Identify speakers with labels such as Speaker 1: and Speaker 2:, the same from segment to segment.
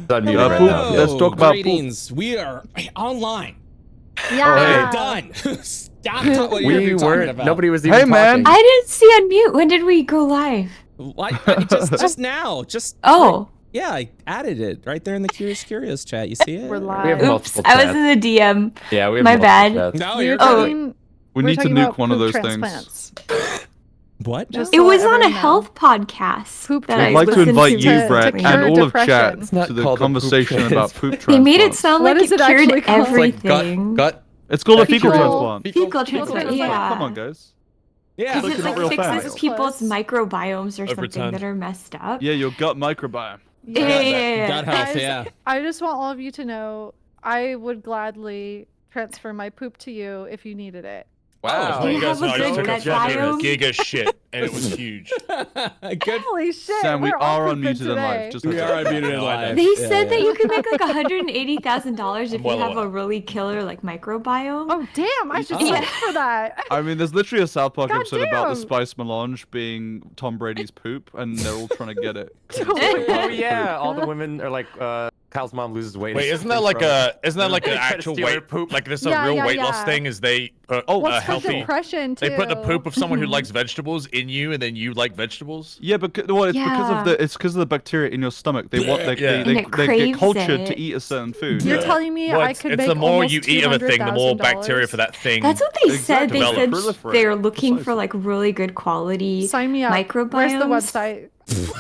Speaker 1: Unmute right now.
Speaker 2: Let's talk about
Speaker 3: greetings. We are online.
Speaker 4: Yeah.
Speaker 3: We're done. Stop talking what
Speaker 1: We
Speaker 3: you're talking about.
Speaker 1: Nobody was even
Speaker 2: Hey, man.
Speaker 1: talking.
Speaker 5: I didn't see unmute. When did we go live?
Speaker 3: Just now.
Speaker 5: Oh.
Speaker 3: Yeah, I added it right there in the Curious Curios chat. You see it?
Speaker 4: We're
Speaker 1: We
Speaker 4: live.
Speaker 1: have
Speaker 5: Oops,
Speaker 1: multiple
Speaker 5: I was
Speaker 1: chats.
Speaker 5: in the DM.
Speaker 1: Yeah, we have
Speaker 5: My
Speaker 1: multiple
Speaker 5: bad.
Speaker 1: chats.
Speaker 3: No,
Speaker 4: We
Speaker 3: you're
Speaker 4: were
Speaker 3: good.
Speaker 4: talking,
Speaker 2: We
Speaker 4: we're
Speaker 2: need to
Speaker 4: talking
Speaker 2: nuke
Speaker 4: about
Speaker 2: one of
Speaker 4: poop
Speaker 2: those
Speaker 4: transplants.
Speaker 3: What?
Speaker 4: Just
Speaker 5: It
Speaker 4: so
Speaker 5: was on a
Speaker 4: everyone knows.
Speaker 5: health podcast.
Speaker 4: Poop
Speaker 5: that
Speaker 2: I'd
Speaker 5: I
Speaker 2: like to
Speaker 5: listened
Speaker 2: invite you,
Speaker 4: to
Speaker 2: Brett,
Speaker 4: cure
Speaker 2: and all of
Speaker 4: depression.
Speaker 2: chat
Speaker 1: It's not
Speaker 2: to the
Speaker 1: called a poop
Speaker 2: conversation about poop transplants.
Speaker 5: They made it sound
Speaker 4: What
Speaker 5: like
Speaker 4: is
Speaker 5: it
Speaker 4: it
Speaker 5: cured
Speaker 4: actually called?
Speaker 5: everything.
Speaker 6: Gut.
Speaker 2: It's called a
Speaker 4: Fecal-
Speaker 2: fecal transplant.
Speaker 5: Fecal transplant,
Speaker 4: transplant.
Speaker 5: yeah.
Speaker 2: Come on, guys.
Speaker 3: Yeah.
Speaker 5: Because
Speaker 2: Look,
Speaker 5: it
Speaker 2: you're not real
Speaker 5: like
Speaker 2: fans.
Speaker 5: fixes people's microbiomes or something
Speaker 6: Overturned.
Speaker 5: that are messed up.
Speaker 2: Yeah, your gut microbiome.
Speaker 5: Yeah.
Speaker 3: Gut health,
Speaker 4: Guys,
Speaker 3: yeah.
Speaker 4: I just want all of you to know I would gladly transfer my poop to you if you needed it.
Speaker 1: Wow.
Speaker 5: Do you
Speaker 6: you guys
Speaker 5: have
Speaker 6: know
Speaker 5: a
Speaker 6: I just
Speaker 5: good
Speaker 6: took a
Speaker 5: gut
Speaker 6: giga
Speaker 5: biome?
Speaker 6: giga shit, and it was huge.
Speaker 3: Good.
Speaker 4: Holy shit!
Speaker 2: Sam, we
Speaker 4: we're all
Speaker 2: are
Speaker 4: pooping
Speaker 2: unmuted in live.
Speaker 4: today.
Speaker 2: Just
Speaker 3: We
Speaker 2: heads
Speaker 3: are
Speaker 2: up.
Speaker 3: unmuted in
Speaker 6: No, I know.
Speaker 3: live.
Speaker 5: They
Speaker 3: Yeah,
Speaker 5: said that
Speaker 3: yeah.
Speaker 5: you could make like $180,000 if you
Speaker 6: well
Speaker 5: have a
Speaker 6: aware.
Speaker 5: really killer like microbiome.
Speaker 4: Oh damn! I should
Speaker 3: Oh.
Speaker 4: sign up for that.
Speaker 2: I mean, there's literally a South Park episode about the
Speaker 4: Goddamn.
Speaker 2: spice melange being Tom Brady's poop, and they're all trying to get it.
Speaker 1: Oh yeah, all the women are like, Kyle's mom loses weight.
Speaker 6: Wait, isn't that like an
Speaker 1: Try to
Speaker 6: actual
Speaker 1: steal her
Speaker 6: weight
Speaker 1: poop?
Speaker 6: Like this
Speaker 4: Yeah,
Speaker 6: a real
Speaker 4: yeah,
Speaker 6: weight loss
Speaker 4: yeah.
Speaker 6: thing? Is they put
Speaker 4: Well,
Speaker 6: a
Speaker 4: it's for
Speaker 6: healthy?
Speaker 4: depression too.
Speaker 6: They put the poop of someone who likes vegetables in you, and then you like vegetables.
Speaker 2: Yeah, but well, it's because
Speaker 5: Yeah.
Speaker 2: of the bacteria in your stomach. They want
Speaker 6: Yeah.
Speaker 2: they
Speaker 5: And it
Speaker 2: get
Speaker 5: craves
Speaker 2: cultured
Speaker 5: it.
Speaker 2: to eat a certain food.
Speaker 4: You're
Speaker 6: Yeah.
Speaker 4: telling me
Speaker 6: Well,
Speaker 4: I
Speaker 6: it's,
Speaker 4: could
Speaker 6: it's
Speaker 4: make
Speaker 6: the more
Speaker 4: almost
Speaker 6: you eat of a thing, the more
Speaker 4: $200,000.
Speaker 6: bacteria for that thing.
Speaker 5: That's what they said.
Speaker 2: Exactly.
Speaker 5: They said
Speaker 2: Proliferate.
Speaker 5: they're looking for
Speaker 2: Precisely.
Speaker 5: like really good quality
Speaker 4: Sign me up.
Speaker 5: microbiomes.
Speaker 4: Where's the website?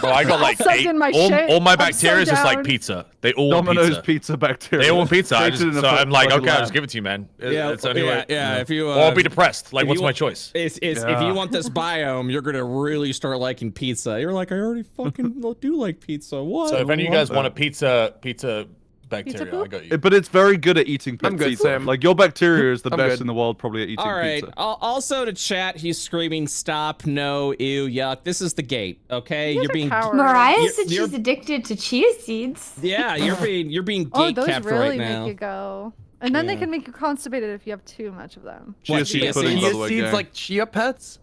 Speaker 6: Oh, I got like
Speaker 4: Sucked
Speaker 6: eight.
Speaker 4: in my
Speaker 6: all,
Speaker 4: shit.
Speaker 6: all my
Speaker 4: I'm so
Speaker 6: bacteria is just like
Speaker 4: down.
Speaker 6: pizza. They all want
Speaker 2: Domino's
Speaker 6: pizza.
Speaker 2: pizza bacteria.
Speaker 6: They all want pizza.
Speaker 2: Created in a
Speaker 6: I'm like,
Speaker 2: fucking
Speaker 6: okay, I'll
Speaker 2: lab.
Speaker 6: just give it to you, man.
Speaker 3: Yeah,
Speaker 6: It's the only way.
Speaker 3: yeah. If you
Speaker 6: Or I'll be depressed. Like,
Speaker 3: if
Speaker 6: what's
Speaker 3: you
Speaker 6: my
Speaker 3: want-
Speaker 6: choice?
Speaker 3: If you
Speaker 2: Yeah.
Speaker 3: want this biome, you're gonna really start liking pizza. You're like, I already fucking do like pizza. What?
Speaker 6: So if any of you guys want a pizza bacteria, I
Speaker 4: poop?
Speaker 6: got you.
Speaker 2: But it's very good at eating
Speaker 1: I'm good,
Speaker 2: pizza.
Speaker 1: Sam.
Speaker 2: Like your bacteria is the
Speaker 1: I'm
Speaker 2: best
Speaker 1: good.
Speaker 2: in the world, probably at eating
Speaker 3: All right.
Speaker 2: pizza.
Speaker 3: Also to chat, he's screaming, "Stop! No! Ew! Yuck!" This is the gate. Okay,
Speaker 4: You guys
Speaker 3: you're
Speaker 4: are
Speaker 3: being.
Speaker 4: cowards.
Speaker 5: Mariah
Speaker 3: You're-
Speaker 5: said
Speaker 3: you're-
Speaker 5: she's addicted to chia seeds.
Speaker 3: Yeah, you're being
Speaker 4: Oh,
Speaker 3: gate
Speaker 4: those
Speaker 3: kept
Speaker 4: really
Speaker 3: right
Speaker 4: make
Speaker 3: now.
Speaker 4: you go. And then they
Speaker 3: Yeah.
Speaker 4: can make you constipated if you have too much of them.
Speaker 2: Chia
Speaker 3: What,
Speaker 2: seed
Speaker 3: chia
Speaker 2: pudding, by
Speaker 3: seeds?
Speaker 2: the way,
Speaker 1: seeds
Speaker 2: gang.
Speaker 1: like chia pets?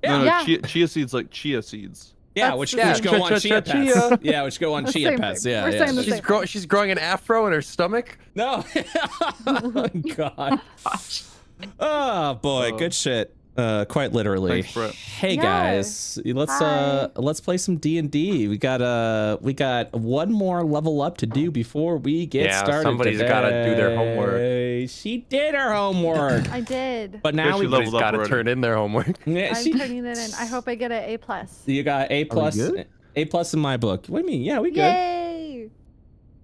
Speaker 2: No,
Speaker 4: Yeah.
Speaker 2: chia seeds like chia seeds.
Speaker 3: Yeah,
Speaker 4: That's
Speaker 3: which
Speaker 4: the
Speaker 3: go
Speaker 1: same.
Speaker 3: on chia
Speaker 1: Chia.
Speaker 3: pets. Yeah, which go on
Speaker 4: The
Speaker 3: chia
Speaker 4: same
Speaker 3: pets.
Speaker 4: thing.
Speaker 3: Yeah,
Speaker 4: We're
Speaker 3: yeah.
Speaker 4: saying the same.
Speaker 1: She's growing an afro in her stomach.
Speaker 3: No. Oh God. Oh boy, good shit. Quite literally.
Speaker 2: Thanks, Brett.
Speaker 3: Hey
Speaker 4: Yeah.
Speaker 3: guys, let's play some D&D. We got one more level up to do before we get
Speaker 1: Yeah,
Speaker 3: started.
Speaker 1: somebody's gotta do their homework.
Speaker 3: today. She did her homework,
Speaker 4: I did.
Speaker 3: but now
Speaker 2: she
Speaker 3: we
Speaker 2: leveled
Speaker 1: Everybody's
Speaker 2: up
Speaker 1: got to
Speaker 2: already.
Speaker 1: turn in their homework.
Speaker 3: yeah,
Speaker 4: I'm
Speaker 3: she,
Speaker 4: turning it in. I hope I get an A+.
Speaker 3: you got A plus.
Speaker 2: good?
Speaker 3: A plus in my book. What do you mean? Yeah, we good.
Speaker 4: Yay!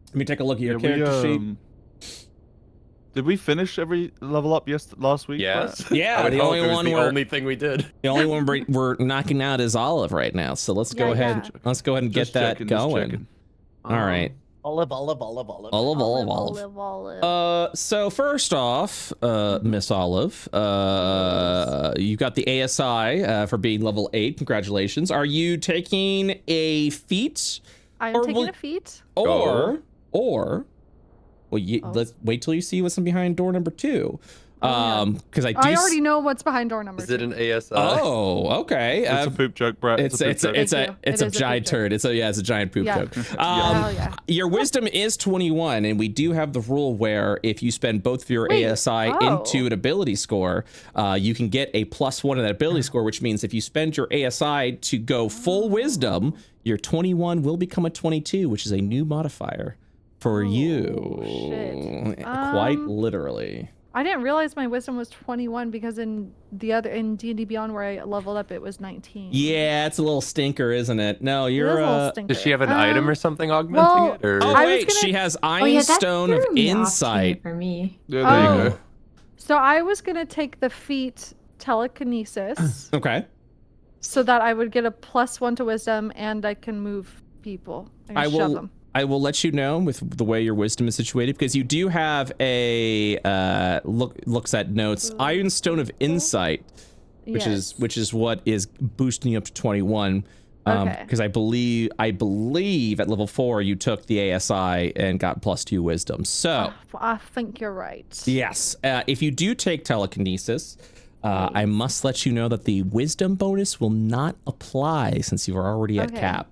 Speaker 3: Let me take a look at your
Speaker 2: Yeah,
Speaker 3: character sheet.
Speaker 2: Did we finish every level up last week?
Speaker 1: Yes.
Speaker 2: Brett?
Speaker 3: Yeah,
Speaker 1: I would
Speaker 3: the
Speaker 1: hope
Speaker 3: only
Speaker 1: it was
Speaker 3: one
Speaker 1: the
Speaker 3: we're
Speaker 1: only thing we did.
Speaker 3: the only one we're knocking out is Olive right now. So let's go
Speaker 4: Yeah,
Speaker 3: ahead.
Speaker 4: yeah.
Speaker 3: Let's go ahead and
Speaker 2: Just
Speaker 3: get that
Speaker 2: checking, just
Speaker 3: going.
Speaker 2: checking.
Speaker 3: All right.
Speaker 7: Olive.
Speaker 3: So first off, Miss Olive, you got the ASI for being level 8. Congratulations. Are you taking a feat,
Speaker 4: I'm
Speaker 3: Or
Speaker 4: taking
Speaker 3: will-
Speaker 4: a feat.
Speaker 3: or well,
Speaker 4: Oh.
Speaker 3: let's wait till you see what's behind door number 2,
Speaker 4: yeah.
Speaker 3: because I do.
Speaker 4: I already know what's behind door number
Speaker 1: Is it
Speaker 4: 2.
Speaker 1: an ASI?
Speaker 3: Oh, okay.
Speaker 2: It's a poop joke, Brett.
Speaker 3: It's
Speaker 2: a poop joke.
Speaker 4: Thank you.
Speaker 3: it's
Speaker 4: It
Speaker 3: a
Speaker 4: is a
Speaker 3: giant
Speaker 4: poop joke.
Speaker 3: turd. It's a giant poop
Speaker 4: Yeah.
Speaker 3: joke.
Speaker 4: Hell yeah.
Speaker 3: Your wisdom is 21, and we do have the rule where if you spend both of your
Speaker 4: Wait,
Speaker 3: ASI
Speaker 4: oh.
Speaker 3: into an ability score, you can get a +1 in that ability score, which means if you spend your ASI to go full wisdom, your 21 will become a 22, which is a new modifier for you.
Speaker 4: shit.
Speaker 3: Quite literally.
Speaker 4: I didn't realize my wisdom was 21 because in D&D Beyond where I leveled up it was 19.
Speaker 3: Yeah, it's a little stinker, isn't it? No,
Speaker 4: It
Speaker 3: you're
Speaker 4: is a little stinker.
Speaker 1: Does she have an item or something augmenting
Speaker 4: well,
Speaker 1: it? Or?
Speaker 3: Oh
Speaker 4: I was
Speaker 3: wait,
Speaker 4: gonna-
Speaker 3: she has
Speaker 5: Oh
Speaker 3: Iron
Speaker 5: yeah, that
Speaker 3: Stone of
Speaker 5: threw me off
Speaker 3: Insight.
Speaker 5: for me.
Speaker 2: Yeah, there you
Speaker 4: Oh.
Speaker 2: go.
Speaker 4: So I was going to take the feat telekinesis
Speaker 3: Okay.
Speaker 4: so that I would get a +1 to wisdom and I can move people. I can shove them.
Speaker 3: I will let you know with the way your wisdom is situated, because you do have a looks at notes Iron Stone of Insight, which
Speaker 4: Yes.
Speaker 3: is what is boosting you up to 21.
Speaker 4: Okay.
Speaker 3: Because I believe at level 4 you took the ASI and got +2 wisdom. So
Speaker 4: I think you're right.
Speaker 3: yes, if you do take telekinesis, I must let you know that the wisdom bonus will not apply since you are already at
Speaker 4: Okay.
Speaker 3: cap.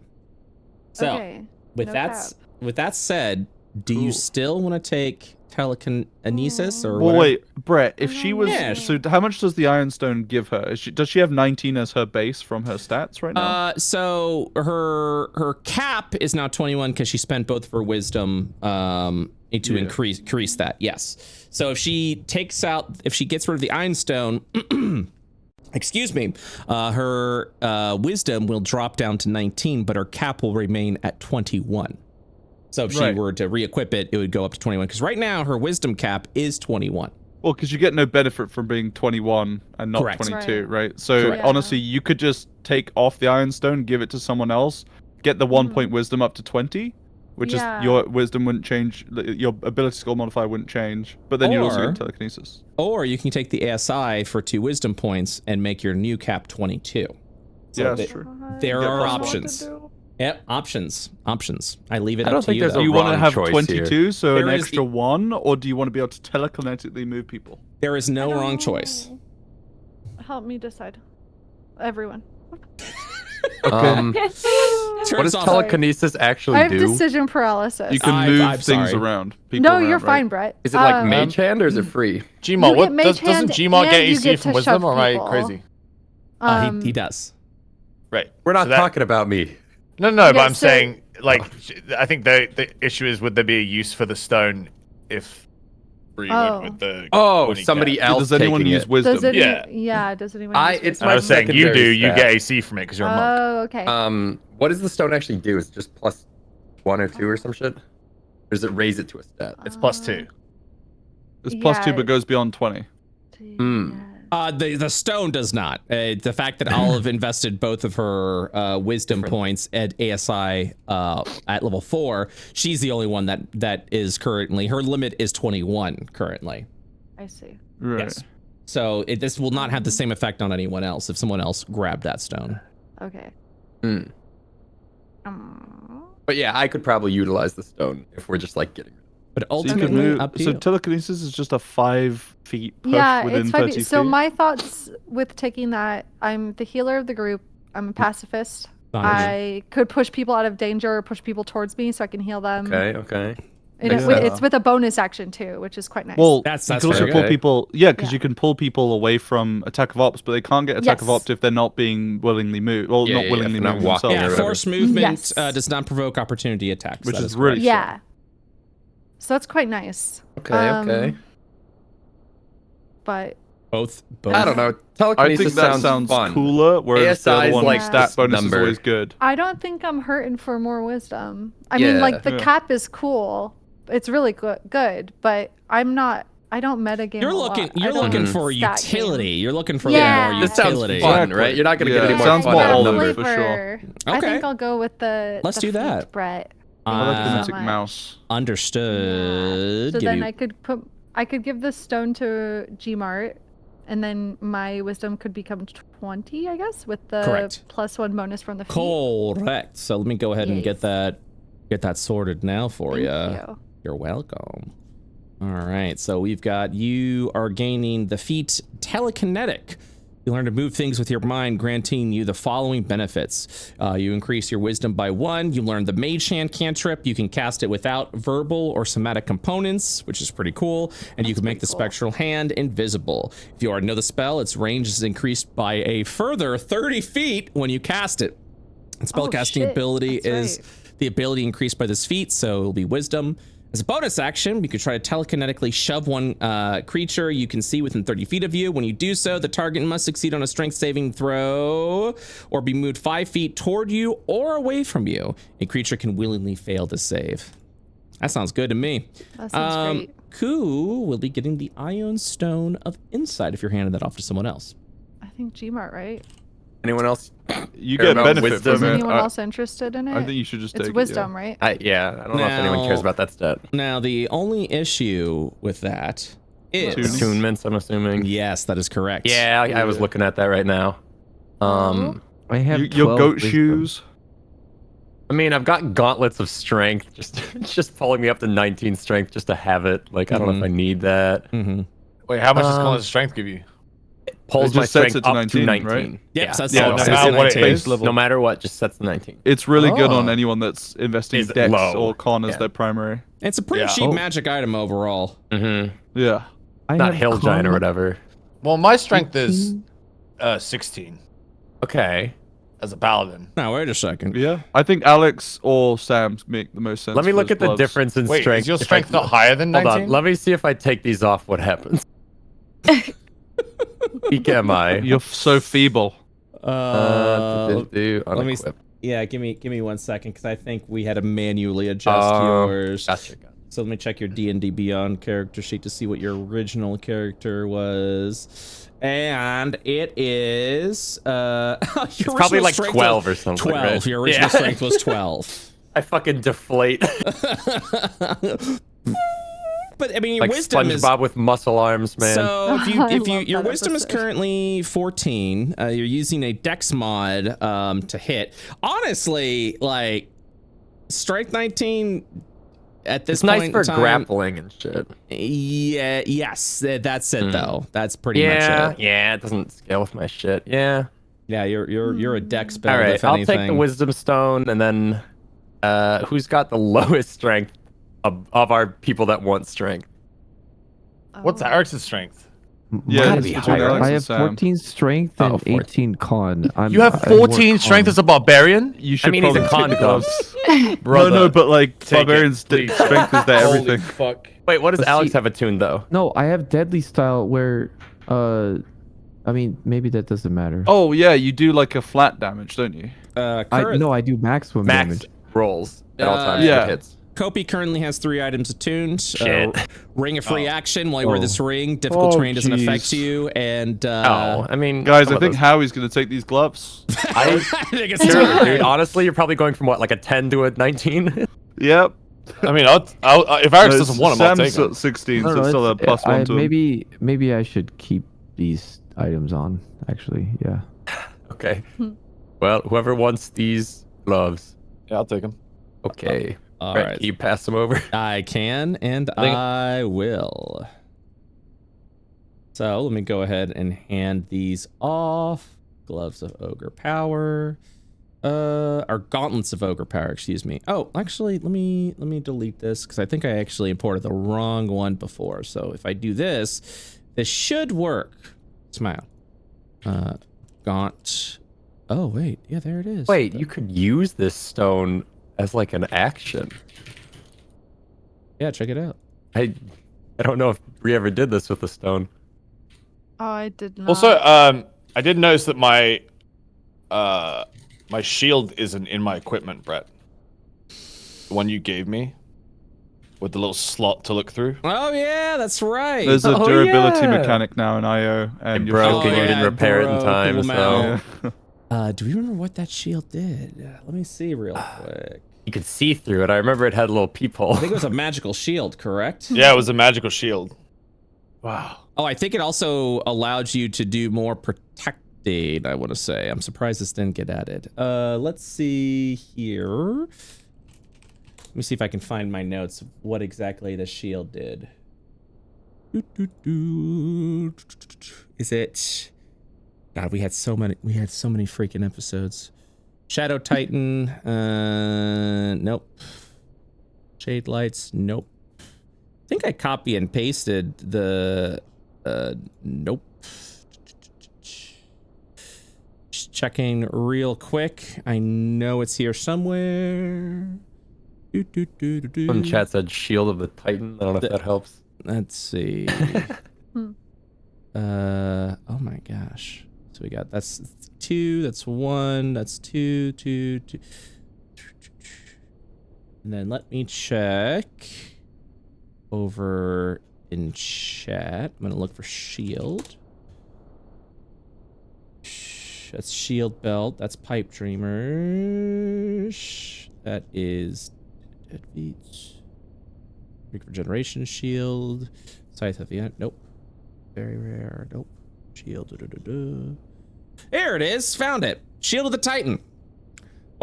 Speaker 3: So.
Speaker 4: Okay.
Speaker 3: With
Speaker 4: No
Speaker 3: that,
Speaker 4: cap.
Speaker 3: with that said, do you still want to take telekinesis or
Speaker 2: Well,
Speaker 3: whatever?
Speaker 2: wait, Brett. If she was,
Speaker 3: Yeah.
Speaker 2: so how much does the Iron Stone give her? Does she have 19 as her base from her stats right now?
Speaker 3: So her cap is now 21 because she spent both of her wisdom to increase that. Yes. So if she gets rid of the Iron Stone, excuse me, her wisdom will drop down to 19, but her cap will remain at 21. So if she were to re-equip it, it would go up to 21. Because right now her wisdom cap is 21.
Speaker 2: Well, because you get no benefit from being 21 and not
Speaker 3: Correct.
Speaker 2: 22, right? So
Speaker 3: Correct.
Speaker 2: honestly, you could just take off the Iron Stone, give it to someone else, get the 1 point wisdom up to 20, which is your wisdom wouldn't change, your ability score modifier wouldn't change, but then you'd also get telekinesis.
Speaker 3: Or you can take the ASI for 2 wisdom points and make your new cap 22.
Speaker 2: Yeah, that's true.
Speaker 3: There
Speaker 2: Yeah,
Speaker 3: are
Speaker 2: that's
Speaker 3: options. Yep, options. I leave it
Speaker 7: I don't
Speaker 3: up to
Speaker 7: think
Speaker 3: you.
Speaker 7: there's
Speaker 3: though.
Speaker 7: a
Speaker 2: Do you want to
Speaker 7: wrong
Speaker 2: have
Speaker 7: choice
Speaker 2: 22, so
Speaker 3: There
Speaker 2: an
Speaker 3: is
Speaker 2: extra 1, or do you want to be able to telekinetically move people?
Speaker 3: There is no wrong choice.
Speaker 4: Help me decide. Everyone.
Speaker 7: What does
Speaker 3: off.
Speaker 7: telekinesis actually
Speaker 4: I have
Speaker 7: do?
Speaker 4: decision paralysis.
Speaker 2: You can
Speaker 3: I'm
Speaker 2: move things
Speaker 3: sorry.
Speaker 2: around. People
Speaker 4: No,
Speaker 2: around,
Speaker 4: you're
Speaker 2: right?
Speaker 4: fine, Brett.
Speaker 7: Is it like mage hand or is it free?
Speaker 6: Gmart,
Speaker 4: You
Speaker 6: what
Speaker 4: get mage
Speaker 6: doesn't
Speaker 4: hand
Speaker 6: Gmart get
Speaker 4: and you
Speaker 6: AC
Speaker 4: get
Speaker 6: from
Speaker 4: to
Speaker 6: wisdom,
Speaker 4: shove
Speaker 6: or am I
Speaker 4: people.
Speaker 6: crazy?
Speaker 3: He does.
Speaker 6: Right.
Speaker 7: We're not
Speaker 6: So that-
Speaker 7: talking about me.
Speaker 6: No,
Speaker 4: Yeah,
Speaker 6: but I'm
Speaker 4: so-
Speaker 6: saying, like, I think the issue is, would there be a use for the stone if Bree
Speaker 4: Oh.
Speaker 6: went with the
Speaker 7: Oh,
Speaker 6: 20
Speaker 7: somebody
Speaker 6: cap?
Speaker 7: else
Speaker 2: Does anyone
Speaker 7: taking
Speaker 2: use
Speaker 7: it.
Speaker 2: wisdom?
Speaker 4: Does it?
Speaker 6: Yeah.
Speaker 4: Does anyone? use
Speaker 7: It's
Speaker 6: And
Speaker 7: my
Speaker 6: I was saying, you do,
Speaker 7: secondary
Speaker 6: you
Speaker 7: stat.
Speaker 6: get AC from it because you're a monk.
Speaker 4: Oh, okay.
Speaker 7: What does the stone actually do? Is it just plus 1 or 2 or some shit? Or does it raise it to a stat?
Speaker 6: It's plus 2.
Speaker 2: It's plus 2,
Speaker 4: Yeah.
Speaker 2: but goes beyond 20.
Speaker 3: The stone does not. The fact that Olive invested both of her wisdom points at ASI at level 4, she's the only one that is currently, her limit is 21 currently.
Speaker 4: I see.
Speaker 2: Right.
Speaker 3: Yes. So this will not have the same effect on anyone else if someone else grabbed that stone.
Speaker 4: Okay.
Speaker 7: But yeah, I could probably utilize the stone if we're just like getting rid of it.
Speaker 3: But
Speaker 2: So you could
Speaker 3: ultimately,
Speaker 2: move.
Speaker 3: up to
Speaker 2: So
Speaker 3: you.
Speaker 2: telekinesis is just a 5 feet push
Speaker 4: Yeah,
Speaker 2: within
Speaker 4: it's
Speaker 2: 30
Speaker 4: 5 feet. So
Speaker 2: feet.
Speaker 4: my thoughts with taking that, I'm the healer of the group. I'm a pacifist. I could push people out of danger or push people towards me so I can heal them.
Speaker 7: Okay.
Speaker 4: And
Speaker 7: Makes
Speaker 4: it's
Speaker 7: sense.
Speaker 4: with a bonus action too, which is quite nice.
Speaker 2: Well,
Speaker 3: That's
Speaker 2: you can also
Speaker 3: fair.
Speaker 2: pull
Speaker 7: Okay.
Speaker 2: people. Yeah, because
Speaker 4: Yeah.
Speaker 2: you can pull people away from attack of ops, but they can't get attack of
Speaker 4: Yes.
Speaker 2: ops if they're not being willingly moved. Well,
Speaker 7: Yeah,
Speaker 2: not
Speaker 7: yeah,
Speaker 2: willingly
Speaker 7: if they're not
Speaker 2: moving
Speaker 7: walking
Speaker 2: themselves.
Speaker 3: Yeah,
Speaker 7: whatever.
Speaker 3: force movement
Speaker 4: Yes.
Speaker 3: does not provoke opportunity attacks.
Speaker 2: Which
Speaker 3: That
Speaker 2: is
Speaker 3: correct.
Speaker 2: really
Speaker 4: yeah. So that's quite nice.
Speaker 7: Okay.
Speaker 4: But
Speaker 3: both.
Speaker 7: I don't know.
Speaker 2: I
Speaker 7: Telekinesis
Speaker 2: think that sounds
Speaker 7: fun.
Speaker 2: cooler, whereas the
Speaker 7: ASI
Speaker 2: other
Speaker 7: is
Speaker 2: one,
Speaker 7: like
Speaker 2: stat
Speaker 7: this
Speaker 2: bonus
Speaker 7: number.
Speaker 2: is always good.
Speaker 4: I don't think I'm hurting for more wisdom. I mean, like the
Speaker 2: Yeah.
Speaker 4: cap is cool. It's really good, but I don't metagame.
Speaker 3: You're
Speaker 4: a
Speaker 3: looking.
Speaker 4: lot.
Speaker 3: You're
Speaker 4: I don't
Speaker 3: looking for
Speaker 4: stat game.
Speaker 3: utility. You're looking for
Speaker 4: Yeah.
Speaker 3: a little more
Speaker 7: This sounds
Speaker 3: utility.
Speaker 7: fun,
Speaker 2: Exactly.
Speaker 7: right? You're not going to
Speaker 2: Yeah,
Speaker 7: get any
Speaker 2: it
Speaker 7: more
Speaker 2: sounds
Speaker 7: fun
Speaker 2: more
Speaker 7: out of
Speaker 2: Olive
Speaker 7: numbers.
Speaker 2: for sure.
Speaker 4: Flavor. I
Speaker 3: Okay.
Speaker 4: think I'll go with the.
Speaker 3: Let's
Speaker 4: the
Speaker 3: do
Speaker 4: feet,
Speaker 3: that.
Speaker 4: Brett.
Speaker 2: I like the
Speaker 4: so
Speaker 2: mythic
Speaker 4: much.
Speaker 2: mouse.
Speaker 3: Understood.
Speaker 4: So
Speaker 3: Give
Speaker 4: then
Speaker 3: you-
Speaker 4: I could give this stone to Gmart, and then my wisdom could become 20, I guess, with the
Speaker 3: Correct.
Speaker 4: +1 bonus from the feet.
Speaker 3: Correct. So let me go ahead and get
Speaker 4: Yes.
Speaker 3: that sorted now for
Speaker 4: Thank
Speaker 3: you.
Speaker 4: you.
Speaker 3: You're welcome. All right, so you are gaining the feat Telekinetic. You learn to move things with your mind, granting you the following benefits. You increase your wisdom by 1. You learn the Mage Hand cantrip. You can cast it without verbal or somatic components, which is pretty cool. And you can make the spectral hand invisible. If you already know the spell, its range is increased by a further 30 feet when you cast it. And spellcasting
Speaker 4: shit,
Speaker 3: ability
Speaker 4: that's
Speaker 3: is the ability increased by this feat, so it'll be wisdom. As a bonus action, you could try to telekinetically shove one creature you can see within 30 feet of you. When you do so, the target must succeed on a strength saving throw or be moved 5 feet toward you or away from you. A creature can willingly fail to save. That sounds good to me.
Speaker 4: That sounds great.
Speaker 3: Who will be getting the Ion Stone of Insight if you're handing that off to someone else?
Speaker 4: I think Gmart, right?
Speaker 7: Anyone else?
Speaker 2: You
Speaker 7: Care
Speaker 2: get
Speaker 7: about
Speaker 2: benefit
Speaker 7: wisdom?
Speaker 4: Is
Speaker 2: from it.
Speaker 4: anyone else interested in it?
Speaker 2: I think you should just
Speaker 4: It's
Speaker 2: take
Speaker 4: wisdom, right?
Speaker 7: I don't know if anyone cares about that stat.
Speaker 3: Now, the only issue with that is...
Speaker 7: Attunements, I'm assuming.
Speaker 3: Yes, that is correct.
Speaker 7: Yeah, I was looking at that right now.
Speaker 4: Oh.
Speaker 7: I have
Speaker 2: Your
Speaker 7: 12
Speaker 2: goat
Speaker 7: wisdom.
Speaker 2: shoes.
Speaker 7: I mean, I've got gauntlets of strength, just pulling me up to 19 strength just to have it. Like, I don't know if I need that.
Speaker 3: Mm-hmm.
Speaker 6: Wait, how much does Colin's strength give you?
Speaker 1: pulls
Speaker 2: It
Speaker 1: my
Speaker 2: just sets
Speaker 1: strength
Speaker 2: it to
Speaker 1: up
Speaker 2: 19,
Speaker 1: to 19.
Speaker 2: right?
Speaker 3: Yep,
Speaker 1: Yeah.
Speaker 3: so that's
Speaker 2: Yeah,
Speaker 3: all
Speaker 6: no
Speaker 3: it says,
Speaker 6: matter what it
Speaker 3: 19.
Speaker 6: is.
Speaker 2: level.
Speaker 1: No matter what, just sets to 19.
Speaker 2: It's really good on
Speaker 1: Oh.
Speaker 2: anyone that's investing
Speaker 6: Is
Speaker 2: Dex
Speaker 6: low.
Speaker 2: or Con as
Speaker 1: Yeah.
Speaker 2: their primary.
Speaker 3: It's a pretty
Speaker 6: Yeah.
Speaker 3: cheap
Speaker 8: Oh.
Speaker 3: magic item overall.
Speaker 1: Mm-hmm.
Speaker 2: Yeah.
Speaker 8: I
Speaker 1: Not
Speaker 8: have
Speaker 1: hill giant or
Speaker 8: con
Speaker 1: whatever.
Speaker 6: Well, my strength is
Speaker 8: 18.
Speaker 6: 16
Speaker 1: Okay.
Speaker 6: as a paladin.
Speaker 3: Now, wait a second.
Speaker 2: Yeah. I think Alex or Sam make the most sense.
Speaker 1: Let me
Speaker 2: for
Speaker 1: look
Speaker 2: those
Speaker 1: at the
Speaker 2: gloves.
Speaker 1: difference in
Speaker 6: Wait,
Speaker 1: strength.
Speaker 6: is your
Speaker 1: if I-
Speaker 6: strength not higher than
Speaker 1: Hold
Speaker 6: 19?
Speaker 1: on. Let me see if I take these off. What happens? Weak am I?
Speaker 2: You're so feeble.
Speaker 3: Let me.
Speaker 1: Unequip.
Speaker 3: Yeah, give me 1 second because I think we had to manually adjust
Speaker 1: Oh,
Speaker 3: yours.
Speaker 1: Gotcha.
Speaker 3: So let me check your D&D Beyond character sheet to see what your original character was, and it is your
Speaker 1: It's probably
Speaker 3: original
Speaker 1: like
Speaker 3: strength
Speaker 1: 12
Speaker 3: was
Speaker 1: or something.
Speaker 3: 12.
Speaker 1: Right?
Speaker 3: Your original strength was 12.
Speaker 1: I fucking deflate
Speaker 3: But I mean, your
Speaker 1: like
Speaker 3: wisdom is.
Speaker 1: SpongeBob with muscle arms, man.
Speaker 3: So
Speaker 4: I
Speaker 3: if you
Speaker 4: love
Speaker 3: your
Speaker 4: that
Speaker 3: wisdom is
Speaker 4: episode.
Speaker 3: currently 14, you're using a Dex mod to hit. Honestly, like strength 19 at this
Speaker 1: it's nice
Speaker 3: point
Speaker 1: for
Speaker 3: in time,
Speaker 1: grappling and shit.
Speaker 3: Yeah, yes, that's it though. That's pretty
Speaker 1: Yeah,
Speaker 3: much it.
Speaker 1: yeah, it doesn't scale with my shit. Yeah.
Speaker 3: Yeah, you're a Dex build.
Speaker 1: All right,
Speaker 3: if
Speaker 1: I'll
Speaker 3: anything.
Speaker 1: take the wisdom stone, and then who's got the lowest strength of our people that want strength?
Speaker 6: What's
Speaker 4: Oh.
Speaker 6: Arex's strength?
Speaker 2: Yeah,
Speaker 1: Gotta
Speaker 2: it's
Speaker 1: be
Speaker 2: between
Speaker 1: higher.
Speaker 2: Alex
Speaker 8: I
Speaker 2: and
Speaker 8: have
Speaker 2: Sam.
Speaker 8: 14 strength and
Speaker 1: 14.
Speaker 8: 18 con.
Speaker 6: You have 14 strength as a barbarian?
Speaker 2: You should
Speaker 1: mean, he's a
Speaker 2: probably
Speaker 1: con
Speaker 2: take the gloves.
Speaker 6: Brother,
Speaker 2: No, but like
Speaker 6: take it,
Speaker 2: barbarians'
Speaker 6: please.
Speaker 2: strength is their
Speaker 6: Holy
Speaker 2: everything.
Speaker 6: fuck.
Speaker 1: Wait, what does
Speaker 8: But
Speaker 1: Alex
Speaker 8: see-
Speaker 1: have attuned though?
Speaker 8: No, I have deadly style where, I mean, maybe that doesn't matter.
Speaker 2: Oh yeah, you do like a flat damage, don't you?
Speaker 8: I do maximum
Speaker 1: Max
Speaker 8: damage.
Speaker 1: rolls at all times.
Speaker 2: yeah.
Speaker 1: With hits.
Speaker 3: Kopi currently has 3 items attuned.
Speaker 1: Shit.
Speaker 3: Ring of free
Speaker 6: Oh.
Speaker 3: action while you wear
Speaker 8: Oh.
Speaker 3: this ring. Difficult
Speaker 2: Oh,
Speaker 3: terrain doesn't affect
Speaker 2: jeez.
Speaker 3: you. And
Speaker 1: Oh, I mean,
Speaker 2: Guys,
Speaker 1: some
Speaker 2: I
Speaker 1: of
Speaker 2: think
Speaker 1: those-
Speaker 2: Howie's gonna take these gloves.
Speaker 1: I
Speaker 3: think it's
Speaker 1: sure,
Speaker 3: time.
Speaker 1: dude. Honestly, you're probably going from what, like a 10 to a 19?
Speaker 2: Yep.
Speaker 6: I mean, if Arex doesn't want him, I'll take
Speaker 2: Sam's
Speaker 6: him.
Speaker 2: 16,
Speaker 8: No,
Speaker 2: so
Speaker 8: no,
Speaker 2: it's still a
Speaker 8: it's-
Speaker 2: plus 1
Speaker 8: I-
Speaker 2: to him.
Speaker 8: maybe I should keep these items on. Actually, yeah.
Speaker 1: Okay. Well, whoever wants these gloves.
Speaker 6: Yeah, I'll take him.
Speaker 1: Okay.
Speaker 3: All
Speaker 1: Brett,
Speaker 3: right.
Speaker 1: can you pass them over?
Speaker 3: I can, and
Speaker 6: think-
Speaker 3: I will. So let me go ahead and hand these off. Gloves of Ogre Power. Or Gauntlets of Ogre Power, excuse me. Oh, actually, let me delete this because I think I actually imported the wrong one before. So if I do this, this should work. Smile. Gaunt. Oh, wait. Yeah, there it is.
Speaker 1: Wait, you could use this stone as like an action.
Speaker 3: Yeah, check it out.
Speaker 1: I don't know if Bree ever did this with the stone.
Speaker 4: Oh, I did not.
Speaker 6: Also, I did notice that my shield isn't in my equipment, Brett. The one you gave me with the little slot to look through.
Speaker 3: Oh, yeah, that's right.
Speaker 2: There's a
Speaker 1: Oh,
Speaker 2: durability
Speaker 1: yeah.
Speaker 2: mechanic now in IO, and
Speaker 1: It
Speaker 2: you're
Speaker 1: broke and you
Speaker 3: yeah,
Speaker 1: didn't
Speaker 3: it
Speaker 1: repair it in
Speaker 3: broke,
Speaker 1: time,
Speaker 3: little
Speaker 1: so
Speaker 3: mouth. Do we remember what that shield did? Let me see real quick.
Speaker 1: you could see through it. I remember it had a little peephole.
Speaker 3: I think it was a magical shield, correct?
Speaker 6: Yeah, it was a magical shield. Wow.
Speaker 3: Oh, I think it also allowed you to do more protecting, I want to say. I'm surprised this didn't get added. Let's see here. Let me see if I can find my notes of what exactly the shield did. Is it... God, we had so many freaking episodes. Shadow Titan, nope. Shade Lights, nope. I think I copy and pasted the, nope. Just checking real quick. I know it's here somewhere.
Speaker 1: One chat said Shield of the Titan. I don't know if that helps.
Speaker 3: Let's see. Oh my gosh. So we got, that's 2, that's 1, that's 2, 2, 2. And then let me check over in chat. I'm gonna look for shield. That's shield belt. That's pipe dreamers. That is dead beats. Regeneration shield. Scythe of the end. Nope. Very rare. Nope. Shield. There it is. Found it. Shield of the Titan.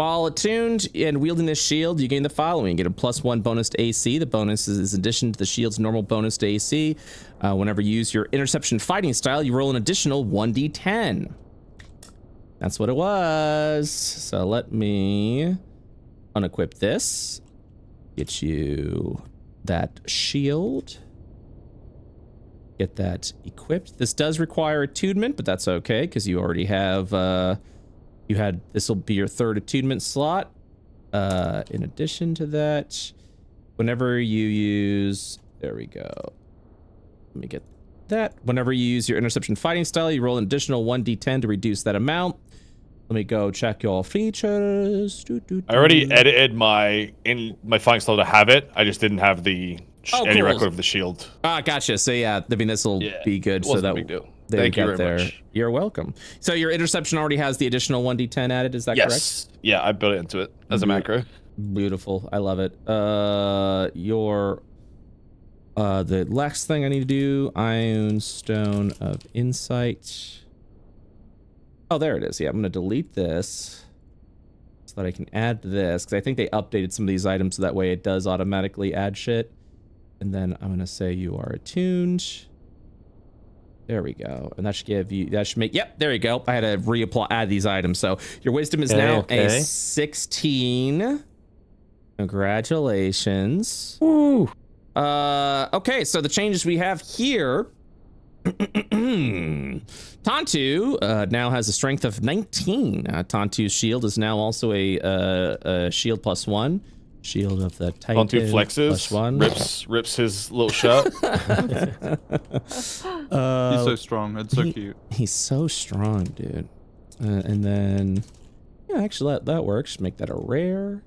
Speaker 3: While attuned and wielding this shield, you gain the following. You get a +1 bonus to AC. The bonus is in addition to the shield's normal bonus to AC. Whenever you use your interception fighting style, you roll an additional 1d10. That's what it was. So let me unequip this. Get you that shield. Get that equipped. This does require attunement, but that's okay because you already have this will be your 3rd attunement slot. In addition to that, whenever you use, there we go. Let me get that. Whenever you use your interception fighting style, you roll an additional 1d10 to reduce that amount. Let me go check your features.
Speaker 6: I already edited my fighting style to have it. I just didn't have any record of the shield.
Speaker 3: Ah, gotcha. So yeah, I mean this will be good. So that
Speaker 6: a big deal.
Speaker 3: There
Speaker 6: Thank you very
Speaker 3: there.
Speaker 6: much.
Speaker 3: You're welcome. So your interception already has the additional 1d10 added. Is that correct?
Speaker 6: Yes. Yeah, I built it into it as a macro.
Speaker 3: Beautiful. I love it. The last thing I need to do, Iron Stone of Insight. Oh, there it is. Yeah, I'm going to delete this so that I can add this, because I think they updated some of these items so that way it does automatically add shit. And then I'm going to say you are attuned. There we go. And that should give you, that should make, yep, there you go. I had to add these items. So your wisdom is now a 16. Congratulations.
Speaker 1: Woo.
Speaker 3: Okay, so the changes we have here. Tantu now has a strength of 19. Tantu's shield is now also a shield +1. Shield of the Titan.
Speaker 6: Tantu flexes, rips his little shirt.
Speaker 2: He's so strong. It's so cute.
Speaker 3: He's so strong, dude. And then, yeah, actually that works. Make that a rare.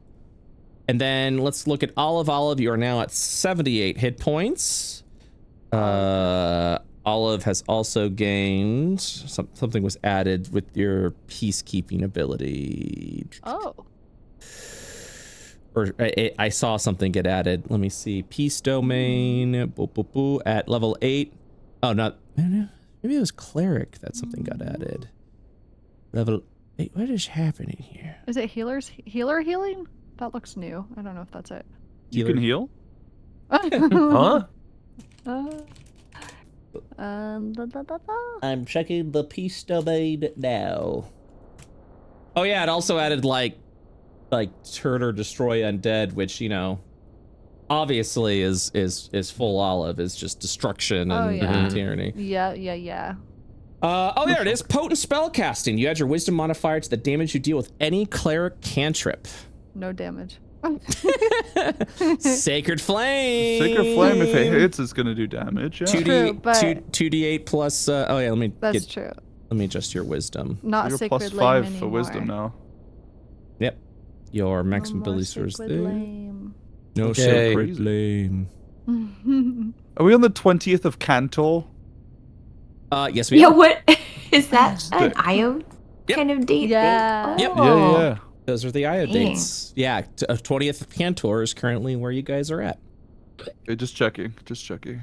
Speaker 3: And then let's look at Olive. Olive, you are now at 78 hit points. Olive has also gained something was added with your peacekeeping ability.
Speaker 4: Oh.
Speaker 3: Or I saw something get added. Let me see. Peace domain at level 8. Oh, not maybe it was cleric that something got added. Level 8. What is happening here?
Speaker 4: Is it healer healing? That looks new. I don't know if that's it.
Speaker 2: You can heal?
Speaker 1: Huh?
Speaker 3: I'm checking the peace domain now. Oh yeah, it also added like turn or destroy undead, which, you know, obviously is full Olive, is just destruction and tyranny.
Speaker 4: Yeah.
Speaker 3: Oh, there it is. Potent spell casting. You add your wisdom modifier to the damage you deal with any cleric cantrip.
Speaker 4: No damage.
Speaker 3: Sacred Flame.
Speaker 2: Sacred Flame, if it hits, is going to do damage. Yeah.
Speaker 3: 2d8 plus. Oh yeah,
Speaker 4: That's true.
Speaker 3: Let me adjust your wisdom.
Speaker 4: Not
Speaker 2: You're
Speaker 4: sacred
Speaker 2: +5
Speaker 4: lame
Speaker 2: for
Speaker 4: anymore.
Speaker 2: wisdom now.
Speaker 3: Yep. Your maximum
Speaker 4: No more
Speaker 3: ability source
Speaker 4: sacred
Speaker 3: there.
Speaker 4: lame.
Speaker 3: No
Speaker 1: Okay.
Speaker 3: sacred flame.
Speaker 2: Are we on the 20th of Cantor?
Speaker 3: Yes, we
Speaker 5: Yeah,
Speaker 3: are.
Speaker 5: what is that? An IO kind of date?
Speaker 4: Yeah.
Speaker 5: Thing?
Speaker 3: Yep.
Speaker 5: Oh.
Speaker 2: Yeah.
Speaker 3: Those are the IO
Speaker 5: Dang.
Speaker 3: dates. Yeah, 20th of Cantor is currently where you guys are at.
Speaker 2: Okay, just checking.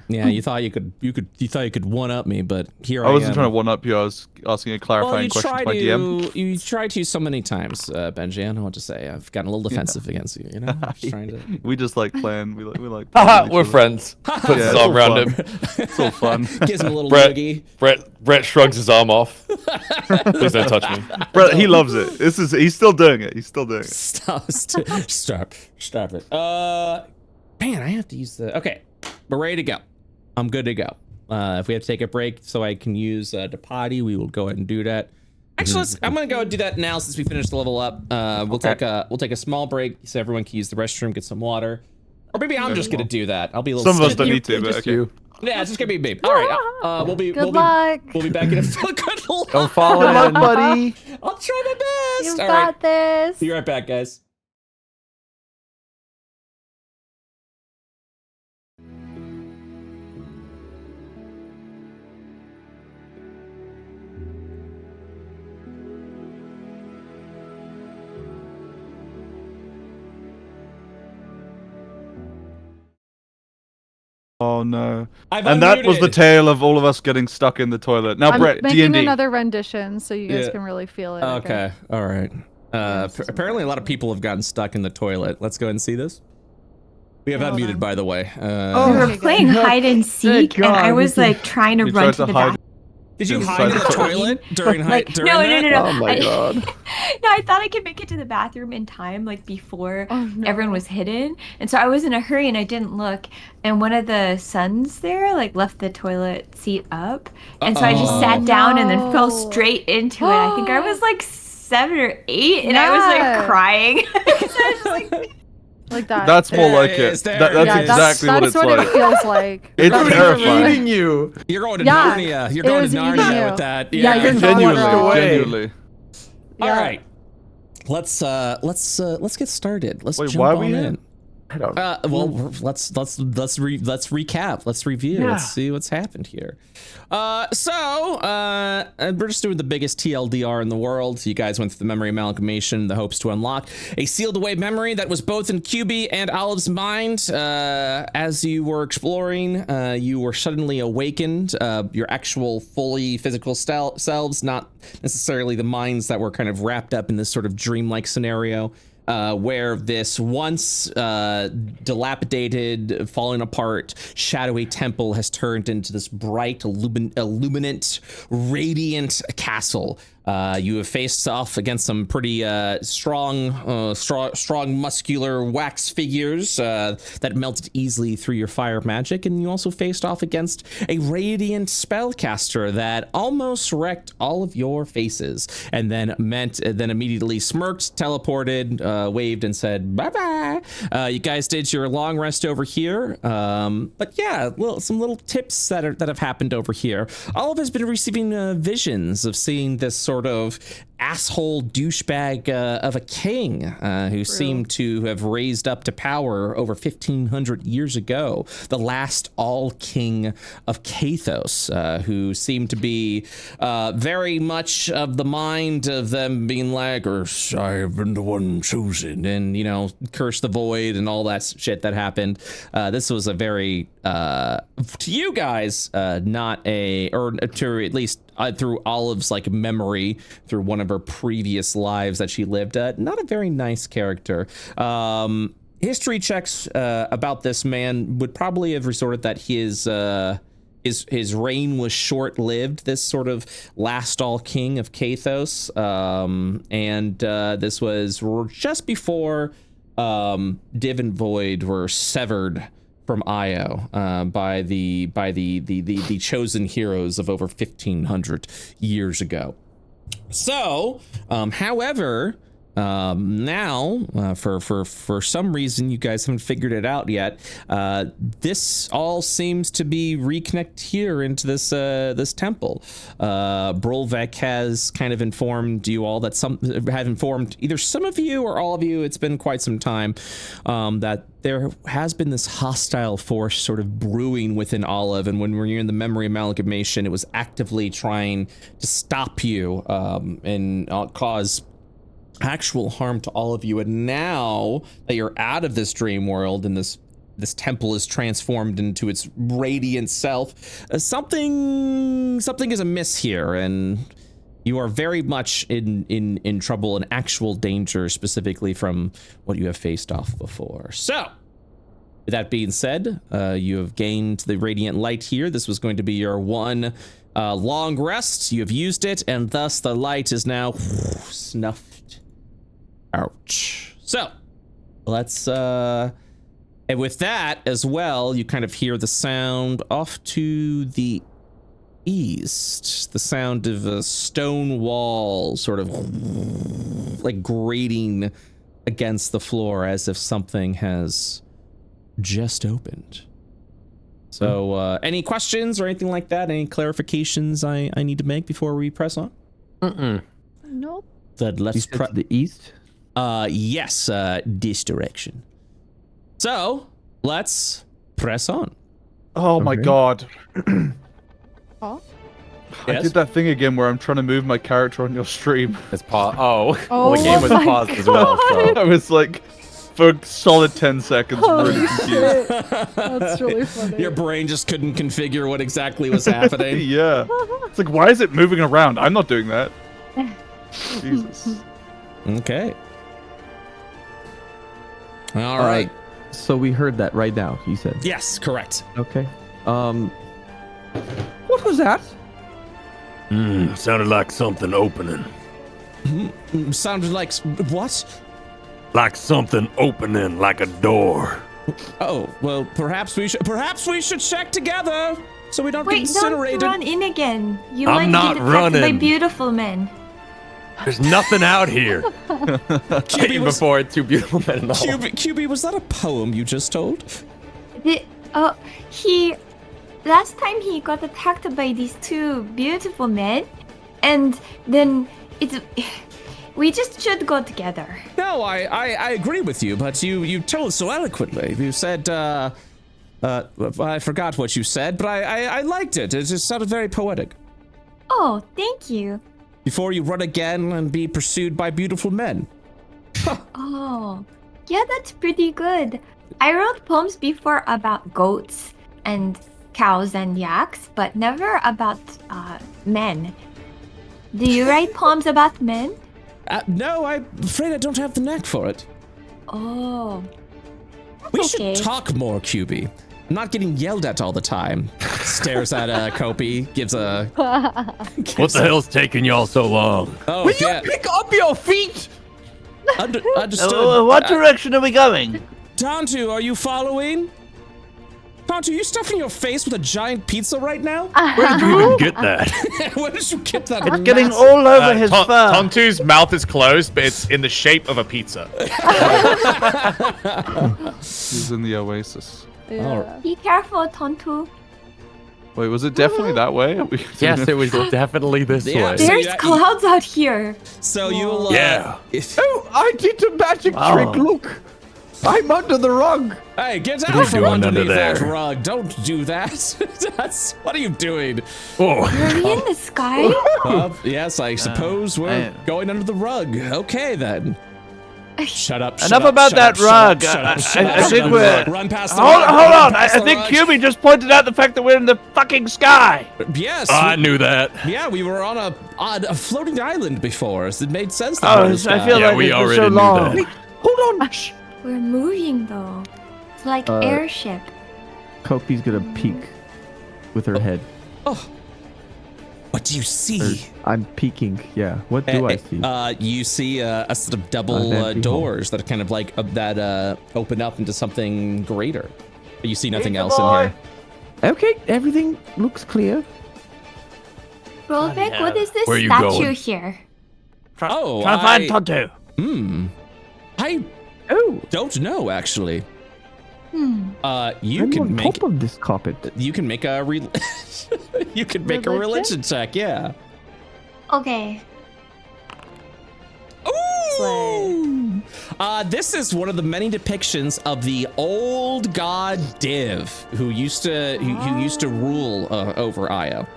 Speaker 3: Yeah, you thought you could one up me, but here I am.
Speaker 2: I wasn't trying to one up you. I was asking a clarifying question to my DM.
Speaker 3: You tried to so many times, Benji. I don't know what to say. I've gotten a little defensive against you. You know, I'm just trying to.
Speaker 2: We just like playing. We like.
Speaker 6: Haha,
Speaker 2: playing with
Speaker 6: we're
Speaker 2: each other.
Speaker 6: friends. Puts his
Speaker 2: it's
Speaker 6: arm
Speaker 2: all
Speaker 6: around
Speaker 2: fun.
Speaker 6: him.
Speaker 2: It's all fun.
Speaker 3: Gives him a little
Speaker 6: Brett,
Speaker 3: noogie.
Speaker 6: Brett shrugs his arm off. Please don't touch me.
Speaker 2: Brett, he loves it. He's still doing it.
Speaker 3: Stop it. Man, I have to use the. Okay, we're ready to go. I'm good to go. If we have to take a break so I can use the potty, we will go ahead and do that. Actually, I'm gonna go and do that now since we finished the level up. We'll take a small break so everyone can use the restroom, get some water, or maybe I'm just gonna do that. I'll be a little.
Speaker 2: Some of us don't
Speaker 3: stingy.
Speaker 2: need to, but okay.
Speaker 3: Yeah, it's just gonna be me. All right, we'll be
Speaker 4: Good luck.
Speaker 3: We'll be back in a good luck.
Speaker 1: Don't fall
Speaker 2: Good luck,
Speaker 1: in.
Speaker 2: buddy.
Speaker 3: I'll try my best.
Speaker 4: You
Speaker 3: All
Speaker 4: got
Speaker 3: right,
Speaker 4: this.
Speaker 3: be right back, guys.
Speaker 2: Oh no.
Speaker 3: I've
Speaker 2: And that was the
Speaker 3: unmuted.
Speaker 2: tale of all of us getting stuck in the toilet. Now,
Speaker 4: I'm
Speaker 2: Brett,
Speaker 4: making
Speaker 2: D&D.
Speaker 4: another rendition so you guys
Speaker 3: Yeah.
Speaker 4: can really feel it.
Speaker 3: Okay. All right. Apparently, a lot of people have gotten stuck in the toilet. Let's go ahead and see this. We have unmuted, by the way.
Speaker 5: We were playing hide and seek, and I was like trying to run to the bathroom.
Speaker 3: Did you hide in the toilet during
Speaker 5: like,
Speaker 3: during
Speaker 5: no,
Speaker 3: that?
Speaker 5: No.
Speaker 8: Oh my god.
Speaker 5: No, I thought I could make it to the bathroom in time, like before everyone was hidden. And so I was in a hurry and I didn't look. And one of the sons there like left the toilet seat up. And so I just sat down and then fell straight into it. I think I was like 7 or 8 and I was like crying. Because I was just
Speaker 4: like that.
Speaker 2: That's more like it. That's exactly what it's
Speaker 4: like. That's what it feels like.
Speaker 2: It's terrifying.
Speaker 7: Eating you.
Speaker 3: You're going to Narnia. You're going to Narnia with that.
Speaker 4: Yeah, you're
Speaker 2: genuinely.
Speaker 3: All right. Let's get started. Let's jump
Speaker 2: why are
Speaker 3: on
Speaker 2: we
Speaker 3: in.
Speaker 7: I don't.
Speaker 3: Well, let's recap. Let's review.
Speaker 7: Yeah.
Speaker 3: Let's see what's happened here. So we're just doing the biggest TLDR in the world. You guys went through the memory amalgamation, the hopes to unlock a sealed away memory that was both in QB and Olive's mind. As you were exploring, you were suddenly awakened. Your actual fully physical selves, not necessarily the minds that were kind of wrapped up in this sort of dreamlike scenario. Where this once dilapidated, falling apart, shadowy temple has turned into this bright, illuminant, radiant castle. You have faced off against some pretty strong, muscular wax figures that melted easily through your fire magic, and you also faced off against a radiant spellcaster that almost wrecked all of your faces, and then immediately smirked, teleported, waved, and said bye-bye. You guys did your long rest over here, but yeah, some little tips that have happened over here. Olive has been receiving visions of seeing this sort of asshole douchebag of a king who seemed to have raised up to power over 1,500 years ago, the last all king of Kathos, who seemed to be very much of the mind of them being like, I have been the one chosen, and curse the void and all that shit that happened. This was a very to you guys not a, or to at least through Olive's memory through one of her previous lives that she lived, not a very nice character. History checks about this man would probably have resorted that his reign was short-lived, this sort of last all king of Kathos, and this was just before Div and Void were severed from Io by the chosen heroes of over 1,500 years ago. So, however, now for some reason you guys haven't figured it out yet, this all seems to be reconnected here into this temple. Brolvek has kind of informed you all that either some of you or all of you, it's been quite some time, that there has been this hostile force sort of brewing within Olive, and when we're in the memory amalgamation, it was actively trying to stop you and cause actual harm to all of you. And now that you're out of this dream world and this temple is transformed into its radiant self, something is amiss here, and you are very much in trouble and actual danger, specifically from what you have faced off before. So, with that being said, you have gained the radiant light here. This was going to be your one long rest. You have used it, and thus the light is now snuffed out. So, let's and with that as well, you kind of hear the sound off to the east, the sound of a stone wall sort of like grating against the floor as if something has just opened. So any questions or anything like that? Any clarifications I need to make before we press on?
Speaker 4: Nope.
Speaker 8: Then let's press the east.
Speaker 3: Yes, this direction. So let's press on.
Speaker 2: Oh my god.
Speaker 4: Oh?
Speaker 2: I did that thing again where I'm trying to move my character on your stream.
Speaker 7: It's paused. Oh, well, the game was
Speaker 4: my
Speaker 7: paused as well. So.
Speaker 2: I was like, for a solid 10 seconds, really confused.
Speaker 4: That's really funny.
Speaker 3: Your brain just couldn't configure what exactly was happening.
Speaker 2: Yeah. It's like, why is it moving around? I'm not doing that. Jesus.
Speaker 3: Okay. All right.
Speaker 8: So we heard that right now, you said.
Speaker 3: Yes, correct.
Speaker 8: Okay. What was that?
Speaker 1: Sounded like something opening.
Speaker 3: Sounded like what?
Speaker 1: Like something opening, like a door.
Speaker 3: Oh, well, perhaps we should check together so we don't get
Speaker 5: Wait,
Speaker 3: incinerated.
Speaker 5: don't run in again. You
Speaker 1: I'm
Speaker 5: might
Speaker 1: not
Speaker 5: get attacked by
Speaker 1: running.
Speaker 5: beautiful men.
Speaker 1: There's nothing out here. Even before two beautiful men in the hall.
Speaker 3: QB, was that a poem you just told?
Speaker 5: Last time he got attacked by these two beautiful men, and then we just should go together.
Speaker 3: No, I agree with you, but you told it so eloquently. You said, I forgot what you said, but I liked it. It just sounded very poetic.
Speaker 5: Oh, thank you.
Speaker 3: Before you run again and be pursued by beautiful men.
Speaker 5: Oh, yeah, that's pretty good. I wrote poems before about goats and cows and yaks, but never about men. Do you write poems about men?
Speaker 3: No, I'm afraid I don't have the knack for it.
Speaker 5: Oh.
Speaker 3: We
Speaker 5: okay.
Speaker 3: should talk more, QB. I'm not getting yelled at all the time. Stares at Kopi, gives a...
Speaker 1: What the hell's taking y'all so long?
Speaker 3: Oh,
Speaker 9: Will
Speaker 3: yeah.
Speaker 9: you pick up your feet?
Speaker 3: Understood.
Speaker 9: What direction are we going?
Speaker 3: Tantu, are you following? Tantu, you stuffing your face with a giant pizza right now?
Speaker 1: Where did you even get that?
Speaker 3: Where did you get that?
Speaker 9: It's getting all over his fur.
Speaker 6: Tontu's mouth is closed, but it's in the shape of a pizza.
Speaker 2: He's in the oasis.
Speaker 4: Yeah.
Speaker 5: Be careful, Tontu.
Speaker 2: Wait, was it definitely that way?
Speaker 1: Yes, it was definitely this
Speaker 3: Yeah.
Speaker 1: way.
Speaker 3: So
Speaker 5: There's
Speaker 3: you-
Speaker 5: clouds out here.
Speaker 3: So you'll...
Speaker 1: Yeah.
Speaker 9: Oh, I did a magic trick. Look, I'm under the rug.
Speaker 3: Hey, get
Speaker 1: are you
Speaker 3: out from
Speaker 1: doing under
Speaker 3: underneath that
Speaker 1: there?
Speaker 3: rug. Don't do that. What are you doing?
Speaker 1: Oh.
Speaker 5: Are we in the sky?
Speaker 3: Yes, I suppose we're going under the rug. Okay, then. Shut up.
Speaker 9: Enough about that rug. I think we're.
Speaker 3: Run past the
Speaker 9: Hold
Speaker 3: rug.
Speaker 9: on.
Speaker 3: Run
Speaker 9: I
Speaker 3: past the
Speaker 9: think
Speaker 3: rug.
Speaker 9: QB just pointed out the fact that we're in the fucking sky.
Speaker 3: Yes.
Speaker 1: I knew that.
Speaker 3: Yeah, we were on a floating island before, so it made sense.
Speaker 9: Oh,
Speaker 3: we're in the
Speaker 9: I
Speaker 3: sky.
Speaker 9: feel
Speaker 1: Yeah,
Speaker 9: like
Speaker 1: we
Speaker 9: it's been
Speaker 1: already
Speaker 9: so
Speaker 1: knew
Speaker 9: long.
Speaker 1: that.
Speaker 9: Hold on. Shh.
Speaker 5: We're moving though. It's like airship.
Speaker 8: Kopi's gonna peek with her head.
Speaker 3: Oh. What do you
Speaker 8: Or
Speaker 3: see?
Speaker 8: I'm peeking. Yeah. What do I see?
Speaker 3: You see a sort of double
Speaker 8: An empty hole.
Speaker 3: doors that are kind of like that open up into something greater. But you see nothing
Speaker 9: Pizza
Speaker 3: else
Speaker 9: boy.
Speaker 3: in here.
Speaker 8: Okay, everything looks clear.
Speaker 5: Rolbeck, what is this
Speaker 1: Where you
Speaker 5: statue
Speaker 1: going?
Speaker 5: here?
Speaker 9: Trying
Speaker 3: Oh,
Speaker 9: to find Tonto.
Speaker 3: I
Speaker 8: Oh,
Speaker 3: don't know actually. You
Speaker 8: I'm
Speaker 3: can
Speaker 8: on
Speaker 3: make
Speaker 8: top of this carpet.
Speaker 3: you can make a you can make a religion check, yeah.
Speaker 5: Okay.
Speaker 3: Ooh! This is one of the many depictions of the old god Div, who used to rule over Io.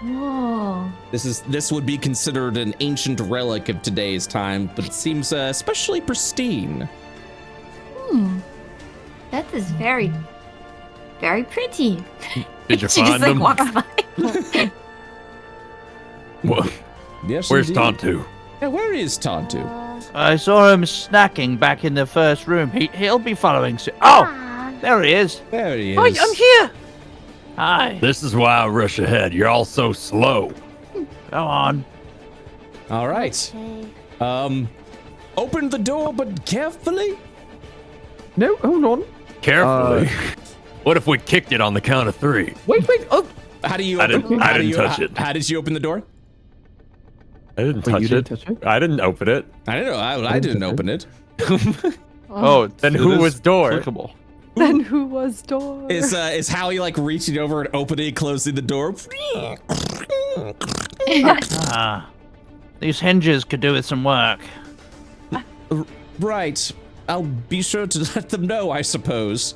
Speaker 5: Whoa.
Speaker 3: This would be considered an ancient relic of today's time, but it seems especially pristine.
Speaker 5: That is very, very pretty.
Speaker 1: Did you
Speaker 5: She
Speaker 1: find
Speaker 5: just like
Speaker 1: him?
Speaker 5: walks by.
Speaker 1: What?
Speaker 3: Yes,
Speaker 1: Where's
Speaker 3: indeed.
Speaker 1: Tontu?
Speaker 3: Yeah, where is Tontu?
Speaker 9: I saw him snacking back in the first room. He'll be following soon. Oh, there he is.
Speaker 3: There he is.
Speaker 9: Hi, I'm here. Hi.
Speaker 1: This is why I rush ahead. You're all so slow.
Speaker 9: Go on.
Speaker 3: All right. Open the door, but carefully.
Speaker 8: No, hold on.
Speaker 1: Carefully. What if we kicked it on the count of 3?
Speaker 8: Wait. Oh,
Speaker 3: How do you?
Speaker 1: I
Speaker 3: Open,
Speaker 1: didn't-
Speaker 3: how
Speaker 1: I
Speaker 3: do
Speaker 1: didn't
Speaker 3: you-
Speaker 1: touch
Speaker 3: how-
Speaker 1: it.
Speaker 3: How did you open the door?
Speaker 1: I didn't
Speaker 8: Wait,
Speaker 1: touch
Speaker 8: you
Speaker 1: it.
Speaker 8: didn't touch it?
Speaker 1: I didn't open it.
Speaker 3: I don't know. I didn't open it.
Speaker 2: Oh,
Speaker 1: Then
Speaker 2: it
Speaker 1: who
Speaker 2: is
Speaker 1: was door?
Speaker 2: clickable.
Speaker 4: Then who was door?
Speaker 3: Is Howie like reaching over and opening, closing the door?
Speaker 9: These hinges could do with some work.
Speaker 3: Right. I'll be sure to let them know, I suppose.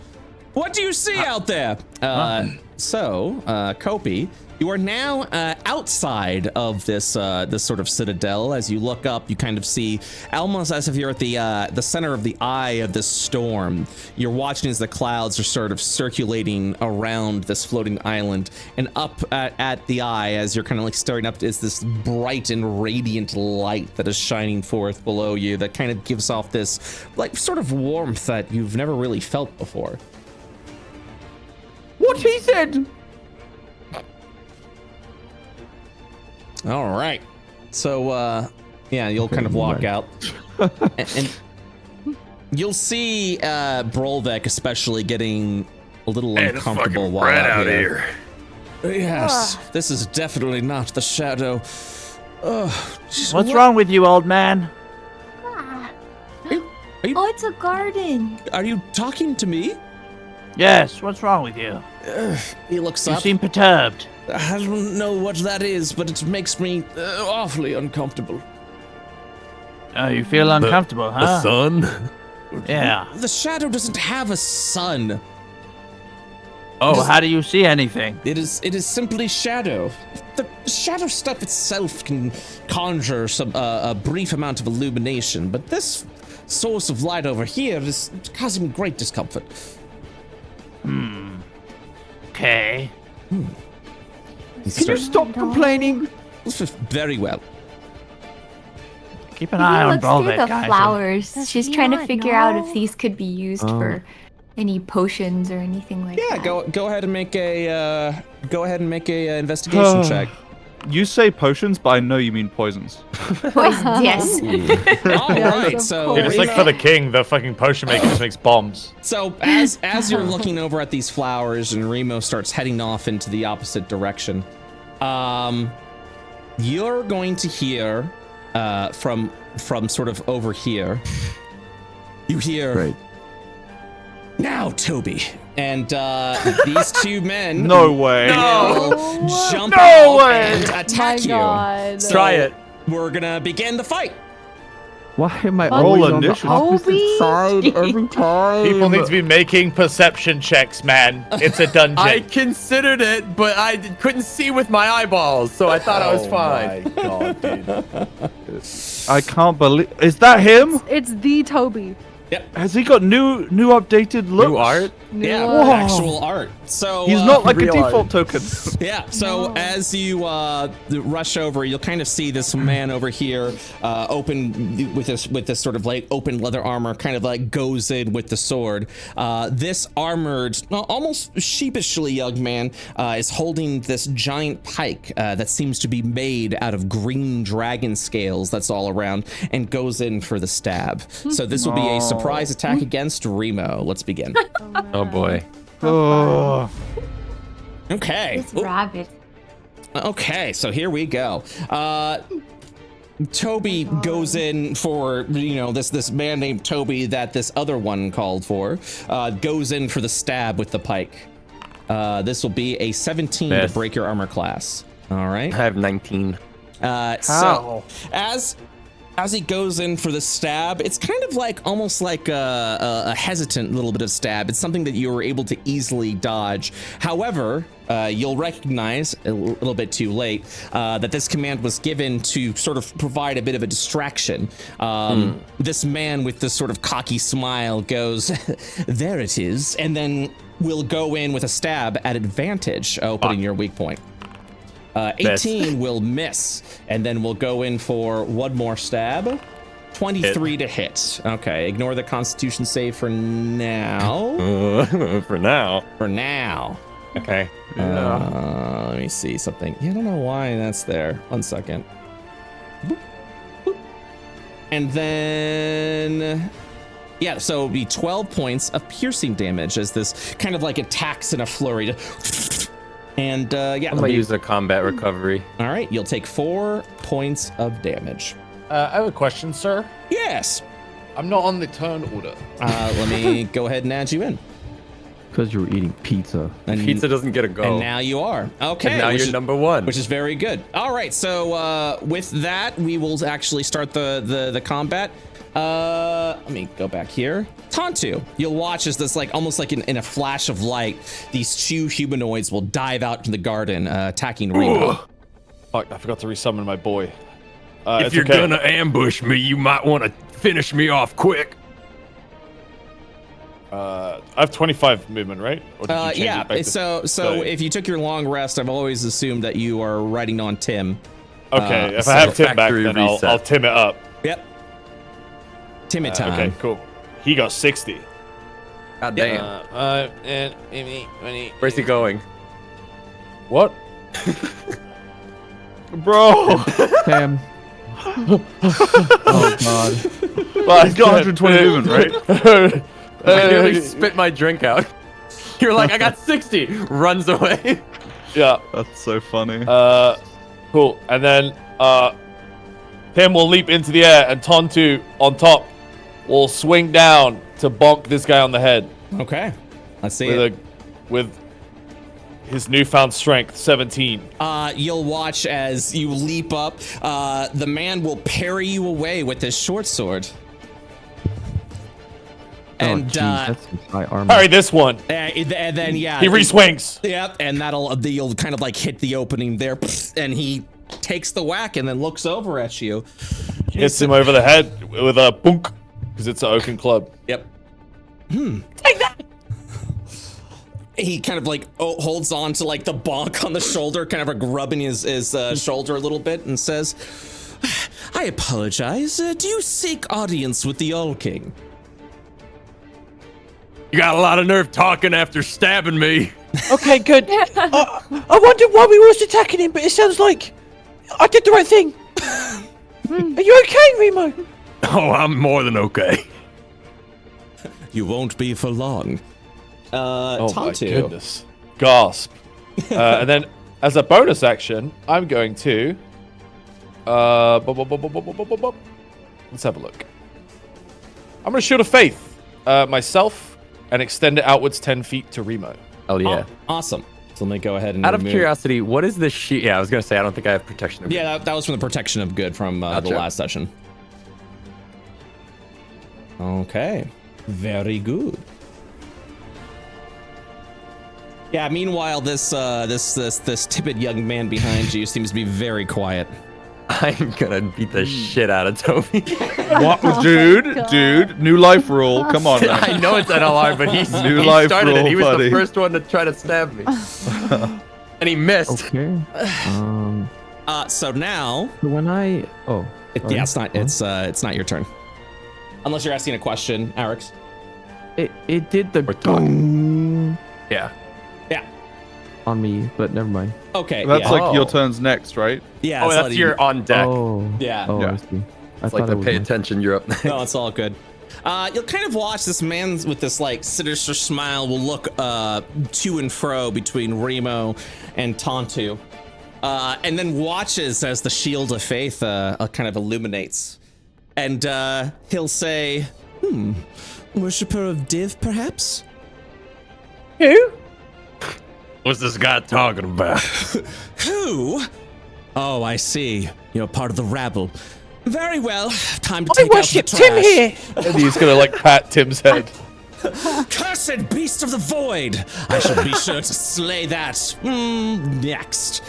Speaker 3: What do you see out there? So, Kopi, you are now outside of this this sort of citadel. As you look up, you kind of see almost as if you're at the center of the eye of this storm. You're watching as the clouds are sort of circulating around this floating island, and up at the eye, as you're kind of like staring up, is this bright and radiant light that is shining forth below you that kind of gives off this like sort of warmth that you've never really felt before.
Speaker 9: What he said?
Speaker 3: All right. So, yeah, you'll kind of walk out. and you'll see Brolvek especially getting a little uncomfortable while out here. Yes, this is definitely not the shadow.
Speaker 9: What's wrong with you, old man?
Speaker 5: Oh, it's a garden.
Speaker 3: Are you talking to me?
Speaker 9: Yes, what's wrong with you?
Speaker 3: He looks
Speaker 9: You
Speaker 3: up.
Speaker 9: seem perturbed.
Speaker 3: I don't know what that is, but it makes me awfully uncomfortable.
Speaker 9: Oh, you feel uncomfortable, huh?
Speaker 1: The sun?
Speaker 9: Yeah.
Speaker 3: The shadow doesn't have a sun.
Speaker 9: Oh, how do you see anything?
Speaker 3: It is simply shadow. The shadow stuff itself can conjure some a brief amount of illumination, but this source of light over here is causing me great discomfort.
Speaker 9: Okay.
Speaker 8: Can you stop complaining?
Speaker 3: Very well.
Speaker 9: Keep an eye on
Speaker 5: Let's do
Speaker 9: Brolvik,
Speaker 5: the
Speaker 9: guys.
Speaker 5: flowers. She's trying to figure out if these could be used
Speaker 8: Oh.
Speaker 5: for any potions or anything like
Speaker 3: Yeah,
Speaker 5: that.
Speaker 3: go ahead and make a investigation check.
Speaker 2: You say potions, but I know you mean poisons.
Speaker 5: Poisons, yes.
Speaker 3: All right,
Speaker 4: of
Speaker 3: so
Speaker 4: course.
Speaker 6: Yeah, just like for the king, the fucking potion maker just makes bombs.
Speaker 3: So as you're looking over at these flowers and Remo starts heading off into the opposite direction, you're going to hear from sort of over here. You hear
Speaker 8: Right.
Speaker 3: now, Toby, and these two men.
Speaker 2: No way.
Speaker 3: will jump
Speaker 2: No
Speaker 3: out
Speaker 2: way.
Speaker 3: and
Speaker 4: My
Speaker 3: attack you.
Speaker 4: God.
Speaker 3: So
Speaker 1: Try it.
Speaker 3: We're gonna begin the fight.
Speaker 8: Why am I
Speaker 4: Roll
Speaker 8: always on the
Speaker 2: initiative.
Speaker 8: opposite
Speaker 4: Toby.
Speaker 8: side every time?
Speaker 6: People need to be making perception checks, man. It's a dungeon.
Speaker 1: I considered it, but I couldn't see with my eyeballs, so I thought I was fine.
Speaker 6: Oh my god, dude.
Speaker 2: I can't believe. Is that him?
Speaker 4: It's the Toby.
Speaker 2: Has he got new updated looks?
Speaker 1: New art?
Speaker 3: Yeah,
Speaker 4: Whoa.
Speaker 3: actual art. So
Speaker 2: He's not like a
Speaker 1: real
Speaker 2: default
Speaker 1: art.
Speaker 2: token.
Speaker 3: Yeah, so
Speaker 4: No.
Speaker 3: as you rush over, you'll kind of see this man over here open with this sort of like open leather armor, kind of like goes in with the sword. This armored, almost sheepishly young man is holding this giant pike that seems to be made out of green dragon scales that's all around, and goes in for the stab. So this will be a surprise attack against Remo. Let's begin.
Speaker 1: Oh boy.
Speaker 2: Oh.
Speaker 3: Okay.
Speaker 5: This rabbit.
Speaker 3: Okay, so here we go. Toby goes in for, this man named Toby that this other one called for, goes in for the stab with the pike. This will be a 17
Speaker 1: Miss.
Speaker 3: to break your armor class. All right.
Speaker 1: I have 19.
Speaker 3: So as he goes in for the stab, it's kind of like almost like a hesitant little bit of stab. It's something that you were able to easily dodge. However, you'll recognize a little bit too late that this command was given to sort of provide a bit of a distraction. This man with this sort of cocky smile goes, there it is, and then will go in with a stab at advantage, opening your weak point. 18 will miss, and then we'll go in for one more stab. 23 to hit. Okay, ignore the Constitution save for now.
Speaker 1: For now.
Speaker 3: For now.
Speaker 1: Okay.
Speaker 3: Let me see something. Yeah, I don't know why that's there. 1 second. Boop, boop. And then... Yeah, so it'll be 12 points of piercing damage as this kind of like attacks in a flurry. And yeah,
Speaker 1: I'm gonna use a combat recovery.
Speaker 3: all right, you'll take 4 points of damage.
Speaker 6: I have a question, sir.
Speaker 3: Yes.
Speaker 6: I'm not on the turn order.
Speaker 3: Let me go ahead and add you in.
Speaker 8: Because you were eating pizza.
Speaker 3: And,
Speaker 1: Pizza doesn't get a go.
Speaker 3: and now you are. Okay.
Speaker 1: And now
Speaker 3: which
Speaker 1: you're
Speaker 3: is-
Speaker 1: number one.
Speaker 3: Which is very good. All right, so with that, we will actually start the combat. Let me go back here. Tontu, you'll watch as this, like, almost like in a flash of light, these 2 humanoids will dive out to the garden, attacking Remo.
Speaker 6: Fuck, I forgot to resummon my boy.
Speaker 1: If you're gonna ambush me, you might want to finish me off quick.
Speaker 6: I have 25 movement, right? Or did you change it back to
Speaker 3: So if you took your long rest, I've always assumed that you are riding on Tim.
Speaker 6: Okay, if I have Tim back, then I'll Tim it up.
Speaker 3: Yep. Tim it time.
Speaker 6: Okay, cool. He got 60.
Speaker 7: God damn.
Speaker 6: And
Speaker 7: Where's he going?
Speaker 6: What? Bro!
Speaker 8: Damn. Oh god.
Speaker 2: Well, he's got 120 movement, right?
Speaker 7: I nearly spit my drink out. You're like, I got 60. Runs away.
Speaker 6: Yeah.
Speaker 2: That's so funny.
Speaker 6: Cool. And then Tim will leap into the air, and Tontu on top will swing down to bonk this guy on the head.
Speaker 3: Okay. Let's see it.
Speaker 6: With his newfound strength, 17.
Speaker 3: You'll watch as you leap up. The man will parry you away with his short sword. And
Speaker 8: geez, that's some high armor.
Speaker 6: Parry this one.
Speaker 3: And then yeah,
Speaker 6: he re-swings.
Speaker 3: Yep, and you'll kind of like hit the opening there, and he takes the whack and then looks over at you.
Speaker 6: Hits him over the head with a bunk, because it's an oaken club.
Speaker 3: Yep. Take that. He kind of like holds on to like the bonk on the shoulder, kind of like rubbing his shoulder a little bit, and says, "I apologize. Do you seek audience with the All King?"
Speaker 1: You got a lot of nerve talking after stabbing me.
Speaker 9: Okay, good. I wondered why we were attacking him, but it sounds like I did the right thing. Are you okay, Remo?
Speaker 1: Oh, I'm more than okay.
Speaker 3: You won't be for long.
Speaker 6: Oh
Speaker 3: Tontu.
Speaker 6: my goodness. Gasp. And then, as a bonus action, I'm going to... let's have a look. I'm going to Shield of Faith myself and extend it outwards 10 feet to Remo.
Speaker 7: Oh, yeah.
Speaker 3: Awesome. So let me go ahead and
Speaker 7: Out of
Speaker 3: remove-
Speaker 7: curiosity, what is this sheet? Yeah, I was going to say, I don't think I have protection of
Speaker 3: Yeah, that was from the protection of good from the last session. Okay. Very good. Yeah, meanwhile, this timid young man behind you seems to be very quiet.
Speaker 7: I'm gonna beat the shit out of Toby.
Speaker 2: What, dude? New life rule. Come on, man.
Speaker 7: I know it's NLR, but he
Speaker 2: life
Speaker 7: started
Speaker 2: rule,
Speaker 7: it. He was
Speaker 2: buddy.
Speaker 7: the first one to try to stab me, and he missed.
Speaker 8: Okay.
Speaker 3: So now,
Speaker 8: When I
Speaker 3: yeah, it's not your turn, unless you're asking a question, Arex.
Speaker 8: it did the
Speaker 7: We're talking.
Speaker 8: gong
Speaker 7: Yeah.
Speaker 8: on me, but never mind.
Speaker 3: Okay.
Speaker 2: That's
Speaker 3: yeah.
Speaker 2: like your turn's next, right?
Speaker 3: Yeah.
Speaker 7: Oh,
Speaker 3: it's
Speaker 7: that's
Speaker 3: letting
Speaker 7: your on deck.
Speaker 8: Oh.
Speaker 3: Yeah.
Speaker 8: Oh,
Speaker 2: Yeah.
Speaker 8: I see.
Speaker 7: It's like the pay attention. You're up next.
Speaker 3: No, it's all good. You'll kind of watch this man with this like sinister smile will look to and fro between Remo and Tontu, and then watches as the shield of faith kind of illuminates, and he'll say, "Worshipper of Div, perhaps?"
Speaker 9: Who?
Speaker 1: What's this guy talking about?
Speaker 3: Who? Oh, I see. You're part of the rabble. Very well. Time to
Speaker 9: I
Speaker 3: take out the
Speaker 9: worship
Speaker 3: trash.
Speaker 9: Tim here.
Speaker 6: And he's going to, like, pat Tim's head.
Speaker 3: Cursed beast of the void! I shall be sure to slay that next.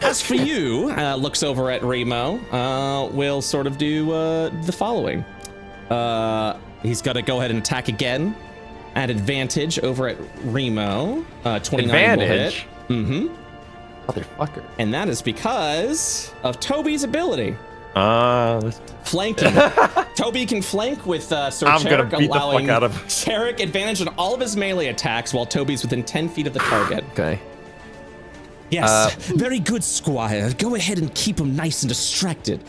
Speaker 3: As for you, looks over at Remo, we'll sort of do the following. He's got to go ahead and attack again. At advantage over at Remo. 29
Speaker 7: Advantage?
Speaker 3: will hit. Mm-hmm.
Speaker 7: Motherfucker.
Speaker 3: And that is because of Toby's ability.
Speaker 1: This
Speaker 3: Flanking. Toby can flank with Sir
Speaker 1: I'm
Speaker 3: Cherrick,
Speaker 1: gonna beat the
Speaker 3: allowing
Speaker 1: fuck out of him.
Speaker 3: Cherrick advantage on all of his melee attacks while Toby's within 10 feet of the target.
Speaker 7: Okay.
Speaker 3: Yes, very good, Squire. Go ahead and keep him nice and distracted.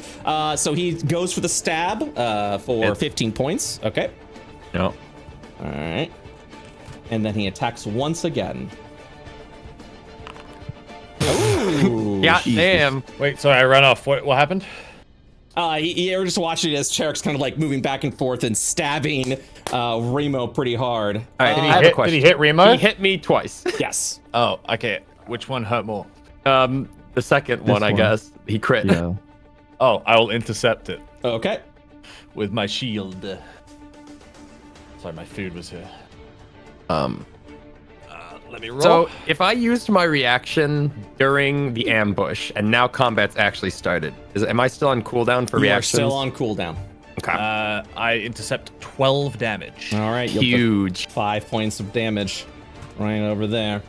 Speaker 3: So he goes for the stab for 15 points. Okay.
Speaker 1: No.
Speaker 3: All right. And then he attacks once again. Ooh.
Speaker 7: Yeah, damn.
Speaker 6: Wait, sorry, I ran off. What happened?
Speaker 3: You're just watching as Cherrick's kind of like moving back and forth and stabbing Remo pretty hard.
Speaker 7: All right,
Speaker 6: Did
Speaker 7: I have a question.
Speaker 6: Did he hit Remo?
Speaker 7: He hit me twice.
Speaker 3: Yes.
Speaker 6: Oh, okay. Which one hurt more?
Speaker 7: The second one, I
Speaker 8: one.
Speaker 7: guess. He crit.
Speaker 8: Yeah.
Speaker 6: Oh, I will intercept it.
Speaker 3: Okay.
Speaker 6: with my shield. Sorry, my food was here. Let me roll.
Speaker 1: So if I used my reaction during the ambush and now combat's actually started, am I still on cooldown for reactions?
Speaker 3: You are still on cooldown.
Speaker 1: Okay.
Speaker 6: I intercept 12 damage.
Speaker 3: All right. You'll
Speaker 1: Huge.
Speaker 3: put 5 points of damage right over there.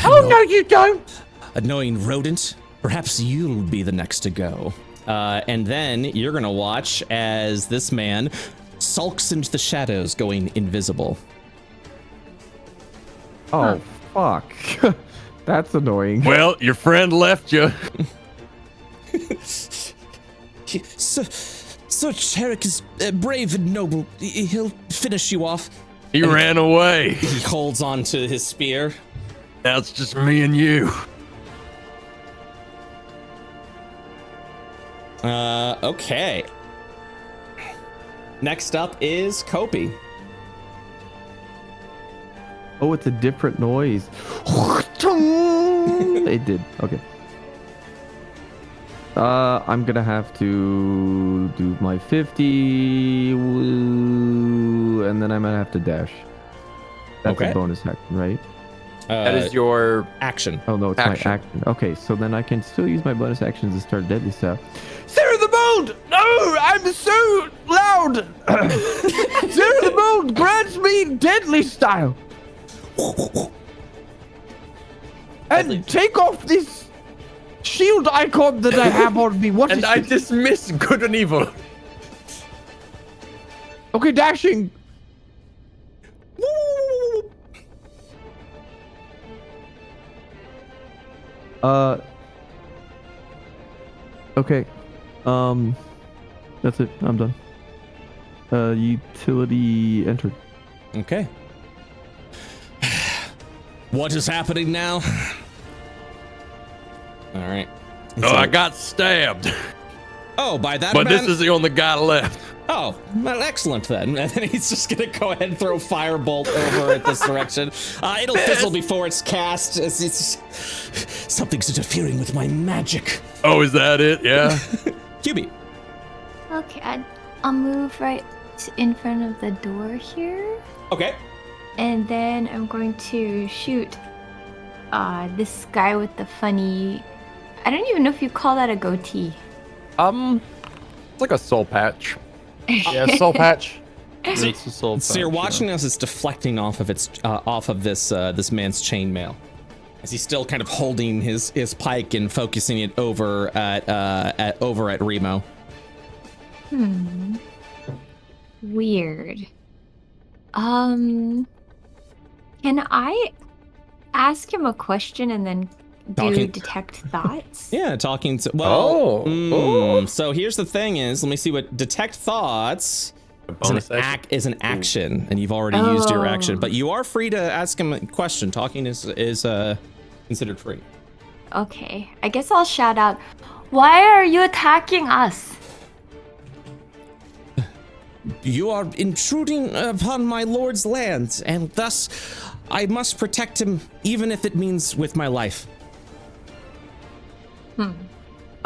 Speaker 9: Oh, no, you don't!
Speaker 3: Annoying rodent. Perhaps you'll be the next to go. And then you're going to watch as this man sulks into the shadows, going invisible.
Speaker 8: Oh, fuck. That's annoying.
Speaker 1: Well, your friend left you.
Speaker 3: Sir Arex is brave and noble. He'll finish you off.
Speaker 1: He ran away.
Speaker 3: He holds on to his spear.
Speaker 1: Now it's just me and you.
Speaker 3: Okay. Next up is Kopi.
Speaker 8: Oh, it's a different noise. It did. Okay. I'm gonna have to do my 50, and then I'm gonna have to dash. That's
Speaker 3: Okay.
Speaker 8: a bonus action, right?
Speaker 1: That is your
Speaker 3: action.
Speaker 8: Oh no, it's
Speaker 1: action.
Speaker 8: my action. Okay, so then I can still use my bonus actions to start deadly stuff.
Speaker 9: Sarah the Bold! No, I'm so loud! Sarah the Bold grants me deadly style! And take off this shield icon that I have on me. What
Speaker 1: and
Speaker 9: is
Speaker 1: I
Speaker 9: this?
Speaker 1: dismiss good and evil.
Speaker 9: Okay, dashing.
Speaker 8: Okay. That's it. I'm done. Utility entered.
Speaker 3: Okay. What is happening now? All right.
Speaker 1: Oh, I got stabbed.
Speaker 3: Oh, by that
Speaker 1: But
Speaker 3: man?
Speaker 1: this is the only guy left.
Speaker 3: Oh, well, excellent then. And then he's just gonna go ahead and throw Firebolt over at this direction. It'll fizzle before it's cast. It's something's interfering with my magic.
Speaker 1: Oh, is that it? Yeah.
Speaker 3: QB.
Speaker 5: Okay, I'll move right in front of the door here.
Speaker 3: Okay.
Speaker 5: And then I'm going to shoot this guy with the funny... I don't even know if you call that a goatee.
Speaker 1: It's like a soul patch.
Speaker 6: Yeah, soul patch.
Speaker 2: It's a soul
Speaker 3: So you're
Speaker 2: patch,
Speaker 3: watching as it's deflecting off of this man's chainmail, as he's still kind of holding his pike and focusing it over at Remo.
Speaker 5: Weird. Can I ask him a question and then do detect thoughts?
Speaker 3: Yeah, talking to. So here's the thing: is let me see what detect thoughts is an action, and you've already used your action, but you are free to ask him a question. Talking is considered free.
Speaker 5: Okay, I guess I'll shout out, "Why are you attacking us?"
Speaker 3: You are intruding upon my lord's lands, and thus I must protect him, even if it means with my life.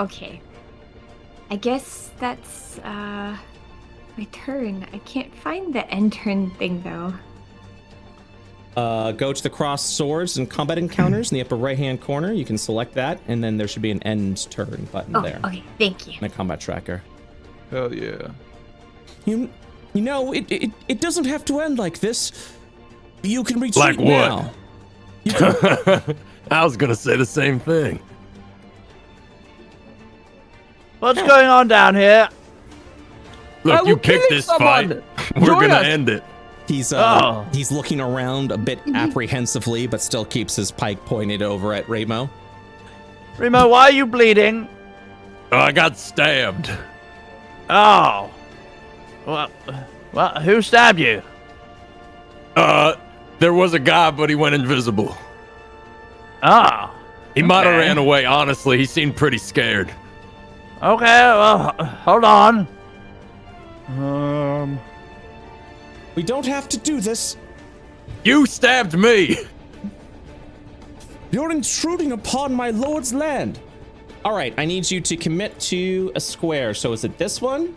Speaker 5: Okay. I guess that's my turn. I can't find the end turn thing though.
Speaker 3: Go to the cross swords and combat encounters in the upper right hand corner. You can select that, and then there should be an end turn button there.
Speaker 5: Okay, thank you.
Speaker 3: And a combat tracker.
Speaker 2: Hell yeah.
Speaker 3: You know, it doesn't have to end like this. You can retreat
Speaker 1: Like what?
Speaker 3: now. You can,
Speaker 1: I was gonna say the same thing.
Speaker 9: What's going on down here?
Speaker 1: Look,
Speaker 9: we're
Speaker 1: you picked
Speaker 9: killing
Speaker 1: this
Speaker 9: someone.
Speaker 1: fight. We're
Speaker 9: Join
Speaker 1: gonna
Speaker 9: us.
Speaker 1: end it.
Speaker 3: he's looking around a bit apprehensively, but still keeps his pike pointed over at Remo.
Speaker 9: Remo, why are you bleeding?
Speaker 1: Oh, I got stabbed.
Speaker 9: Oh. Well, who stabbed you?
Speaker 1: There was a guy, but he went invisible.
Speaker 9: Oh.
Speaker 1: He might have
Speaker 9: Okay.
Speaker 1: ran away. Honestly, he seemed pretty scared.
Speaker 9: Okay, well, hold on.
Speaker 3: We don't have to do this.
Speaker 1: You stabbed me.
Speaker 3: You're intruding upon my lord's land. All right, I need you to commit to a square. So is it this one?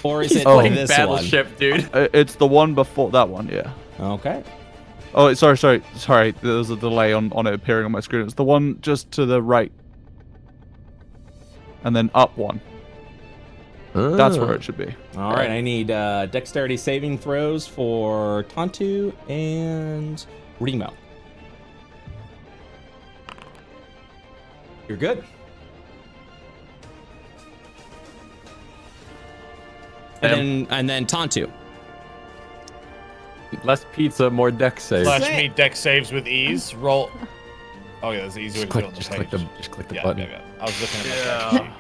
Speaker 3: Or is
Speaker 1: He's
Speaker 3: it
Speaker 1: playing
Speaker 3: this
Speaker 1: Battleship, dude.
Speaker 2: It's the one before that one, yeah.
Speaker 3: one? Okay.
Speaker 2: Oh, sorry. There's a delay on it appearing on my screen. It's the one just to the right. And then up one. That's where it should be.
Speaker 3: All right, I need dexterity saving throws for Tontu and Remo. You're good. And then Tontu.
Speaker 1: Less pizza, more deck saves.
Speaker 6: Slash me deck saves with ease. Roll. Oh yeah, that's an easy way to do it on the
Speaker 1: Just
Speaker 6: page.
Speaker 1: click the
Speaker 6: Yeah,
Speaker 1: button.
Speaker 6: yeah. I was looking at my fact sheet.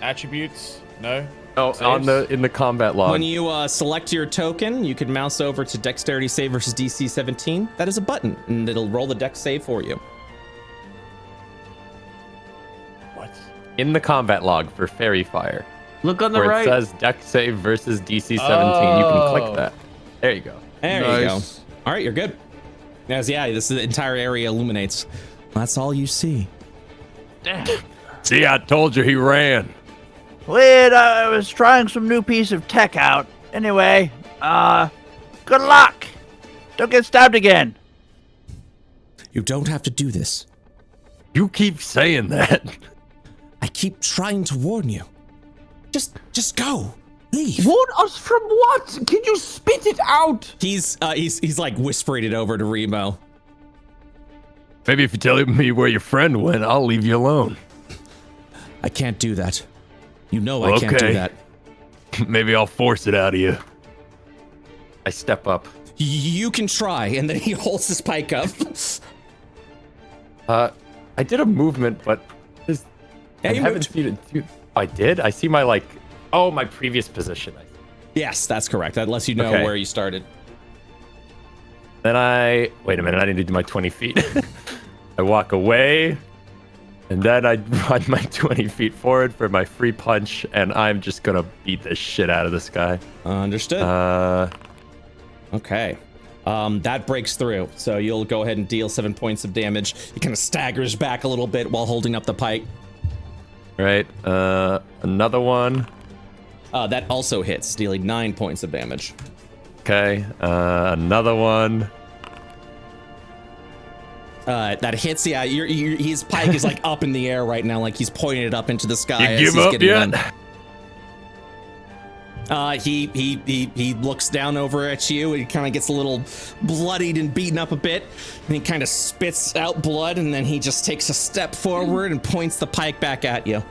Speaker 6: Attributes? No.
Speaker 1: Oh,
Speaker 6: Saves?
Speaker 1: in the combat log.
Speaker 3: When you select your token, you can mouse over to dexterity save versus DC 17. That is a button, and it'll roll the dex save for you.
Speaker 6: What?
Speaker 1: In the combat log for Fairy Fire,
Speaker 8: Look on the
Speaker 1: where
Speaker 8: right.
Speaker 1: it says deck save versus DC 17, you can click that. There you go.
Speaker 3: There you go.
Speaker 2: Nice.
Speaker 3: All right, you're good. Yes, yeah, this entire area illuminates. That's all you see.
Speaker 1: See, I told you he ran.
Speaker 9: Weird, I was trying some new piece of tech out. Anyway, good luck. Don't get stabbed again.
Speaker 3: You don't have to do this.
Speaker 1: You keep saying that.
Speaker 3: I keep trying to warn you. Just go. Leave.
Speaker 8: Warn us from what? Can you spit it out?
Speaker 3: He's like whispering it over to Remo.
Speaker 1: Maybe if you tell me where your friend went, I'll leave you alone.
Speaker 3: I can't do that. You know I can't do
Speaker 1: Okay.
Speaker 3: that.
Speaker 1: Maybe I'll force it out of you. I step up.
Speaker 3: You can try, and then he holds his pike up.
Speaker 1: I did a movement, but I
Speaker 3: you
Speaker 1: haven't
Speaker 3: moved.
Speaker 1: seen it. Dude, I did? I see my, my previous position.
Speaker 3: Yes, that's correct. That lets you know
Speaker 1: Okay.
Speaker 3: where you started.
Speaker 1: Then wait a minute, I need to do my 20 feet. I walk away, and then I run my 20 feet forward for my free punch, and I'm just gonna beat the shit out of this guy.
Speaker 3: Understood. Okay. That breaks through, so you'll go ahead and deal 7 points of damage. He kind of staggers back a little bit while holding up the pike.
Speaker 1: Right, another one.
Speaker 3: That also hits, dealing 9 points of damage.
Speaker 1: Okay, another one.
Speaker 3: That hits, yeah. His pike is like up in the air right now, like he's pointing it up into the sky.
Speaker 1: You
Speaker 3: as
Speaker 1: give
Speaker 3: he's
Speaker 1: up
Speaker 3: getting
Speaker 1: yet?
Speaker 3: done. He looks down over at you. He kind of gets a little bloodied and beaten up a bit, and he kind of spits out blood, and then he just takes a step forward and points the pike back at you.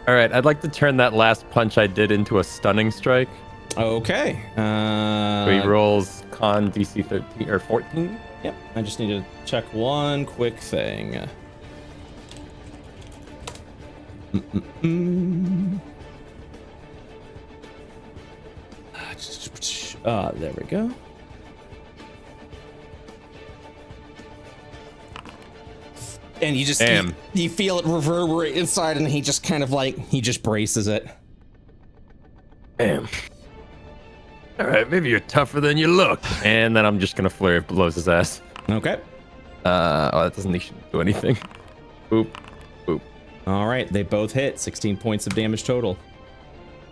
Speaker 1: All right, I'd like to turn that last punch I did into a stunning strike.
Speaker 3: Okay.
Speaker 1: So he rolls con DC 13 or 14.
Speaker 3: Yep. I just need to check one quick thing. There we go. And you just you feel it reverberate inside, and he just kind of he just braces it.
Speaker 1: Damn. All right, maybe you're tougher than you look. And then I'm just gonna flurry of blows his ass.
Speaker 3: Okay.
Speaker 1: That doesn't do anything. Boop, boop.
Speaker 3: All right, they both hit 16 points of damage total.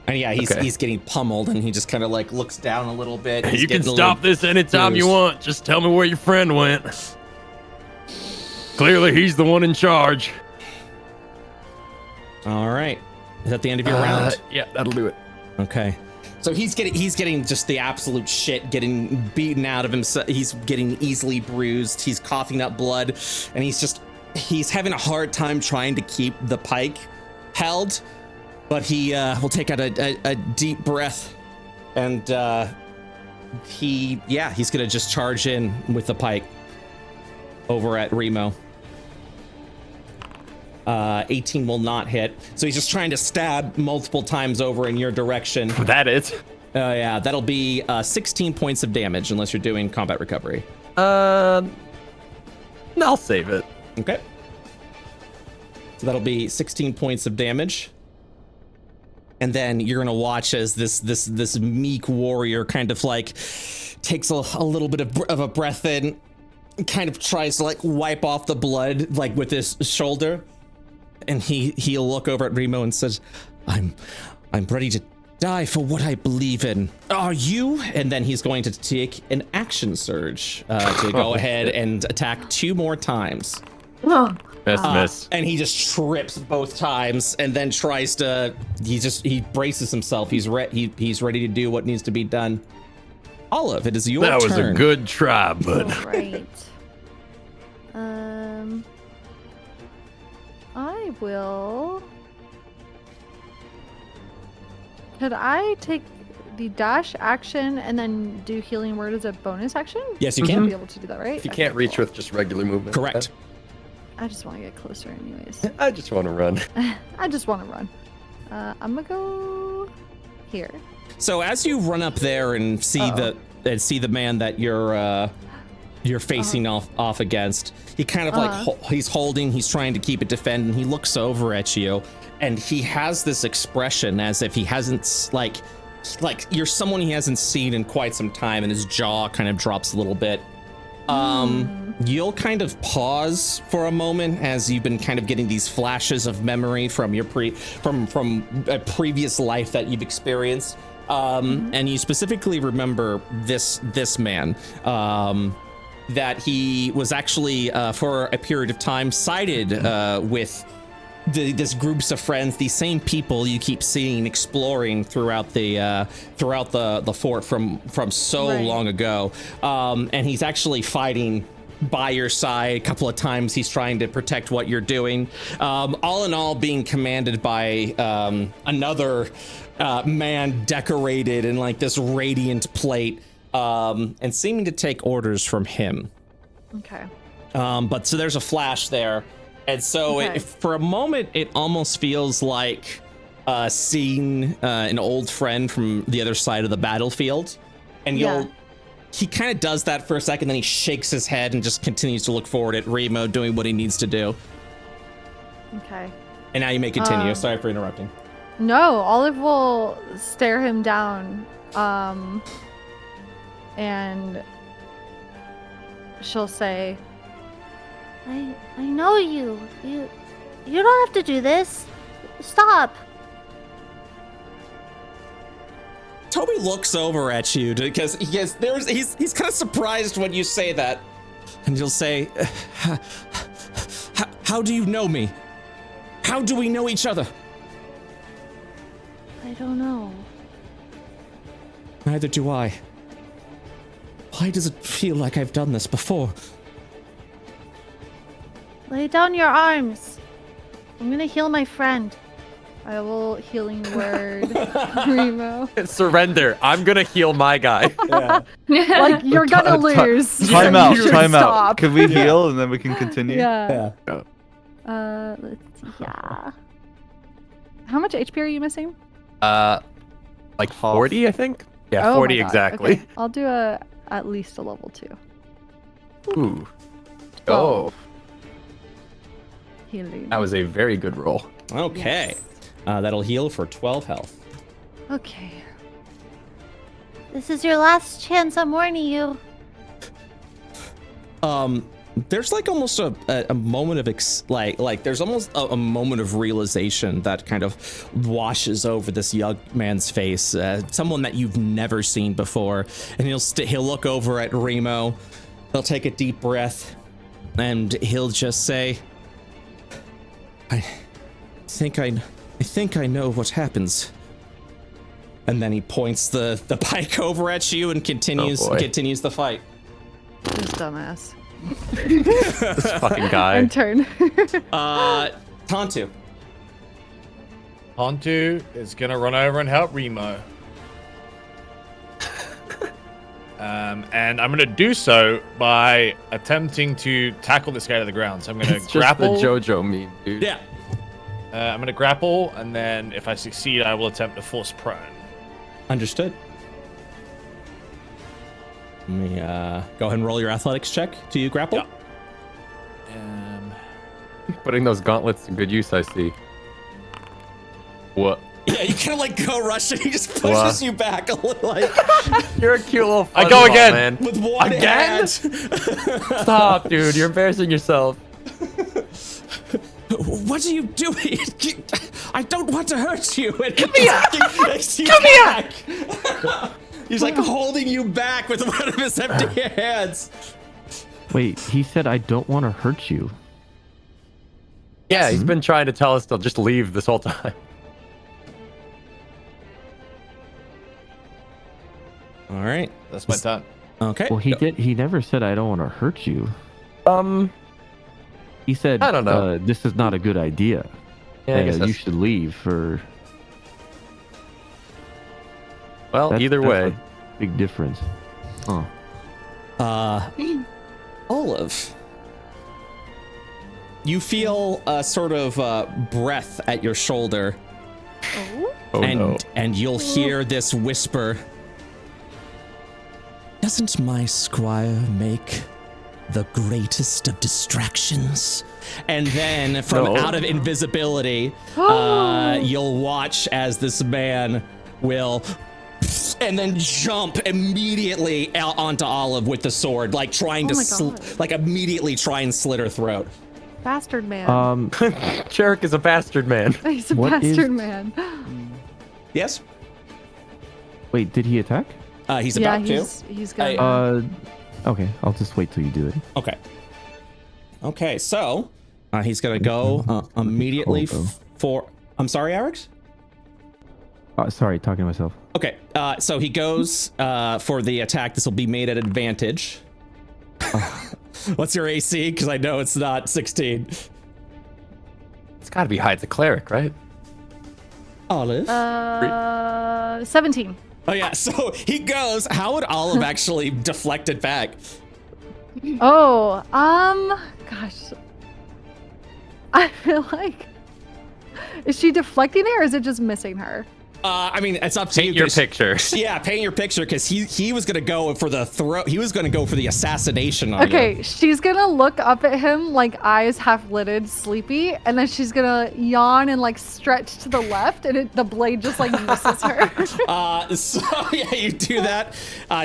Speaker 3: And yeah, he's getting pummeled, and he just kind of looks down a little bit. He's
Speaker 1: You can
Speaker 3: getting a
Speaker 1: stop
Speaker 3: little
Speaker 1: this anytime you
Speaker 3: bruised.
Speaker 1: want. Just tell me where your friend went. Clearly, he's the one in charge.
Speaker 3: All right, is that the end of your round?
Speaker 1: Yeah, that'll do it.
Speaker 3: Okay. So he's getting just the absolute shit, getting beaten out of himself. He's getting easily bruised. He's coughing up blood, and he's having a hard time trying to keep the pike held. But he will take out a deep breath, and he's gonna just charge in with the pike over at Remo. 18 will not hit, so he's just trying to stab multiple times over in your direction.
Speaker 1: That it?
Speaker 3: Yeah, that'll be 16 points of damage unless you're doing combat recovery.
Speaker 1: I'll save it.
Speaker 3: Okay. So that'll be 16 points of damage. And then you're gonna watch as this meek warrior kind of takes a little bit of a breath in, kind of tries to like wipe off the blood like with his shoulder, and he'll look over at Remo and says, I'm ready to die for what I believe in. Are you? And then he's going to take an action surge to go ahead and attack 2 more times.
Speaker 1: Miss.
Speaker 3: And he just trips both times and then tries to, he braces himself. He's ready to do what needs to be done. Olive, it is your turn.
Speaker 1: That was a good try, bud.
Speaker 4: All right. I will. Could I take the dash action and then do healing word as a bonus action?
Speaker 3: Yes, you can.
Speaker 4: Be able to do that, right?
Speaker 7: If you can't reach with just regular movement.
Speaker 3: Correct.
Speaker 4: I just want to get closer, anyways.
Speaker 7: I just want to run.
Speaker 4: I just want to run. I'm gonna go here.
Speaker 3: So as you run up there and see the man that you're facing off against, he kind of like he's trying to keep it defended, and he looks over at you, and he has this expression as if he hasn't like you're someone he hasn't seen in quite some time, and his jaw kind of drops a little bit. You'll kind of pause for a moment as you've been kind of getting these flashes of memory from your from a previous life that you've experienced. And you specifically remember this man, that he was actually for a period of time sided with this groups of friends, these same people you keep seeing exploring throughout the fort from so long ago. And he's actually fighting by your side a couple of times. He's trying to protect what you're doing. All in all, being commanded by another man decorated in like this radiant plate, and seeming to take orders from him.
Speaker 4: Okay.
Speaker 3: But so there's a flash there. And so for a moment, it almost feels like seeing an old friend from the other side of the battlefield. And he kind of does that for a second, then he shakes his head and just continues to look forward at Remo doing what he needs to do.
Speaker 4: Okay.
Speaker 3: And now you may continue. Sorry for interrupting.
Speaker 4: No, Olive will stare him down, and she'll say,
Speaker 10: I know you. You don't have to do this. Stop.
Speaker 3: Toby looks over at you because he's kind of surprised when you say that, and he'll say, how do you know me? How do we know each other?
Speaker 10: I don't know.
Speaker 3: Neither do I. Why does it feel like I've done this before?
Speaker 10: Lay down your arms. I'm gonna heal my friend.
Speaker 4: I will healing word Remo.
Speaker 7: Surrender. I'm gonna heal my guy.
Speaker 4: Like, you're gonna lose.
Speaker 2: Time out.
Speaker 4: Stop.
Speaker 2: Can we heal and then we can continue?
Speaker 4: Yeah. Let's see. Yeah. How much HP are you missing?
Speaker 7: Like 40, I think. Yeah, 40 exactly.
Speaker 4: Okay. I'll do at least a level 2.
Speaker 7: Ooh. Oh.
Speaker 4: Healing.
Speaker 7: That was a very good roll.
Speaker 3: Okay.
Speaker 4: Yes.
Speaker 3: That'll heal for 12 health.
Speaker 4: Okay.
Speaker 10: This is your last chance. I'm warning you.
Speaker 3: There's like almost a moment of there's almost a moment of realization that kind of washes over this young man's face, someone that you've never seen before, and he'll look over at Remo, he'll take a deep breath, and he'll just say, I think I know what happens. And then he points the pike over at you and continues the fight.
Speaker 4: This dumbass.
Speaker 7: This fucking guy.
Speaker 4: And turn.
Speaker 3: Tontu.
Speaker 6: Tontu is gonna run over and help Remo. And I'm gonna do so by attempting to tackle this guy to the ground. So I'm gonna grapple.
Speaker 7: Just the JoJo meme, dude.
Speaker 3: Yeah.
Speaker 6: I'm gonna grapple, and then if I succeed, I will attempt to force prone.
Speaker 3: Understood. Let me go ahead and roll your athletics check. Do you grapple?
Speaker 6: Yeah.
Speaker 7: Putting those gauntlets to good use, I see. What?
Speaker 3: Yeah, you kind of like go rush and he just pushes you back a little. Like
Speaker 1: You're a cute little.
Speaker 6: I go again.
Speaker 1: Man.
Speaker 3: with one
Speaker 1: Again?
Speaker 3: hand.
Speaker 1: Stop, dude. You're embarrassing yourself.
Speaker 3: What are you doing? I don't want to hurt you. And
Speaker 9: Come here!
Speaker 3: Come here! He's like holding you back with one of his empty hands.
Speaker 8: Wait, he said I don't want to hurt you.
Speaker 1: Yeah, he's been trying to tell us to just leave this whole time.
Speaker 3: All right.
Speaker 6: That's my turn.
Speaker 3: Okay.
Speaker 8: Well, he never said I don't want to hurt you. He said
Speaker 1: I don't know.
Speaker 8: This is not a good idea.
Speaker 1: Yeah, I guess
Speaker 8: you
Speaker 1: that's-
Speaker 8: should leave for.
Speaker 1: Well, either
Speaker 8: that's
Speaker 1: way.
Speaker 8: a big difference. Huh.
Speaker 3: Olive. You feel a sort of breath at your shoulder.
Speaker 1: Oh no.
Speaker 3: And you'll hear this whisper. Doesn't my squire make the greatest of distractions? And then from out of invisibility, you'll watch as this man will and then jump immediately out onto Olive with the sword, like trying to immediately try and slit her throat.
Speaker 4: Bastard man.
Speaker 1: Jarek is a bastard man.
Speaker 4: He's a
Speaker 8: what is-
Speaker 4: bastard man.
Speaker 3: Yes?
Speaker 8: Wait, did he attack?
Speaker 3: He's about to.
Speaker 4: He's gonna.
Speaker 8: Okay, I'll just wait till you do it.
Speaker 3: Okay. Okay, so he's gonna go immediately for. I'm sorry, Arex?
Speaker 8: Sorry, talking to myself.
Speaker 3: Okay, so he goes for the attack. This will be made at advantage. What's your AC? Because I know it's not 16.
Speaker 1: It's got to be high. It's a cleric, right?
Speaker 3: Olive?
Speaker 4: 17.
Speaker 3: Oh, yeah, so he goes. How would Olive actually deflect it back?
Speaker 4: Oh, gosh. I feel like. Is she deflecting it or is it just missing her?
Speaker 3: I mean, it's up to you.
Speaker 1: Paint your picture.
Speaker 3: Yeah, paint your picture, because he was gonna go for the throat. He was gonna go for the assassination on you.
Speaker 4: Okay, she's gonna look up at him like eyes half lidded, sleepy, and then she's gonna yawn and like stretch to the left, and the blade just like misses her.
Speaker 3: So yeah, you do that.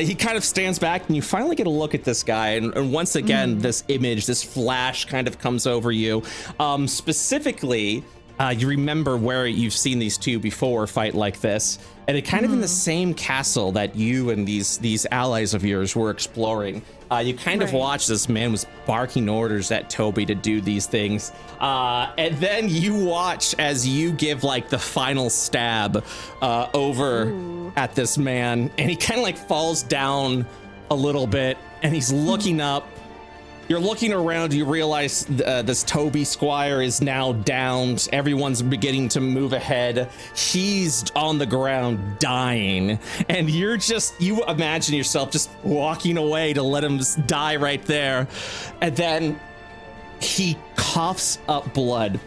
Speaker 3: He kind of stands back, and you finally get a look at this guy, and once again, this image, this flash, kind of comes over you. Specifically. You remember where you've seen these two before fight like this, and it kind of in the same castle that you and these allies of yours were exploring. You kind of watched this man was barking orders at Toby to do these things, and then you watch as you give like the final stab over at this man, and he kind of like falls down a little bit, and he's looking up. You're looking around, you realize this Toby Squire is now downed. Everyone's beginning to move ahead. He's on the ground dying. And you imagine yourself just walking away to let him die right there. And then he coughs up blood.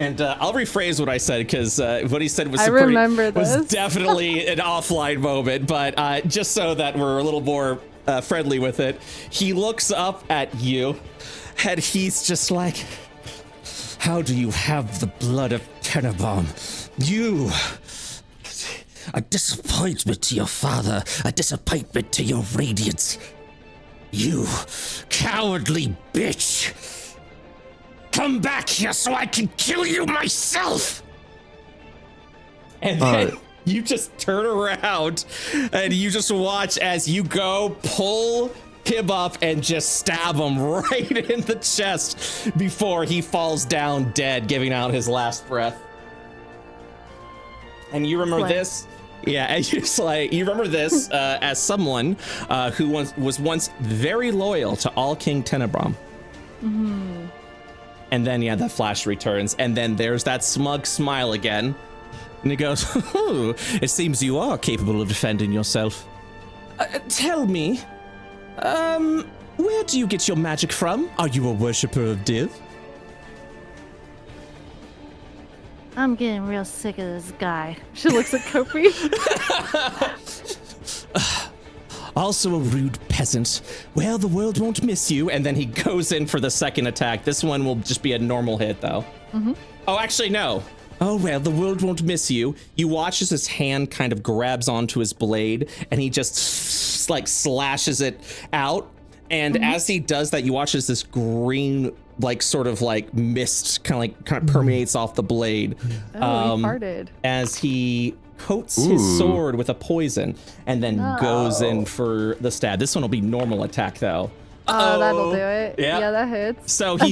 Speaker 3: And I'll rephrase what I said, because what he said was was definitely an offline moment. But just so that we're a little more friendly with it, he looks up at you, and he's just like, "How do you have the blood of Tenenbaum? You, a disappointment to your father, a disappointment to your radiance. You cowardly bitch! Come back here so I can kill you myself!" And then you just turn around and you just watch as you go pull him up and just stab him right in the chest before he falls down dead, giving out his last breath. And you remember this? Yeah, and you remember this as someone who was once very loyal to all King Tenenbaum.
Speaker 4: Mm-hmm.
Speaker 3: And then, yeah, the flash returns, and then there's that smug smile again. And he goes, "Oh, it seems you are capable of defending yourself. Tell me, where do you get your magic from? Are you a worshipper of Div?"
Speaker 10: I'm getting real sick of this guy.
Speaker 4: She looks at Kofi.
Speaker 3: Also a rude peasant. Well, the world won't miss you. And then he goes in for the second attack. This one will just be a normal hit, though. Oh, actually, no. Oh, well, the world won't miss you. You watch as his hand kind of grabs onto his blade and he just like slashes it out. And as he does that, you watch as this green, like sort of like mist kind of permeates off the blade.
Speaker 4: Oh, he farted.
Speaker 3: As he coats his sword with a poison and then goes in for the stab. This one will be normal attack though.
Speaker 4: That'll do it. Yeah, that hits.
Speaker 3: So he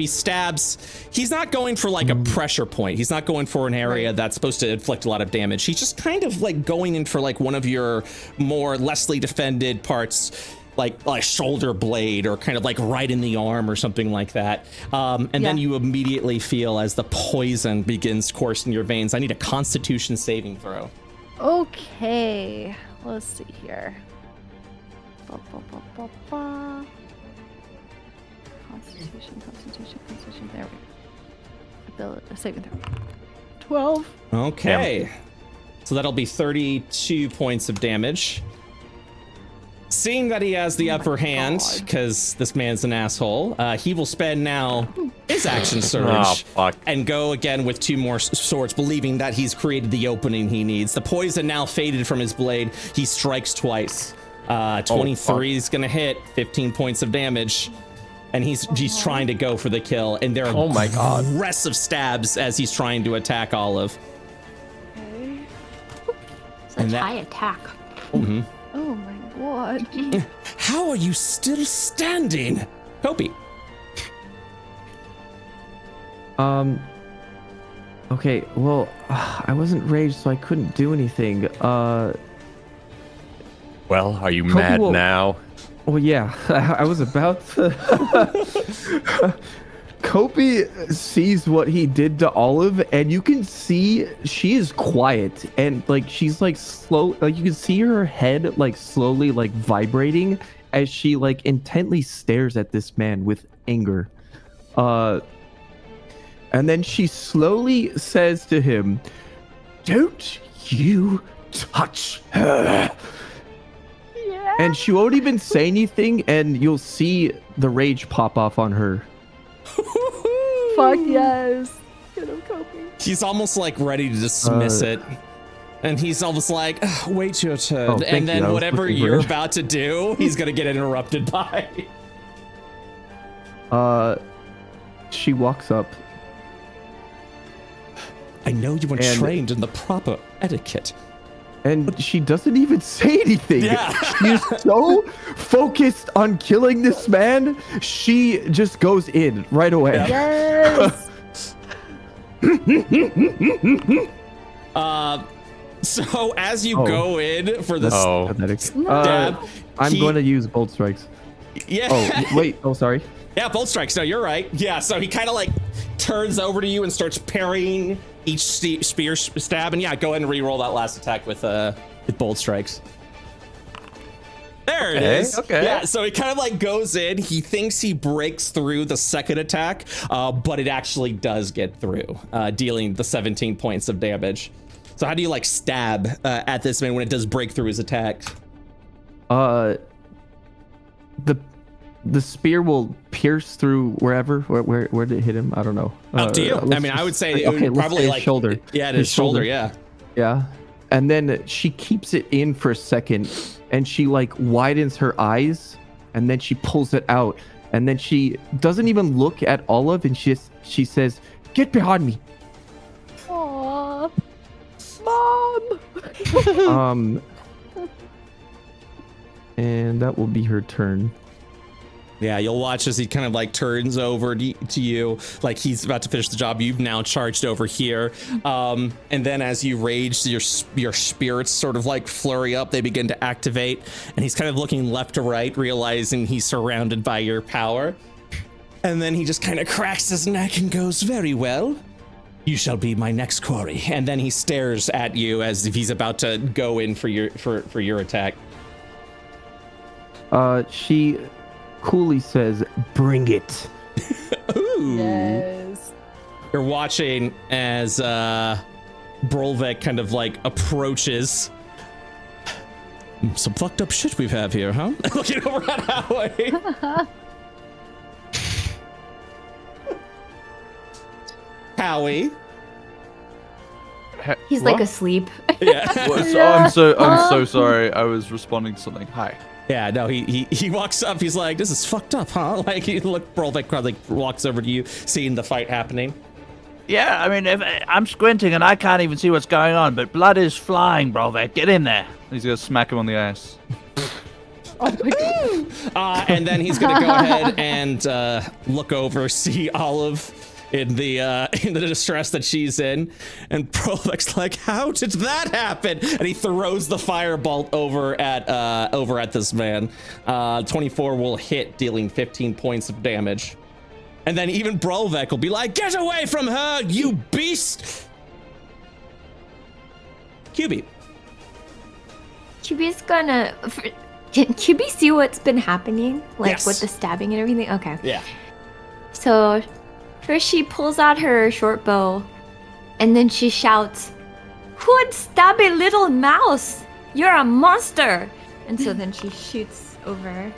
Speaker 3: stabs. He's not going for like a pressure point. He's not going for an area that's supposed to inflict a lot of damage. He's just kind of like going in for like one of your more lessly defended parts, like shoulder blade or kind of like right in the arm or something like that. And then you immediately feel as the poison begins coursing your veins. I need a Constitution saving throw.
Speaker 4: Okay, let's see here. Constitution. There we go. Ability saving throw. 12.
Speaker 3: Okay. So that'll be 32 points of damage. Seeing that he has the upper hand, because this man's an asshole, he will spend now his action surge and go again with 2 more swords, believing that he's created the opening he needs. The poison now faded from his blade. He strikes twice. 23 is gonna hit, 15 points of damage, and he's trying to go for the kill. And there are aggressive stabs as he's trying to attack Olive.
Speaker 4: Okay.
Speaker 5: Such high attack.
Speaker 3: Mm-hmm.
Speaker 4: Oh my god.
Speaker 3: How are you still standing, Kobe?
Speaker 8: Okay, well, I wasn't raged, so I couldn't do anything.
Speaker 1: Well, are you mad now?
Speaker 8: Oh yeah, I was about to. Kobe sees what he did to Olive, and you can see she is quiet, and like she's like slow. Like you can see her head like slowly like vibrating as she like intently stares at this man with anger. And then she slowly says to him, "Don't you touch her." And she won't even say anything, and you'll see the rage pop off on her.
Speaker 4: Fuck yes. Get him, Kobe.
Speaker 3: He's almost like ready to dismiss it. And he's almost like, wait your turn. And then whatever you're about to do, he's going to get interrupted by.
Speaker 8: She walks up.
Speaker 3: I know you weren't trained in the proper etiquette.
Speaker 8: And she doesn't even say anything.
Speaker 3: Yeah.
Speaker 8: She's so focused on killing this man, she just goes in right away.
Speaker 4: Yes.
Speaker 3: So as you go in for this
Speaker 8: stab, I'm going to use bolt strikes.
Speaker 3: Yeah.
Speaker 8: Oh, wait. Oh, sorry.
Speaker 3: Yeah, bolt strikes. No, you're right. Yeah, so he kind of like turns over to you and starts parrying each spear stab. And yeah, go ahead and re-roll that last attack with bolt strikes. There it is.
Speaker 1: Okay.
Speaker 3: Yeah, so he kind of like goes in. He thinks he breaks through the second attack, but it actually does get through, dealing the 17 points of damage. So how do you like stab at this man when it does break through his attack?
Speaker 8: The spear will pierce through wherever. Where did it hit him? I don't know.
Speaker 3: Up to you. I mean, I would say it would probably like
Speaker 8: shoulder.
Speaker 3: Yeah, his shoulder. Yeah.
Speaker 8: Yeah. And then she keeps it in for a second, and she like widens her eyes, and then she pulls it out, and then she doesn't even look at Olive, and she says, "Get behind me."
Speaker 4: Aww. Mom.
Speaker 8: And that will be her turn.
Speaker 3: Yeah, you'll watch as he kind of like turns over to you, like he's about to finish the job. You've now charged over here. And then as you rage, your spirits sort of like flurry up. They begin to activate. And he's kind of looking left to right, realizing he's surrounded by your power. And then he just kind of cracks his neck and goes, "Very well. You shall be my next quarry." And then he stares at you as if he's about to go in for your attack.
Speaker 8: She coolly says, "Bring it."
Speaker 3: Ooh.
Speaker 4: Yes.
Speaker 3: You're watching as Brolvek kind of like approaches. Some fucked up shit we have here, huh? Looking over at Howie. Howie,
Speaker 5: He's like asleep.
Speaker 3: Yeah.
Speaker 2: I'm so sorry. I was responding to something. Hi.
Speaker 3: Yeah, no, he walks up. He's like, "This is fucked up, huh?" Like, Brolvik walks over to you, seeing the fight happening.
Speaker 9: Yeah, I mean, I'm squinting and I can't even see what's going on, but blood is flying, Brolvik. Get in there.
Speaker 2: He's gonna smack him on the ass.
Speaker 4: Oh my god.
Speaker 3: And then he's gonna go ahead and look over, see Olive in the distress that she's in, and Brolvik's like, "How did that happen?" And he throws the firebolt over at this man. 24 will hit, dealing 15 points of damage. And then even Brolvik will be like, "Get away from her, you beast!" QB.
Speaker 5: QB's gonna. Can QB see what's been happening? Like
Speaker 3: Yes.
Speaker 5: with the stabbing and everything? Okay.
Speaker 3: Yeah.
Speaker 5: So first she pulls out her short bow and then she shouts, "Who'd stab a little mouse? You're a monster!" And so then she shoots over.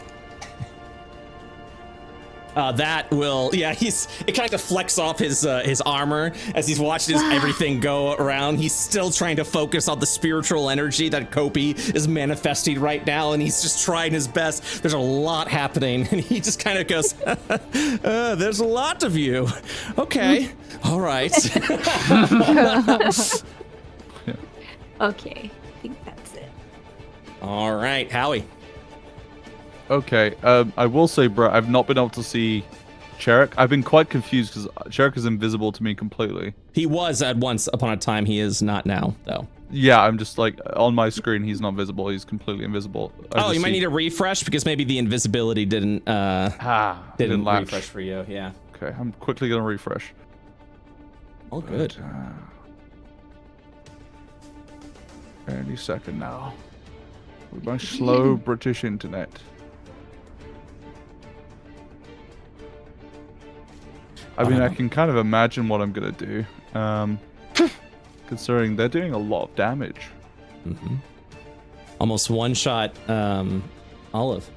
Speaker 3: That will, yeah, it kind of deflects off his armor as he's watching everything go around. He's still trying to focus on the spiritual energy that Kopi is manifesting right now, and he's just trying his best. There's a lot happening, and he just kind of goes, "There's a lot of you. Okay, all right."
Speaker 5: Okay, I think that's it.
Speaker 3: All right, Howie.
Speaker 2: Okay, I will say, Brett, I've not been able to see Cherik. I've been quite confused because Cherik is invisible to me completely.
Speaker 3: He was at once upon a time. He is not now, though.
Speaker 2: Yeah, I'm just like, on my screen, he's not visible. He's completely invisible.
Speaker 3: You might need a refresh because maybe the invisibility didn't
Speaker 2: didn't latch.
Speaker 3: refresh for you. Yeah.
Speaker 2: Okay, I'm quickly gonna refresh.
Speaker 3: All good.
Speaker 2: Any second now. With my slow British internet. I mean, I can kind of imagine what I'm gonna do, considering they're doing a lot of damage.
Speaker 3: Mm-hmm. Almost one shot, Olive.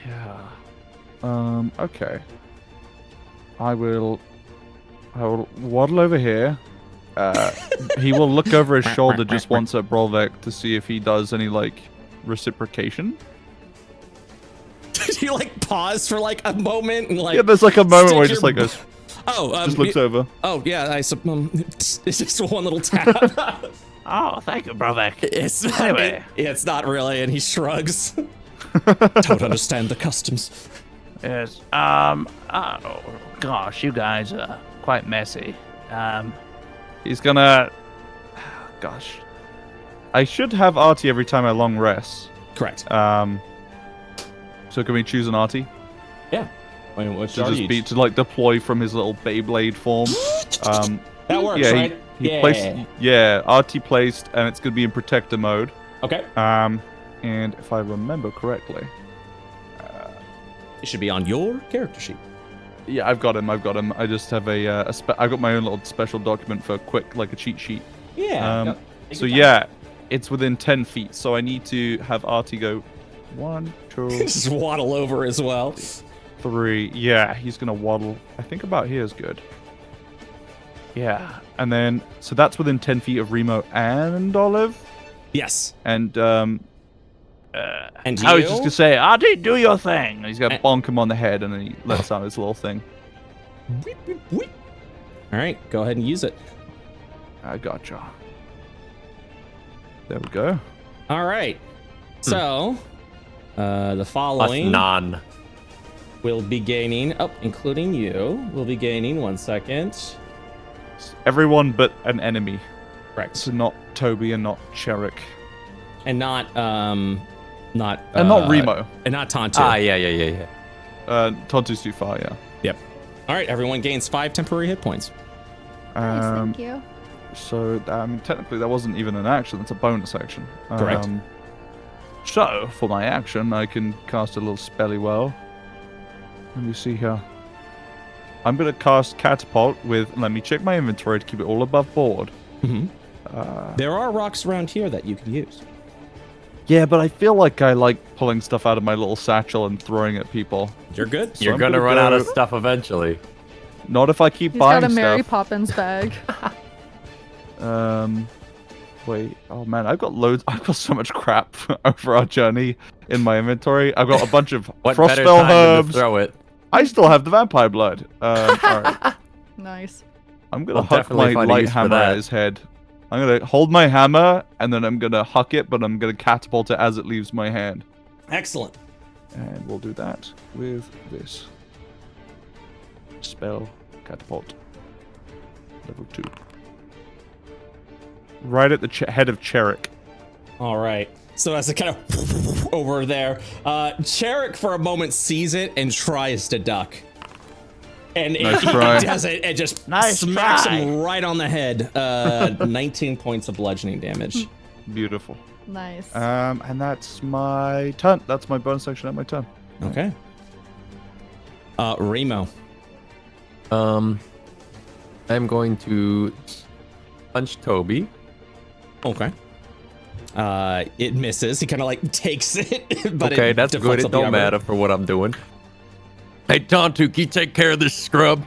Speaker 2: Yeah. Okay. I will waddle over here. He will look over his shoulder just once at Brolvik to see if he does any like reciprocation.
Speaker 3: Did you like pause for like a moment and like?
Speaker 2: Yeah, there's like a moment where he just like goes.
Speaker 3: Just
Speaker 2: looks over.
Speaker 3: Oh yeah, it's just one little tap.
Speaker 9: Oh, thank you, Brolvik.
Speaker 3: Anyway, it's not really, and he shrugs. Don't understand the customs.
Speaker 9: Yes. Oh, gosh, you guys are quite messy.
Speaker 2: He's gonna. Gosh. I should have Artie every time I long rest.
Speaker 3: Correct.
Speaker 2: So can we choose an Artie?
Speaker 3: Yeah. Wait, what's
Speaker 2: to just be to like deploy from his little Beyblade form.
Speaker 3: That works,
Speaker 2: yeah,
Speaker 3: right?
Speaker 2: He placed, Artie placed, and it's gonna be in protector mode.
Speaker 3: Okay.
Speaker 2: And if I remember correctly,
Speaker 3: it should be on your character sheet.
Speaker 2: Yeah, I've got him. I just have I've got my own little special document for like a cheat sheet.
Speaker 3: Yeah.
Speaker 2: So yeah, it's within 10 feet. So I need to have Artie go 1, 2.
Speaker 3: Just waddle over as well.
Speaker 2: 3. Yeah, he's gonna waddle. I think about here is good. Yeah, and then so that's within 10 feet of Remo and Olive.
Speaker 3: Yes.
Speaker 2: And
Speaker 3: and
Speaker 9: I was just gonna say, Artie, do your thing.
Speaker 2: And he's gonna bonk him on the head, and then he lets out his little thing.
Speaker 3: All right, go ahead and use it.
Speaker 2: I gotcha. There we go.
Speaker 3: All right. So, the following
Speaker 1: none
Speaker 3: will be gaining, including you, will be gaining 1 second.
Speaker 2: Everyone but an enemy.
Speaker 3: Correct.
Speaker 2: So not Toby and not Cherik.
Speaker 3: And not
Speaker 2: not Remo.
Speaker 3: And not Tontu.
Speaker 1: Yeah.
Speaker 2: Tontu's too far, yeah.
Speaker 3: Yep. All right, everyone gains 5 temporary hit points.
Speaker 4: Nice, thank you.
Speaker 2: So, technically that wasn't even an action, that's a bonus action.
Speaker 3: Correct.
Speaker 2: So, for my action, I can cast a little spelly well. Let me see here. I'm going to cast Catapult with, let me check my inventory to keep it all above board.
Speaker 3: Mm-hmm. There are rocks around here that you can use.
Speaker 2: Yeah, but I feel like I like pulling stuff out of my little satchel and throwing at people.
Speaker 3: You're good.
Speaker 2: So
Speaker 1: You're gonna run out of stuff eventually.
Speaker 2: Not if I keep
Speaker 4: He's
Speaker 2: buying
Speaker 4: got a Mary
Speaker 2: stuff.
Speaker 4: Poppins bag.
Speaker 2: Wait. Oh man, I've got so much crap over our journey in my inventory. I've got a bunch of
Speaker 1: What better
Speaker 2: frostspell
Speaker 1: time than to
Speaker 2: herbs.
Speaker 1: throw it?
Speaker 2: I still have the vampire blood. All right.
Speaker 4: Nice.
Speaker 2: I'm gonna
Speaker 1: I'll
Speaker 2: huck
Speaker 1: definitely
Speaker 2: my
Speaker 1: find a
Speaker 2: light
Speaker 1: use for
Speaker 2: hammer at
Speaker 1: that.
Speaker 2: his head. I'm gonna hold my hammer and then I'm gonna huck it, but I'm gonna catapult it as it leaves my hand.
Speaker 3: Excellent.
Speaker 2: And we'll do that with this spell catapult. Level 2. Right at the head of Cherik.
Speaker 3: All right. So as it kind of over there, Cherik for a moment sees it and tries to duck. And
Speaker 2: Nice
Speaker 3: he
Speaker 2: try.
Speaker 3: does it and just
Speaker 9: Nice
Speaker 3: smacks
Speaker 9: try.
Speaker 3: him right on the head. 19 points of bludgeoning damage.
Speaker 2: Beautiful.
Speaker 4: Nice.
Speaker 2: And that's my turn. That's my bonus action at my turn.
Speaker 3: Okay. Remo.
Speaker 1: I'm going to punch Toby.
Speaker 3: Okay. It misses. He kind of like takes it, but
Speaker 1: Okay,
Speaker 3: it
Speaker 1: that's
Speaker 3: deflects
Speaker 1: good. It
Speaker 3: off the
Speaker 1: don't
Speaker 3: armor.
Speaker 1: matter for what I'm doing. Hey, Tontu, can you take care of this scrub?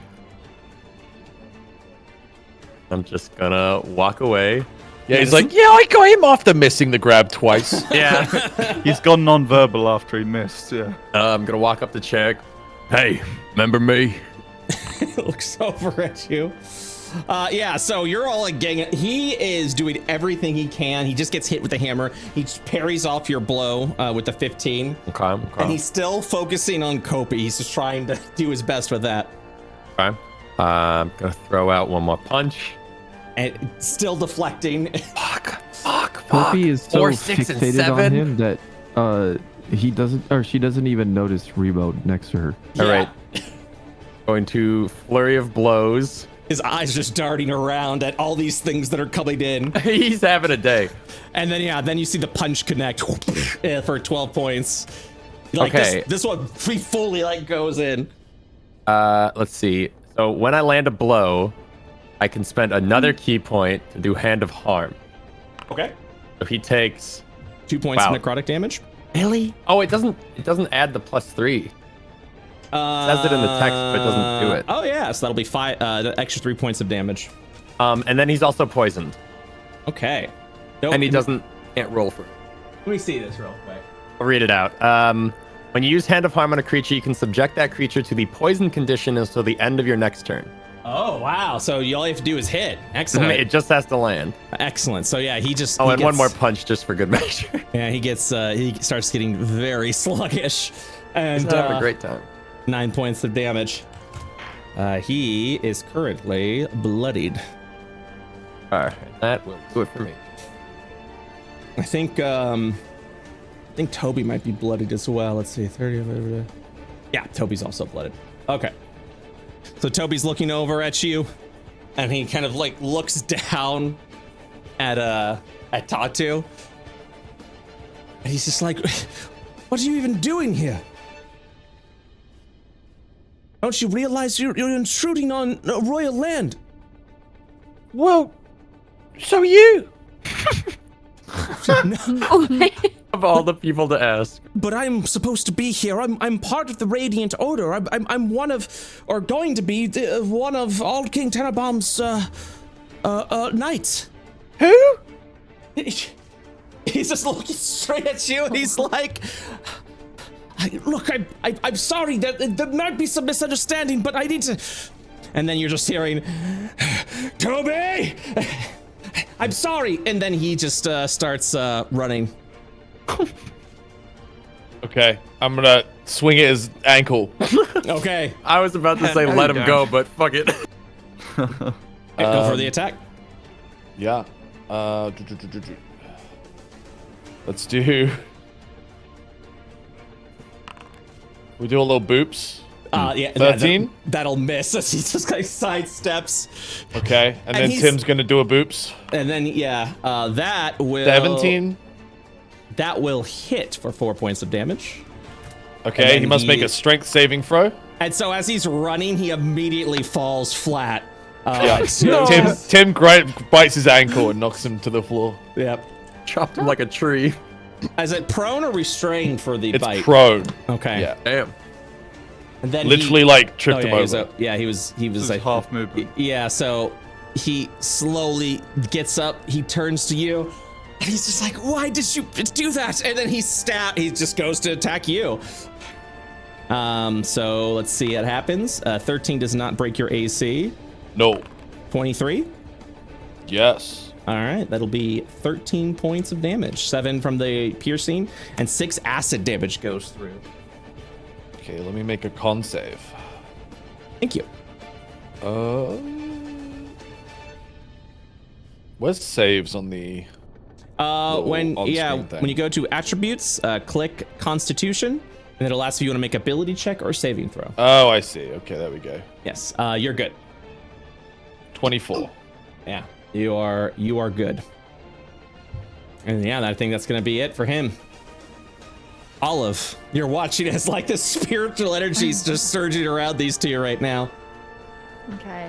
Speaker 1: I'm just gonna walk away.
Speaker 6: Yeah, he's like, yeah, I got him after missing the grab twice.
Speaker 1: Yeah.
Speaker 2: He's gone non-verbal after he missed. Yeah.
Speaker 1: I'm gonna walk up to Cherik. Hey, remember me?
Speaker 3: Looks over at you. Yeah, so you're all like getting it. He is doing everything he can. He just gets hit with the hammer. He just parries off your blow with the 15.
Speaker 1: Okay.
Speaker 3: And he's still focusing on Kopi. He's just trying to do his best with that.
Speaker 1: Okay. I'm gonna throw out one more punch.
Speaker 3: And still deflecting.
Speaker 1: Fuck.
Speaker 8: Kofi is so
Speaker 1: 4, 6, and
Speaker 8: fixated
Speaker 1: 7.
Speaker 8: on him that he doesn't, or she doesn't even notice Remo next to her.
Speaker 1: All right. Going to flurry of blows.
Speaker 3: His eyes just darting around at all these things that are coming in.
Speaker 1: He's having a day.
Speaker 3: And then, then you see the punch connect for 12 points. Like
Speaker 1: Okay.
Speaker 3: this one fully like goes in.
Speaker 1: Let's see. So when I land a blow, I can spend another key point to do Hand of Harm.
Speaker 3: Okay.
Speaker 1: So he takes
Speaker 3: 2 points
Speaker 1: Wow.
Speaker 3: of necrotic damage.
Speaker 1: Really? Oh, it doesn't add the +3. It says it in the text, but it doesn't do it.
Speaker 3: Oh yeah, so that'll be the extra 3 points of damage.
Speaker 1: And then he's also poisoned.
Speaker 3: Okay. Nope.
Speaker 1: And he can't roll for it.
Speaker 3: Let me see this real quick.
Speaker 1: I'll read it out. When you use Hand of Harm on a creature, you can subject that creature to the poison condition until the end of your next turn.
Speaker 3: Oh wow! So all you have to do is hit. Excellent.
Speaker 1: It just has to land.
Speaker 3: Excellent. So yeah, he just.
Speaker 1: Oh,
Speaker 3: he
Speaker 1: and
Speaker 3: gets,
Speaker 1: one more punch just for good measure.
Speaker 3: Yeah, he gets. He starts getting very sluggish, and
Speaker 1: He's having a great time.
Speaker 3: 9 points of damage. He is currently bloodied.
Speaker 1: All right, that will do it for me.
Speaker 3: I think Toby might be bloodied as well. Let's see, 30. Yeah, Toby's also blooded. Okay. So Toby's looking over at you, and he kind of like looks down at Tatu. And he's just like, "What are you even doing here? Don't you realize you're intruding on royal land?"
Speaker 9: Well, so are you.
Speaker 1: Of all the people to ask.
Speaker 3: But I'm supposed to be here. I'm part of the Radiant Order. I'm one of, or going to be one of all King Tenenbaum's knights.
Speaker 9: Who?
Speaker 3: He's just looking straight at you, and he's like, "Look, I'm sorry. There might be some misunderstanding, but I need to." And then you're just hearing, "Toby, I'm sorry." And then he just starts running.
Speaker 6: Okay, I'm gonna swing at his ankle.
Speaker 3: Okay.
Speaker 1: I was about to say let him go, but fuck it.
Speaker 3: Go for the attack.
Speaker 6: Yeah. Let's do. We do a little boops.
Speaker 3: Yeah.
Speaker 6: 13?
Speaker 3: That'll miss as he just kind of sidesteps.
Speaker 6: Okay, and then
Speaker 3: he's-
Speaker 6: Tim's gonna do a boops.
Speaker 3: And then that will
Speaker 6: 17.
Speaker 3: That will hit for 4 points of damage.
Speaker 6: Okay,
Speaker 3: then
Speaker 6: he must make a strength saving throw.
Speaker 3: And so as he's running, he immediately falls flat.
Speaker 6: Yeah.
Speaker 3: to-
Speaker 6: Tim bites his ankle and knocks him to the floor.
Speaker 3: Yep.
Speaker 1: Chopped him like a tree.
Speaker 3: Is it prone or restrained for the
Speaker 6: It's
Speaker 3: bite?
Speaker 6: prone.
Speaker 3: Okay.
Speaker 6: Yeah.
Speaker 1: Damn.
Speaker 3: And then
Speaker 6: Literally like tripped him
Speaker 3: he was
Speaker 6: over.
Speaker 3: he was
Speaker 2: This is half movement.
Speaker 3: Yeah, so he slowly gets up, he turns to you, and he's just like, why did you do that? And then he just goes to attack you. So let's see what happens. 13 does not break your AC.
Speaker 6: No.
Speaker 3: 23?
Speaker 6: Yes.
Speaker 3: All right, that'll be 13 points of damage. 7 from the piercing, and 6 acid damage goes through.
Speaker 6: Okay, let me make a con save.
Speaker 3: Thank you.
Speaker 6: Where's saves on the...
Speaker 3: when
Speaker 6: thing?
Speaker 3: you go to attributes, click Constitution, and it'll ask if you want to make ability check or saving throw.
Speaker 6: Oh, I see. Okay, there we go.
Speaker 3: Yes, you're good.
Speaker 6: 24.
Speaker 3: Yeah, you are good. And yeah, I think that's gonna be it for him. Olive, you're watching as like the spiritual energies just surging around these two right now.
Speaker 4: Okay.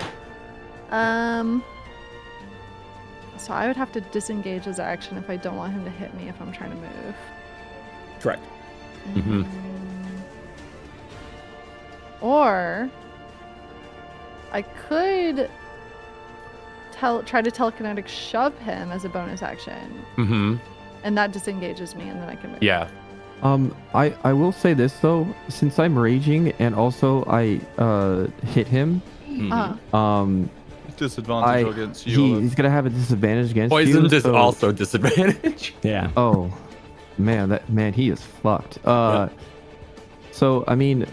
Speaker 4: So I would have to disengage his action if I don't want him to hit me if I'm trying to move.
Speaker 3: Correct.
Speaker 1: Mm-hmm.
Speaker 4: Or I could try to telekinetic shove him as a bonus action.
Speaker 1: Mm-hmm.
Speaker 4: And that disengages me, and then I can move.
Speaker 1: Yeah.
Speaker 8: I will say this though, since I'm raging and also I hit him,
Speaker 2: disadvantage against you.
Speaker 8: He's gonna have a disadvantage against you.
Speaker 1: Poisoned is also disadvantage.
Speaker 3: Yeah.
Speaker 8: Oh, man, he is fucked. So I mean,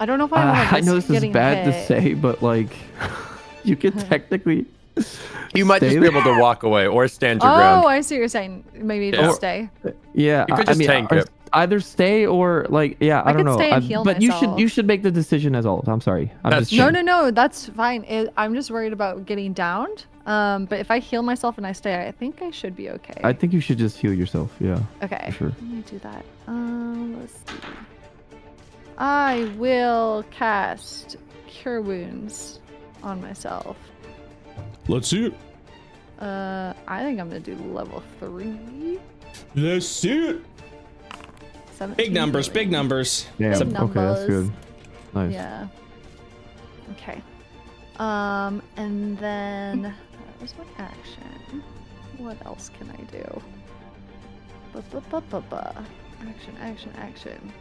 Speaker 4: I don't know if I want to
Speaker 8: I know this is bad
Speaker 4: hit.
Speaker 8: to say, but like, you could technically.
Speaker 1: You might just be able to walk away or stand your
Speaker 4: Oh,
Speaker 1: ground.
Speaker 4: I see what you're saying. Maybe
Speaker 1: Yeah.
Speaker 4: just stay.
Speaker 8: Yeah,
Speaker 1: You could just tank it.
Speaker 8: Either stay or like, yeah, I don't
Speaker 4: could
Speaker 8: know.
Speaker 4: stay and heal
Speaker 8: but
Speaker 4: myself.
Speaker 8: you should make the decision as Olive. I'm sorry.
Speaker 1: That's
Speaker 4: No, that's fine. I'm just worried about getting downed. But if I heal myself and I stay, I think I should be okay.
Speaker 8: I think you should just heal yourself. Yeah.
Speaker 4: Okay.
Speaker 8: For sure.
Speaker 4: Let me do that. Let's see. I will cast Cure Wounds on myself.
Speaker 3: Let's see it.
Speaker 4: I think I'm gonna do level 3.
Speaker 3: Let's see it.
Speaker 4: 17
Speaker 3: Big numbers,
Speaker 4: healing.
Speaker 3: big numbers.
Speaker 8: Yeah.
Speaker 4: Big
Speaker 8: Okay, that's good.
Speaker 4: numbers.
Speaker 8: Nice.
Speaker 4: Yeah. Okay. And then that was my action. What else can I do? Action.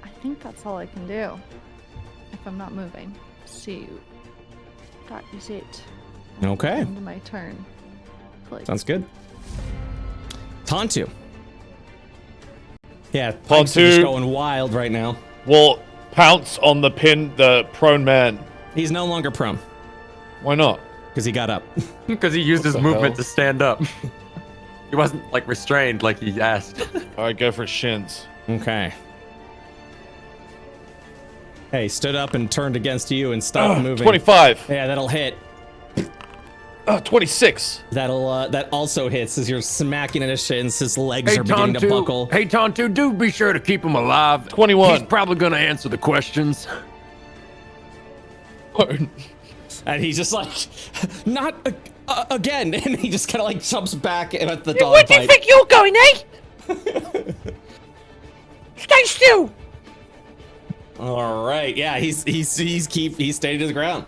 Speaker 4: I think that's all I can do. If I'm not moving. See, that is it.
Speaker 3: Okay.
Speaker 4: End of my turn. Click.
Speaker 3: Sounds good. Tontu. Yeah, Punk's
Speaker 6: Tontu
Speaker 3: just going wild right now.
Speaker 6: will pounce on the prone man.
Speaker 3: He's no longer prone
Speaker 6: Why not?
Speaker 3: because he got up.
Speaker 1: Because he used his
Speaker 6: the
Speaker 1: movement
Speaker 6: hell?
Speaker 1: to stand up. He wasn't like restrained like he asked.
Speaker 6: All right, go for shins.
Speaker 3: Okay. Hey, stood up and turned against you and stopped moving.
Speaker 6: 25.
Speaker 3: Yeah, that'll hit.
Speaker 6: 26.
Speaker 3: That also hits as you're smacking at his shins. His legs are beginning to buckle.
Speaker 1: Hey, Tontu, do be sure to keep him alive.
Speaker 6: 21.
Speaker 1: He's probably going to answer the questions.
Speaker 3: And he's just like, not again. And he just kind of like jumps back at the dog
Speaker 9: Where do you
Speaker 3: bite.
Speaker 9: think you're going, eh? Stay still.
Speaker 3: All right, yeah, he's staying to the ground.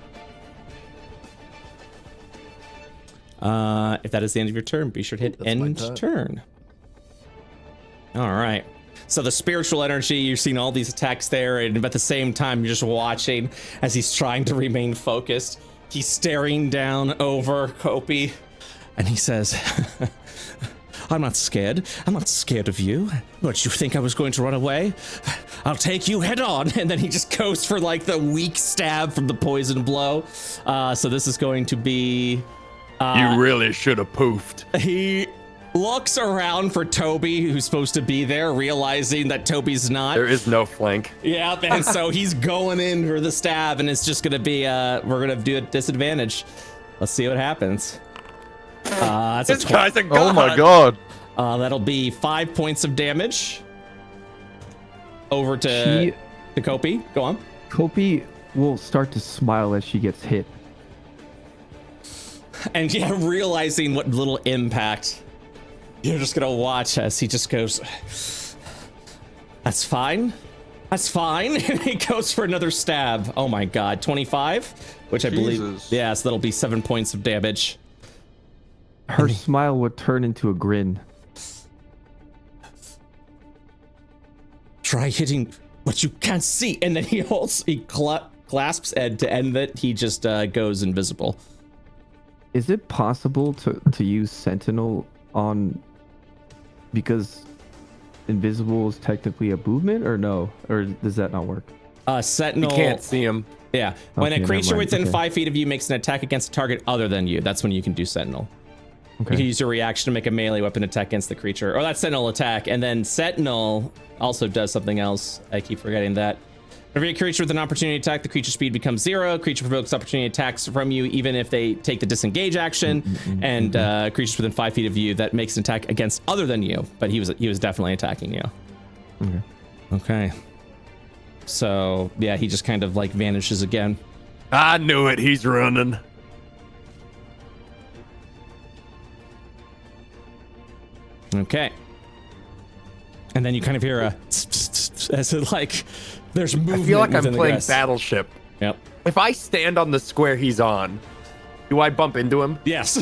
Speaker 3: If that is the end of your turn, be sure to hit end turn. All right. So the spiritual energy, you're seeing all these attacks there, and at the same time, you're just watching as he's trying to remain focused. He's staring down over Kopi, and he says, I'm not scared. I'm not scared of you. What, you think I was going to run away? I'll take you head on. And then he just goes for like the weak stab from the poison blow. So this is going to be...
Speaker 1: You really should have poofed.
Speaker 3: He looks around for Toby, who's supposed to be there, realizing that Toby's not.
Speaker 1: There is no flank.
Speaker 3: Yeah, and so he's going in for the stab, and it's just gonna be we're gonna do a disadvantage. Let's see what happens. That's
Speaker 1: This
Speaker 3: a
Speaker 1: guy's a god.
Speaker 2: Oh my god.
Speaker 3: that'll be 5 points of damage. Over to Kopi. Go on.
Speaker 8: Kopi will start to smile as she gets hit.
Speaker 3: And yeah, realizing what little impact, you're just gonna watch as he just goes, that's fine. That's fine. He goes for another stab. Oh my god, 25, which I believe. Yeah, so that'll be 7 points of damage.
Speaker 8: Her smile would turn into a grin.
Speaker 3: Try hitting what you can't see, and then he clasps Ed to end it. He just goes invisible.
Speaker 8: Is it possible to use Sentinel on, because invisible is technically a movement, or no? Or does that not work?
Speaker 3: Sentinel.
Speaker 1: You can't see him.
Speaker 3: Yeah. When
Speaker 8: Okay,
Speaker 3: a creature
Speaker 8: never mind.
Speaker 3: within
Speaker 8: Okay.
Speaker 3: 5 feet of you makes an attack against a target other than you, that's when you can do Sentinel.
Speaker 8: Okay.
Speaker 3: You can use your reaction to make a melee weapon attack against the creature, or that's Sentinel attack, and then Sentinel also does something else. I keep forgetting that. Every creature with an opportunity attack, the creature speed becomes 0. Creature provokes opportunity attacks from you, even if they take the disengage action. And creatures within 5 feet of you that makes an attack against other than you, but he was definitely attacking you.
Speaker 8: Okay.
Speaker 3: Okay. So yeah, he just kind of like vanishes again.
Speaker 1: I knew it. He's running.
Speaker 3: Okay. And then you kind of hear a as it like there's movement.
Speaker 1: I feel like I'm
Speaker 3: within the
Speaker 1: playing
Speaker 3: grass.
Speaker 1: Battleship.
Speaker 3: Yep.
Speaker 1: If I stand on the square he's on, do I bump into him?
Speaker 3: Yes.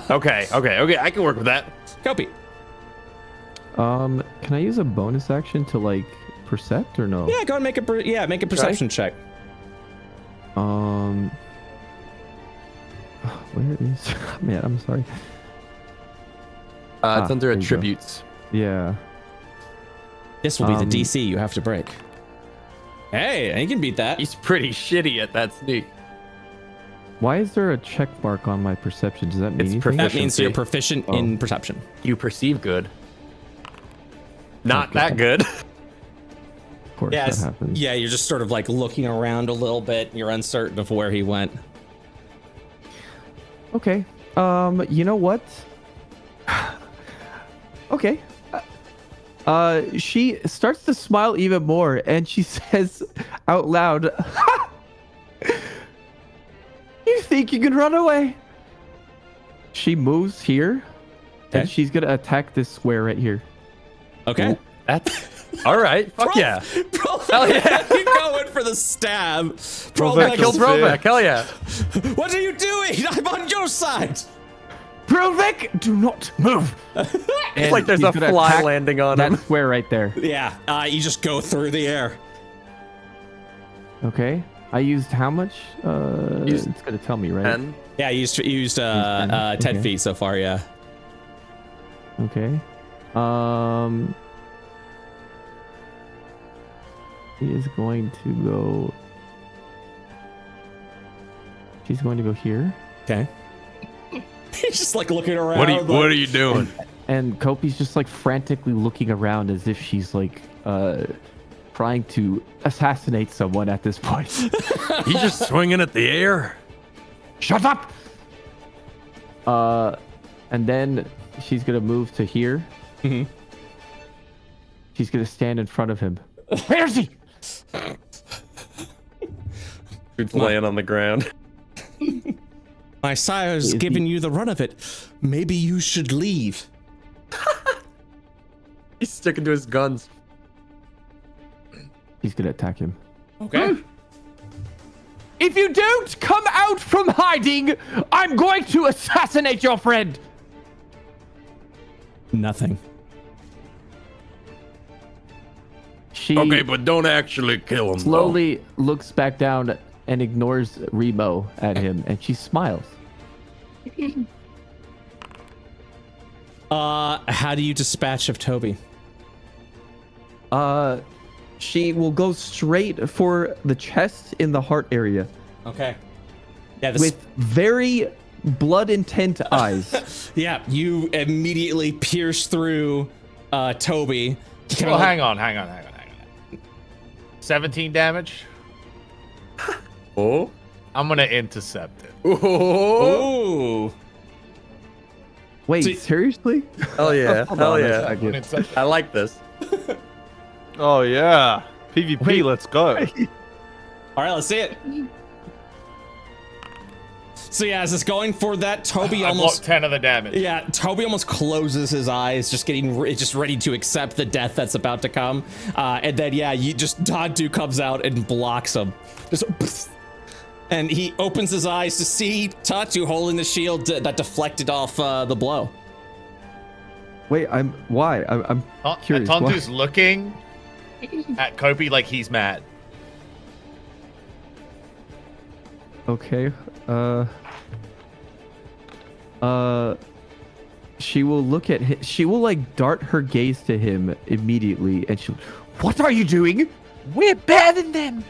Speaker 1: Okay. I can work with that.
Speaker 3: Copy.
Speaker 8: Can I use a bonus action to like percept or no?
Speaker 3: Yeah, go and make a make a perception check.
Speaker 8: Where is? Man, I'm sorry.
Speaker 1: It's under
Speaker 8: there you go.
Speaker 1: attributes.
Speaker 8: Yeah.
Speaker 3: This will be the DC you have to break. Hey, you can beat that.
Speaker 1: He's pretty shitty at that sneak.
Speaker 8: Why is there a check mark on my perception? Does that mean
Speaker 1: It's
Speaker 8: anything?
Speaker 3: That means
Speaker 1: proficiency.
Speaker 3: you're proficient in perception.
Speaker 1: You perceive good. Not
Speaker 8: Okay.
Speaker 1: that good.
Speaker 8: Of course,
Speaker 3: Yeah,
Speaker 8: that happens.
Speaker 3: yeah, you're just sort of like looking around a little bit. And you're uncertain of where he went.
Speaker 8: Okay. You know what? Okay. She starts to smile even more, and she says out loud, "You think you can run away?" She moves here, and
Speaker 3: Okay.
Speaker 8: she's gonna attack this square right here.
Speaker 3: Okay.
Speaker 1: That's all right. Fuck yeah.
Speaker 3: Hell yeah. You're going for the stab.
Speaker 1: I killed Brovac. Hell yeah.
Speaker 3: What are you doing? I'm on your side.
Speaker 8: Brovek, do not move.
Speaker 1: It's like there's a fly landing on
Speaker 8: that
Speaker 1: him.
Speaker 8: square right there.
Speaker 3: Yeah, you just go through the air.
Speaker 8: Okay. I used how much?
Speaker 1: Used
Speaker 8: It's gonna tell me, right?
Speaker 1: 10.
Speaker 3: Yeah, you used 10
Speaker 8: Okay.
Speaker 3: feet so far, yeah.
Speaker 8: Okay. He is going to go. She's going to go here.
Speaker 3: Okay. He's just like looking around.
Speaker 1: What are you doing?
Speaker 8: And Kopi's just like frantically looking around as if she's like trying to assassinate someone at this point.
Speaker 1: He's just swinging at the air.
Speaker 8: Shut up! And then she's gonna move to here.
Speaker 3: Mhm.
Speaker 8: She's gonna stand in front of him. Where is he?
Speaker 1: Dude's laying on the ground.
Speaker 3: My sire's
Speaker 8: Is he-
Speaker 3: giving you the run of it. Maybe you should leave.
Speaker 1: He's sticking to his guns.
Speaker 8: He's gonna attack him.
Speaker 3: Okay.
Speaker 8: If you don't come out from hiding, I'm going to assassinate your friend.
Speaker 3: Nothing.
Speaker 8: She
Speaker 1: Okay, but don't actually kill him.
Speaker 8: slowly looks back down and ignores Remo at him, and she smiles.
Speaker 3: How do you dispatch of Toby?
Speaker 8: She will go straight for the chest in the heart area
Speaker 3: Okay. Yeah, this,
Speaker 8: with very blood intent eyes.
Speaker 3: yeah, you immediately pierce through Toby.
Speaker 6: Well, hang on. 17 damage.
Speaker 1: Oh.
Speaker 6: I'm gonna intercept it.
Speaker 1: Oh.
Speaker 3: Ooh.
Speaker 8: Wait,
Speaker 3: See-
Speaker 8: seriously?
Speaker 1: Hell yeah.
Speaker 8: Hold
Speaker 1: Hell
Speaker 8: on a
Speaker 1: yeah.
Speaker 6: I'm gonna
Speaker 8: second.
Speaker 6: intercept-
Speaker 1: I like this.
Speaker 2: Oh yeah, PvP.
Speaker 8: Wait.
Speaker 2: Let's go.
Speaker 3: All right, let's see it. So yeah, as it's going for that, Toby
Speaker 6: I
Speaker 3: almost
Speaker 6: blocked 10 of the damage.
Speaker 3: Yeah, Toby almost closes his eyes, just just ready to accept the death that's about to come. And then yeah, Tontu comes out and blocks him. And he opens his eyes to see Tontu holding the shield that deflected off the blow.
Speaker 8: Wait, I'm curious.
Speaker 6: Tontu's looking at Kopi like he's mad.
Speaker 8: Okay. She will look at him. She will like dart her gaze to him immediately, and she'll. What are you doing?
Speaker 9: We're better than them.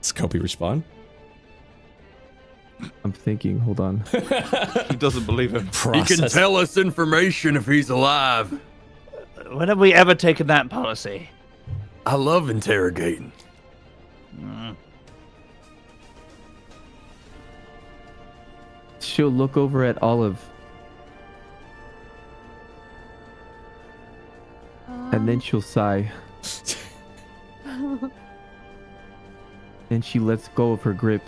Speaker 3: Does Kopi respond?
Speaker 8: I'm thinking. Hold on.
Speaker 2: He doesn't believe him.
Speaker 7: He can tell us information if he's alive.
Speaker 9: When have we ever taken that policy?
Speaker 7: I love interrogating.
Speaker 8: She'll look over at Olive. And then she'll sigh. And she lets go of her grip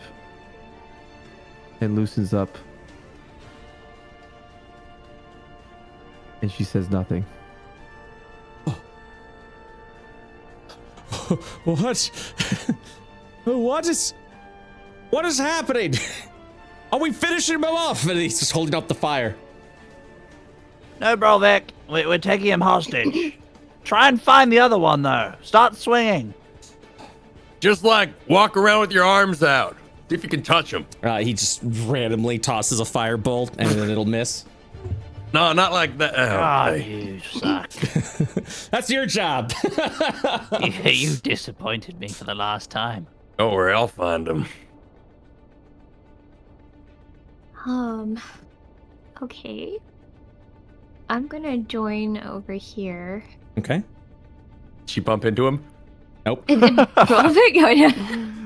Speaker 8: and loosens up. And she says nothing.
Speaker 3: What is happening? Are we finishing him off? And he's just holding up the fire.
Speaker 9: No, Brovik. We're taking him hostage. Try and find the other one, though. Start swinging.
Speaker 7: Just like walk around with your arms out. See if you can touch him.
Speaker 3: He just randomly tosses a firebolt and then it'll miss.
Speaker 7: No, not like that.
Speaker 9: Oh, you suck.
Speaker 3: That's your job.
Speaker 9: You disappointed me for the last time.
Speaker 7: Don't worry, I'll find him.
Speaker 5: Okay. I'm gonna join over here.
Speaker 3: Okay.
Speaker 7: She bump into him?
Speaker 3: Nope.
Speaker 5: Brovik? Oh, yeah.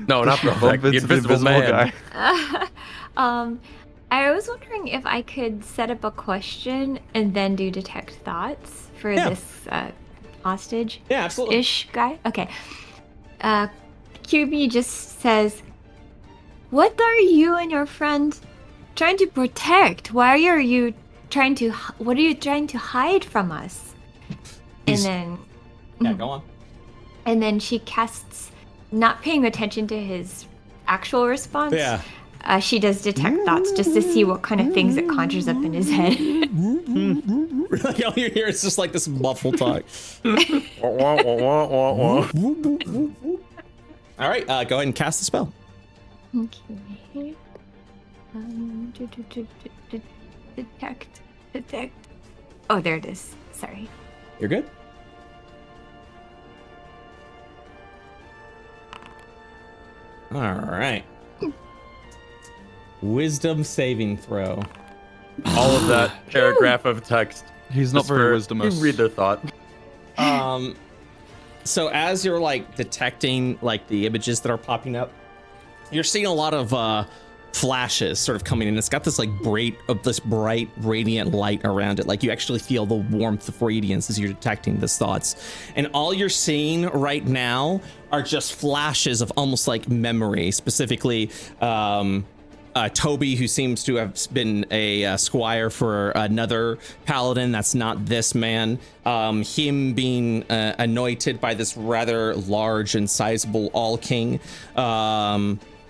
Speaker 7: No, not Brovik. The invisible man.
Speaker 5: I was wondering if I could set up a question and then do detect thoughts for this hostage.
Speaker 3: Yeah, absolutely.
Speaker 5: Ish guy. Okay. QB just says, "What are you and your friend trying to protect? What are you trying to hide from us?" And then
Speaker 3: yeah, go on.
Speaker 5: And then she casts, not paying attention to his actual response.
Speaker 3: Yeah.
Speaker 5: She does detect thoughts just to see what kind of things it conjures up in his head.
Speaker 3: Like all you hear is just like this muffled talk. All right, go ahead and cast the spell.
Speaker 5: Okay. Detect. Oh, there it is. Sorry.
Speaker 3: You're good. All right. Wisdom saving throw.
Speaker 7: All of that paragraph of text.
Speaker 2: He's not very wisdomous.
Speaker 7: You read their thought.
Speaker 3: So as you're like detecting like the images that are popping up, you're seeing a lot of flashes sort of coming in. It's got this like bright radiant light around it. Like you actually feel the warmth of radiance as you're detecting these thoughts. And all you're seeing right now are just flashes of almost like memory, specifically Toby, who seems to have been a squire for another paladin that's not this man. Him being anointed by this rather large and sizable all-king.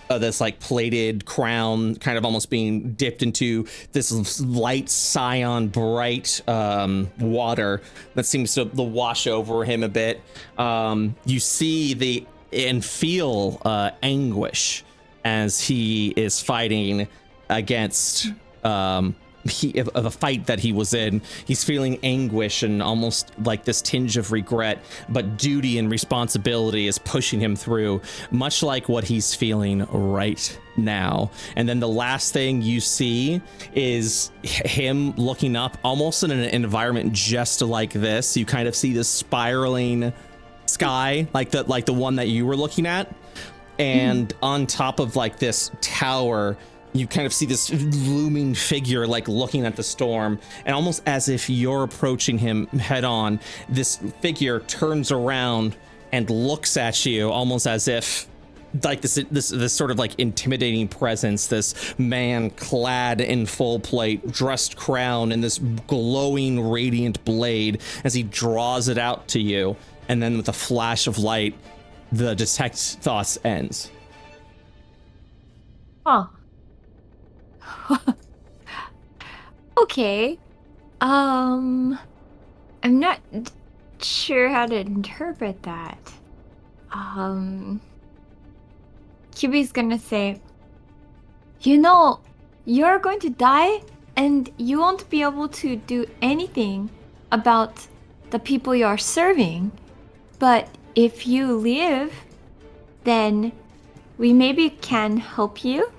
Speaker 3: This like plated crown kind of almost being dipped into this light cyan bright water that seems to wash over him a bit. You see and feel anguish as he is fighting against of a fight that he was in. He's feeling anguish and almost like this tinge of regret, but duty and responsibility is pushing him through, much like what he's feeling right now. And then the last thing you see is him looking up almost in an environment just like this. You kind of see this spiraling sky, like the one that you were looking at. And on top of like this tower, you kind of see this looming figure like looking at the storm, and almost as if you're approaching him head on, this figure turns around and looks at you almost as if like this sort of like intimidating presence, this man clad in full plate, dressed crown, and this glowing radiant blade as he draws it out to you, and then with a flash of light, the detect thoughts ends.
Speaker 5: Huh. Okay. I'm not sure how to interpret that. QB's gonna say, you know, you're going to die and you won't be able to do anything about the people you're serving. But if you live, then we maybe can help you.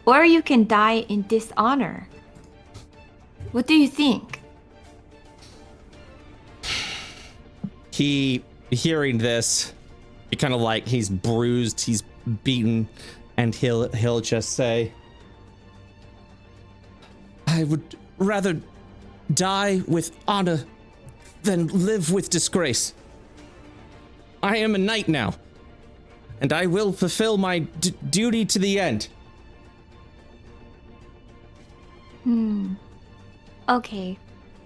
Speaker 5: Or you can die in dishonor. What do you think?
Speaker 3: He, hearing this, he kind of like, he's bruised, he's beaten, and he'll just say, I would rather die with honor than live with disgrace. I am a knight now, and I will fulfill my duty to the end.
Speaker 5: Okay.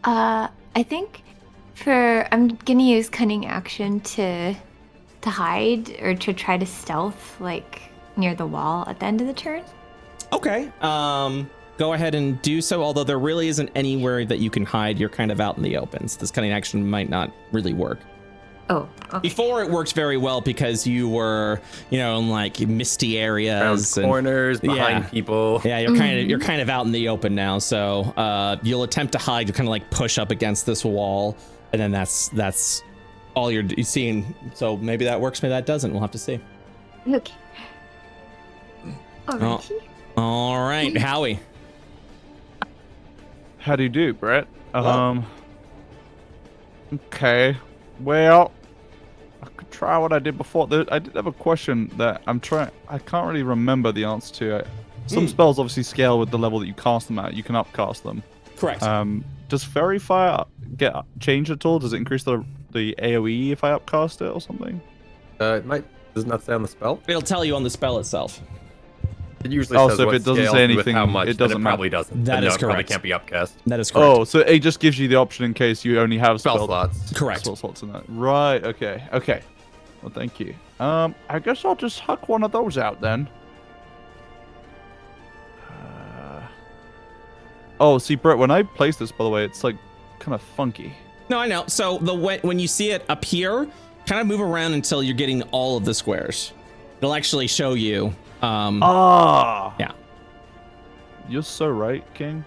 Speaker 5: I think I'm gonna use cunning action to hide or to try to stealth like near the wall at the end of the turn.
Speaker 3: Okay. Go ahead and do so, although there really isn't anywhere that you can hide. You're kind of out in the open, so this cunning action might not really work.
Speaker 5: Oh, okay.
Speaker 3: Before it worked very well because you were, in like misty areas,
Speaker 7: around corners, behind people.
Speaker 3: Yeah, you're kind of out in the open now. So you'll attempt to hide. You kind of like push up against this wall, and then that's all you're seeing. So maybe that works, maybe that doesn't. We'll have to see.
Speaker 5: Okay. Alrighty.
Speaker 3: All right, Howie.
Speaker 2: How do you do, Brett? Okay. Well, I could try what I did before. I did have a question that I can't really remember the answer to. Some spells obviously scale with the level that you cast them at. You can upcast them.
Speaker 3: Correct.
Speaker 2: Does Fairy Fire get changed at all? Does it increase the AoE if I upcast it or something?
Speaker 7: It might. Does it not say on the spell?
Speaker 3: It'll tell you on the spell itself.
Speaker 7: It usually says
Speaker 2: so if
Speaker 7: what
Speaker 2: it doesn't
Speaker 7: scale
Speaker 2: say
Speaker 7: with
Speaker 2: anything,
Speaker 7: how much,
Speaker 2: it doesn't
Speaker 7: then it probably doesn't.
Speaker 3: That
Speaker 7: And
Speaker 3: is
Speaker 7: no, it probably
Speaker 3: correct.
Speaker 7: can't be upcast.
Speaker 3: That is correct.
Speaker 2: Oh, so it just gives you the option in case you only have
Speaker 7: Spell slots.
Speaker 3: Correct.
Speaker 2: Spell slots in that. Right. Okay. Well, thank you. I guess I'll just huck one of those out then. Oh, see, Brett, when I place this, by the way, it's like kind of funky.
Speaker 3: No, I know. So when you see it appear, kind of move around until you're getting all of the squares. It'll actually show you. Yeah.
Speaker 2: You're so right, King.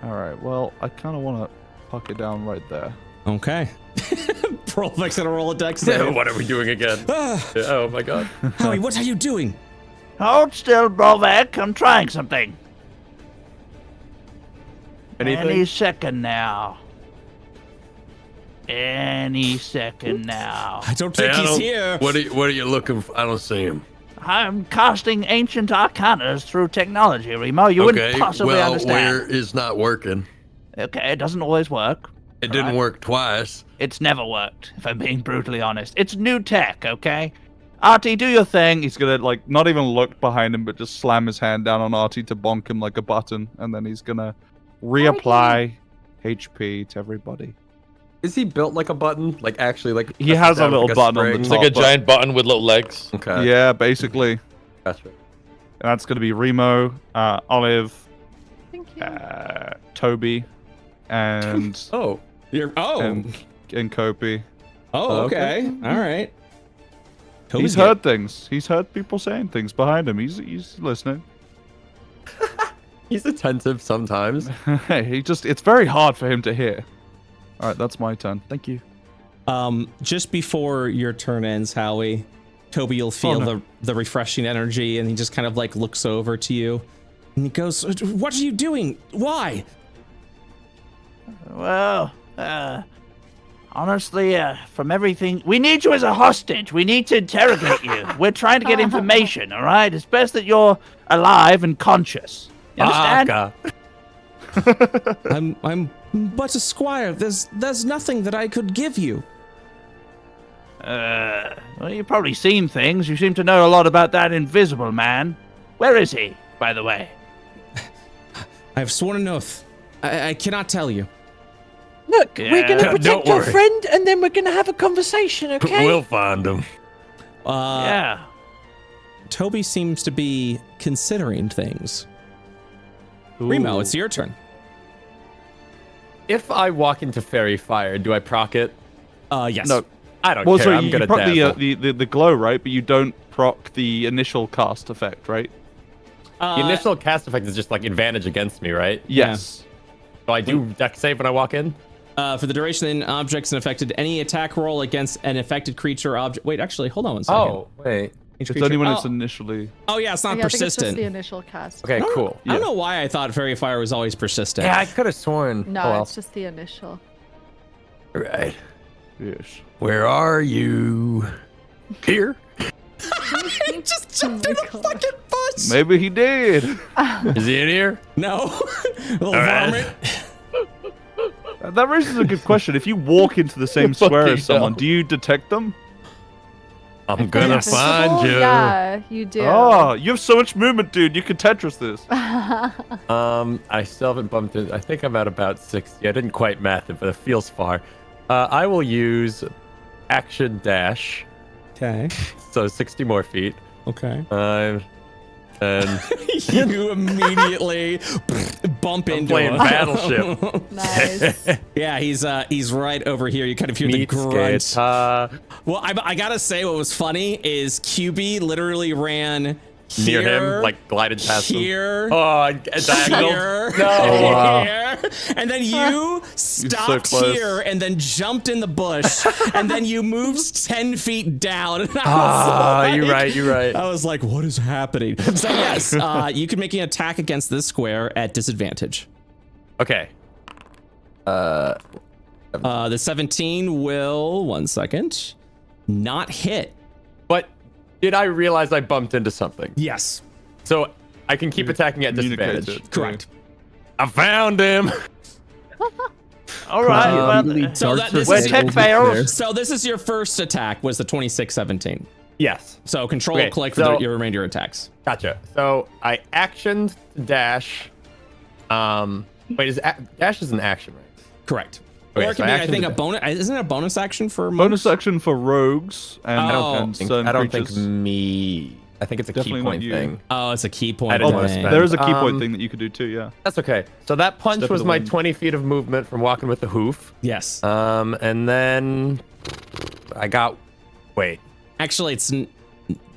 Speaker 2: All right. Well, I kind of want to huck it down right there.
Speaker 3: Okay. Prolfix gonna roll a dex save.
Speaker 7: What are we doing again? Oh my god.
Speaker 3: Howie, what are you doing?
Speaker 9: Hold still, Brovek. I'm trying something.
Speaker 7: Anything?
Speaker 9: Any second now. Any second now.
Speaker 3: I don't think he's here.
Speaker 11: What are you looking for? I don't see him.
Speaker 9: I'm casting ancient arcanas through technology, Remo. You wouldn't possibly understand.
Speaker 11: Where is not working?
Speaker 9: Okay, it doesn't always work.
Speaker 11: It didn't work twice.
Speaker 9: It's never worked, if I'm being brutally honest. It's new tech, okay? Artie, do your thing.
Speaker 2: He's gonna like not even look behind him, but just slam his hand down on Artie to bonk him like a button, and then he's gonna reapply HP to everybody.
Speaker 7: Is he built like a button? Like actually, like
Speaker 2: he has a little button on the
Speaker 6: It's
Speaker 2: top.
Speaker 6: like a giant button with little legs.
Speaker 7: Okay.
Speaker 2: Yeah, basically.
Speaker 7: Gotcha.
Speaker 2: And that's gonna be Remo, Olive,
Speaker 4: Thank you.
Speaker 2: Toby, and and Kopi.
Speaker 3: Oh, okay. All right.
Speaker 2: He's heard things. He's heard people saying things behind him. He's listening.
Speaker 7: He's attentive sometimes.
Speaker 2: Hey, it's very hard for him to hear. All right, that's my turn. Thank you.
Speaker 3: Just before your turn ends, Howie, Toby, you'll feel the refreshing energy, and he just kind of like looks over to you, and he goes, "What are you doing? Why?"
Speaker 9: Well, honestly, from everything, we need you as a hostage. We need to interrogate you. We're trying to get information, all right? It's best that you're alive and conscious. You understand?
Speaker 3: I'm but a squire. There's nothing that I could give you.
Speaker 9: Well, you've probably seen things. You seem to know a lot about that invisible man. Where is he, by the way?
Speaker 3: I have sworn an oath. I cannot tell you.
Speaker 12: Look, we're going to protect your friend, and then we're going to have a conversation, okay?
Speaker 11: We'll find him.
Speaker 9: Yeah.
Speaker 3: Toby seems to be considering things. Remo, it's your turn.
Speaker 1: If I walk into fairy fire, do I proc it?
Speaker 3: Yes.
Speaker 2: No.
Speaker 1: I don't
Speaker 2: Well,
Speaker 1: care.
Speaker 2: so
Speaker 1: I'm
Speaker 2: you
Speaker 1: gonna
Speaker 2: proc
Speaker 1: dazzle.
Speaker 2: the glow, right? But you don't proc the initial cast effect, right?
Speaker 1: The initial cast effect is just like advantage against me, right?
Speaker 2: Yes.
Speaker 1: So I do deck save when I walk in?
Speaker 3: For the duration, objects affected, any attack roll against an affected creature object. Wait, actually, hold on one second.
Speaker 1: Oh, wait.
Speaker 2: It's only when it's initially.
Speaker 3: Oh, yeah, it's not
Speaker 4: Yeah, I think it's just
Speaker 3: persistent.
Speaker 4: the initial cast.
Speaker 1: Okay, cool.
Speaker 3: I don't know why I thought Fairy Fire was always persistent.
Speaker 1: Yeah, I could have sworn.
Speaker 4: No,
Speaker 1: Oh, well.
Speaker 4: it's just the initial.
Speaker 11: Right.
Speaker 2: Yes.
Speaker 11: Where are you? Here?
Speaker 3: He just jumped in a fucking bush.
Speaker 2: Maybe he did.
Speaker 1: Is he in here?
Speaker 3: No. Little
Speaker 1: right.
Speaker 3: varmint.
Speaker 2: That raises a good question. If you walk into the same square
Speaker 6: Fucking
Speaker 2: as someone,
Speaker 6: hell.
Speaker 2: do you detect them?
Speaker 11: I'm gonna
Speaker 4: Invisible?
Speaker 11: find you.
Speaker 4: Yeah, you do.
Speaker 2: Oh, you have so much movement, dude. You could Tetris this.
Speaker 1: I still haven't bumped it. I think I'm at about 60. I didn't quite math it, but it feels far. I will use action dash.
Speaker 3: Okay.
Speaker 1: So 60 more feet.
Speaker 3: Okay.
Speaker 1: 5, 10.
Speaker 3: You immediately bump
Speaker 1: I'm
Speaker 3: into
Speaker 1: playing
Speaker 3: him.
Speaker 1: Battleship.
Speaker 4: Nice.
Speaker 3: Yeah, he's right over here. You kind of hear the
Speaker 1: Meet
Speaker 3: grunt.
Speaker 1: skate.
Speaker 3: Well, I gotta say, what was funny is QB literally ran
Speaker 1: Near
Speaker 3: here,
Speaker 1: him, like glided past him.
Speaker 3: here,
Speaker 1: Oh, diagonal.
Speaker 3: here,
Speaker 1: No.
Speaker 2: Oh, wow.
Speaker 3: here, and then you stopped
Speaker 2: close.
Speaker 3: here and then jumped in the bush, and then you moved 10 feet down. And I was
Speaker 1: Ah,
Speaker 3: like-
Speaker 1: you're right.
Speaker 3: I was like, what is happening? So yes, you can make an attack against this square at disadvantage.
Speaker 1: Okay.
Speaker 3: The 17 will, 1 second, not hit.
Speaker 1: But did I realize I bumped into something?
Speaker 3: Yes.
Speaker 1: So I can keep attacking at disadvantage.
Speaker 2: Communicated.
Speaker 3: Correct.
Speaker 1: I found him.
Speaker 9: All right.
Speaker 8: Immediately
Speaker 3: So
Speaker 8: darts
Speaker 3: this
Speaker 8: her
Speaker 3: is-
Speaker 8: head
Speaker 9: Where tech
Speaker 8: over
Speaker 9: fails.
Speaker 8: there.
Speaker 3: So this is your first attack, was the 26-17.
Speaker 1: Yes.
Speaker 3: So control
Speaker 1: Okay,
Speaker 3: click for
Speaker 1: so-
Speaker 3: your remainder attacks.
Speaker 1: Gotcha. So I actioned to dash. Wait, dash is an action, right?
Speaker 3: Correct.
Speaker 1: Okay,
Speaker 3: Or it
Speaker 1: so
Speaker 3: can be, I
Speaker 1: action
Speaker 3: think,
Speaker 1: to
Speaker 3: a bonus. Isn't it a bonus action for
Speaker 2: Bonus
Speaker 3: monks?
Speaker 2: action for rogues and,
Speaker 3: Oh.
Speaker 2: and certain
Speaker 1: I don't
Speaker 2: creatures.
Speaker 1: think me. I think it's a
Speaker 2: Definitely
Speaker 1: key
Speaker 2: not
Speaker 1: point
Speaker 2: you.
Speaker 1: thing.
Speaker 3: Oh, it's a key point.
Speaker 1: I didn't wanna
Speaker 3: thing.
Speaker 1: spend-
Speaker 2: There is a key point
Speaker 1: Um,
Speaker 2: thing that you could do too, yeah.
Speaker 1: That's okay. So that punch
Speaker 2: Step of
Speaker 1: was
Speaker 2: the
Speaker 1: my
Speaker 2: wind.
Speaker 1: 20 feet of movement from walking with the hoof.
Speaker 3: Yes.
Speaker 1: And then I got. Wait.
Speaker 3: Actually,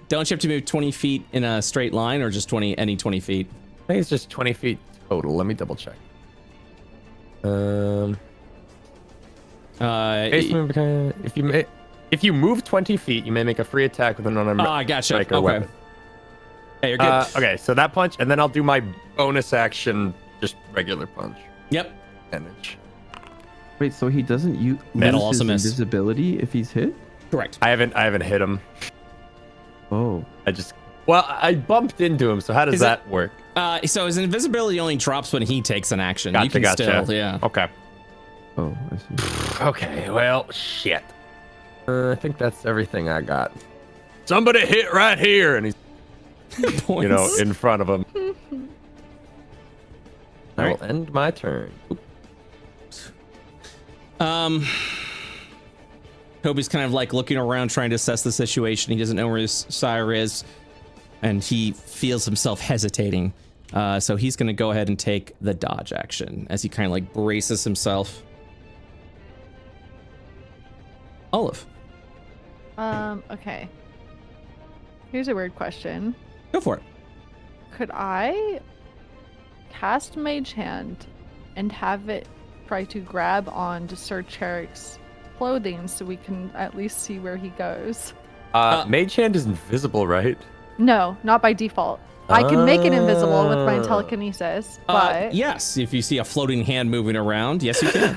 Speaker 3: don't you have to move 20 feet in a straight line, or just any 20 feet?
Speaker 1: I think it's just 20 feet total. Let me double check. Base movement, if you move 20 feet, you may make a free attack with an unarmed
Speaker 3: Oh, I gotcha.
Speaker 1: strike or
Speaker 3: Okay.
Speaker 1: weapon.
Speaker 3: Hey, you're good.
Speaker 1: Okay, so that punch, and then I'll do my bonus action, just regular punch.
Speaker 3: Yep.
Speaker 1: Damage.
Speaker 8: Wait, so he doesn't use
Speaker 3: That'll
Speaker 8: his
Speaker 3: also miss.
Speaker 8: invisibility if he's hit?
Speaker 3: Correct.
Speaker 1: I haven't hit him.
Speaker 8: Oh.
Speaker 1: I bumped into him. So how does
Speaker 3: Is it-
Speaker 1: that work?
Speaker 3: So his invisibility only drops when he takes an action. You can
Speaker 1: Gotcha.
Speaker 3: still, yeah.
Speaker 1: Okay.
Speaker 8: Oh, I see.
Speaker 1: Okay. Well, shit. I think that's everything I got. Somebody hit right here, and he's
Speaker 3: Points.
Speaker 1: in front of him. I
Speaker 3: Alright.
Speaker 1: will end my turn.
Speaker 3: Toby's kind of like looking around trying to assess the situation. He doesn't know where his sire is, and he feels himself hesitating. So he's going to go ahead and take the dodge action as he kind of like braces himself. Olive,
Speaker 4: Okay. Here's a weird question.
Speaker 3: go for it.
Speaker 4: Could I cast Mage Hand and have it try to grab on to Sir Cherrick's clothing so we can at least see where he goes?
Speaker 1: Mage Hand is invisible, right?
Speaker 4: No, not by default. I can make it invisible with my
Speaker 1: Ah.
Speaker 4: telekinesis, but
Speaker 3: Yes, if you see a floating hand moving around, yes, you can.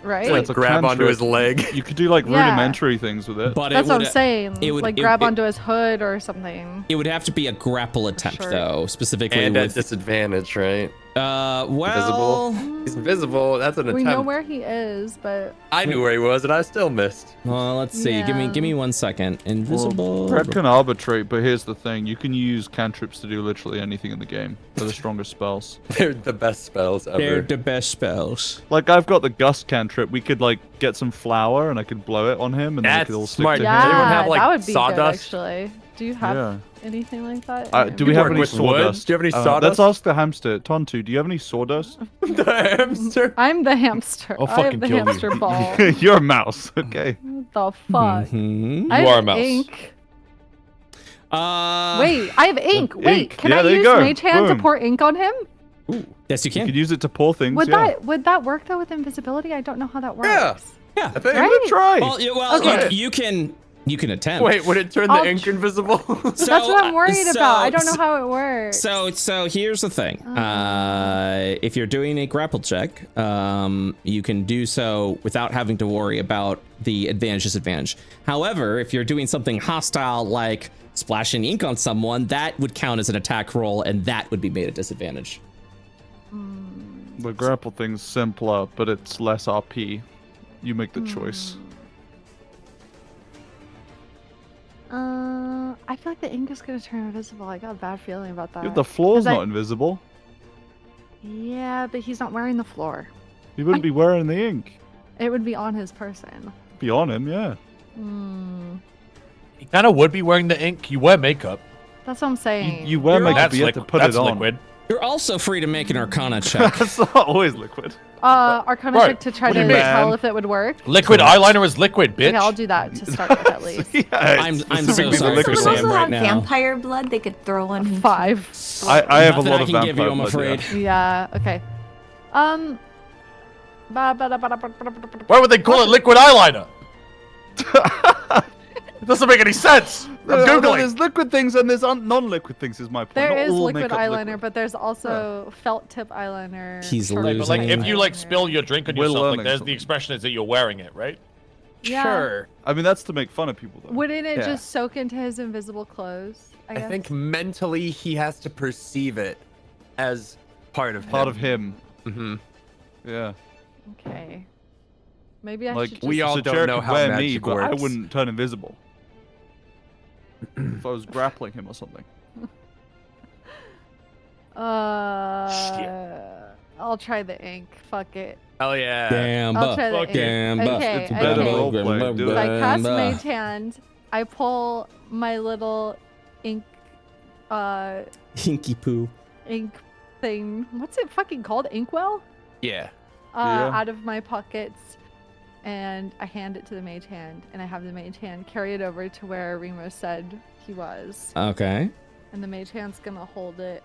Speaker 4: right?
Speaker 2: Yeah, it's a
Speaker 1: grab onto
Speaker 2: cantrip.
Speaker 1: his leg.
Speaker 2: You could do like
Speaker 4: Yeah.
Speaker 2: rudimentary things with it.
Speaker 3: But
Speaker 4: That's
Speaker 3: it
Speaker 4: what
Speaker 3: would,
Speaker 4: I'm saying.
Speaker 3: it would-
Speaker 4: like
Speaker 3: it-
Speaker 4: grab
Speaker 3: it-
Speaker 4: onto his hood or something.
Speaker 3: it would have to be a grapple attempt,
Speaker 4: Sure.
Speaker 3: though, specifically
Speaker 1: And at
Speaker 3: with.
Speaker 1: disadvantage, right?
Speaker 3: Well,
Speaker 7: He's invisible. That's an
Speaker 4: We
Speaker 7: attempt.
Speaker 4: know where he is, but
Speaker 7: I knew where he was, and I still missed.
Speaker 3: well, let's see.
Speaker 4: Yeah.
Speaker 3: Give me 1 second. Invisible.
Speaker 2: Brett can arbitrate, but here's the thing: you can use cantrips to do literally anything in the game. They're the strongest spells.
Speaker 7: They're the best spells ever.
Speaker 3: They're the best spells.
Speaker 2: Like I've got the gust cantrip. We could like get some flour and I could blow it on him, and then it
Speaker 7: That's
Speaker 2: could all
Speaker 7: smart.
Speaker 2: stick to
Speaker 4: yeah,
Speaker 2: him.
Speaker 7: Anyone have, like,
Speaker 4: that would be
Speaker 7: sawdust?
Speaker 4: good actually. Do you have
Speaker 2: Yeah.
Speaker 4: anything like that?
Speaker 2: Do we have
Speaker 7: work
Speaker 2: any
Speaker 7: with wood?
Speaker 2: sawdust?
Speaker 7: Do you have any
Speaker 2: Let's
Speaker 7: sawdust?
Speaker 2: ask the hamster. Tontu, do you have any sawdust?
Speaker 7: The hamster.
Speaker 4: I'm the hamster.
Speaker 6: I'll
Speaker 4: I
Speaker 6: fucking
Speaker 4: have the
Speaker 6: kill you.
Speaker 4: hamster ball.
Speaker 2: You're a mouse. Okay.
Speaker 4: What the fuck?
Speaker 3: Mhm.
Speaker 4: I
Speaker 6: You
Speaker 4: have
Speaker 6: are a mouse.
Speaker 4: ink.
Speaker 3: Uh,
Speaker 4: Wait, I have ink. Wait,
Speaker 2: ink.
Speaker 4: can
Speaker 2: Yeah,
Speaker 4: I
Speaker 2: there you
Speaker 4: use
Speaker 2: go.
Speaker 4: Mage Hand to
Speaker 2: Boom.
Speaker 4: pour ink on him?
Speaker 3: yes, you
Speaker 2: You
Speaker 3: can.
Speaker 2: could use it to pour things.
Speaker 4: Would
Speaker 2: yeah.
Speaker 4: that work though with invisibility? I don't know how that works.
Speaker 7: Yeah.
Speaker 3: Yeah.
Speaker 7: I think.
Speaker 4: Right?
Speaker 2: Give it a try.
Speaker 3: Well,
Speaker 4: Okay.
Speaker 3: you can attempt.
Speaker 7: Wait, would it turn
Speaker 4: I'll
Speaker 7: the ink invisible?
Speaker 3: So,
Speaker 4: That's what I'm worried about. I don't know
Speaker 3: so-
Speaker 4: how it works.
Speaker 3: So here's the thing. If you're doing a grapple check, you can do so without having to worry about the advantage disadvantage. However, if you're doing something hostile like splashing ink on someone, that would count as an attack roll, and that would be made a disadvantage.
Speaker 2: The grapple thing's simpler, but it's less RP. You make the choice.
Speaker 4: I feel like the ink is gonna turn invisible. I got a bad feeling about that.
Speaker 2: The floor's
Speaker 4: 'Cause I-
Speaker 2: not invisible.
Speaker 4: Yeah, but he's not wearing the floor.
Speaker 2: He wouldn't be wearing the ink.
Speaker 4: It would be on his person.
Speaker 2: Be on him, yeah.
Speaker 6: He kind of would be wearing the ink. You wear makeup.
Speaker 4: That's what I'm saying.
Speaker 2: You wear
Speaker 3: You're
Speaker 2: makeup,
Speaker 6: That's
Speaker 2: but you have to
Speaker 6: liquid.
Speaker 2: put
Speaker 6: That's
Speaker 2: it on.
Speaker 6: liquid.
Speaker 3: You're also free to make an Arcana check.
Speaker 2: That's not always liquid.
Speaker 4: Arcana
Speaker 6: Right.
Speaker 4: check to try
Speaker 6: What do
Speaker 4: to
Speaker 6: you mean?
Speaker 4: tell if it would work.
Speaker 6: Liquid eyeliner is liquid, bitch.
Speaker 4: Okay, I'll do that to start with at least.
Speaker 2: Yeah,
Speaker 3: I'm
Speaker 2: it's
Speaker 3: so
Speaker 2: specifically the
Speaker 3: sorry
Speaker 2: liquid
Speaker 3: for
Speaker 2: one.
Speaker 3: Sam
Speaker 5: also
Speaker 3: right
Speaker 5: have
Speaker 3: now.
Speaker 5: vampire blood they could throw on him.
Speaker 4: 5.
Speaker 2: I have a
Speaker 3: Nothing
Speaker 2: lot
Speaker 3: I
Speaker 2: of
Speaker 3: can give you,
Speaker 2: vampire
Speaker 3: I'm
Speaker 2: blood, yeah.
Speaker 3: afraid.
Speaker 4: Yeah, okay.
Speaker 6: Why would they call it liquid eyeliner? It doesn't make any sense. I'm googling.
Speaker 2: There's liquid things and there's non-liquid things. Is my point.
Speaker 4: There
Speaker 2: Not
Speaker 4: is
Speaker 2: all
Speaker 4: liquid
Speaker 2: makeup
Speaker 4: eyeliner,
Speaker 2: liquid.
Speaker 4: but there's also felt tip eyeliner.
Speaker 3: He's
Speaker 4: sharp
Speaker 3: losing.
Speaker 6: But like, if you like
Speaker 4: eyeliner.
Speaker 6: spill your drink on
Speaker 2: We're
Speaker 6: yourself, like
Speaker 2: learning
Speaker 6: there's
Speaker 2: something.
Speaker 6: the expression is that you're wearing it, right?
Speaker 4: Yeah.
Speaker 7: Sure.
Speaker 2: I mean, that's to make fun of people, though.
Speaker 4: Wouldn't it
Speaker 7: Yeah.
Speaker 4: just soak into his invisible clothes? I
Speaker 7: I
Speaker 4: guess.
Speaker 7: think mentally he has to perceive it as part of
Speaker 2: Part of him.
Speaker 7: Mm-hmm.
Speaker 2: Yeah.
Speaker 4: Okay. Maybe I
Speaker 2: Like
Speaker 4: should just...
Speaker 7: we all
Speaker 2: so
Speaker 7: don't
Speaker 2: Jared
Speaker 7: know
Speaker 2: could
Speaker 7: how
Speaker 2: wear me,
Speaker 7: magic
Speaker 2: but I
Speaker 7: works.
Speaker 2: wouldn't turn invisible. If I was grappling him or something.
Speaker 4: I'll try the ink. Fuck it.
Speaker 7: Hell yeah.
Speaker 3: Damn.
Speaker 4: I'll try the ink. Okay,
Speaker 2: It's better
Speaker 4: okay.
Speaker 2: roleplay, do
Speaker 4: So I
Speaker 2: it.
Speaker 4: cast Mage Hand. I pull my little ink,
Speaker 3: Hinky poo.
Speaker 4: ink thing. What's it fucking called? Inkwell?
Speaker 7: Yeah.
Speaker 2: Yeah.
Speaker 4: Out of my pockets, and I hand it to the Mage Hand, and I have the Mage Hand carry it over to where Remo said he was,
Speaker 3: Okay.
Speaker 4: and the Mage Hand's gonna hold it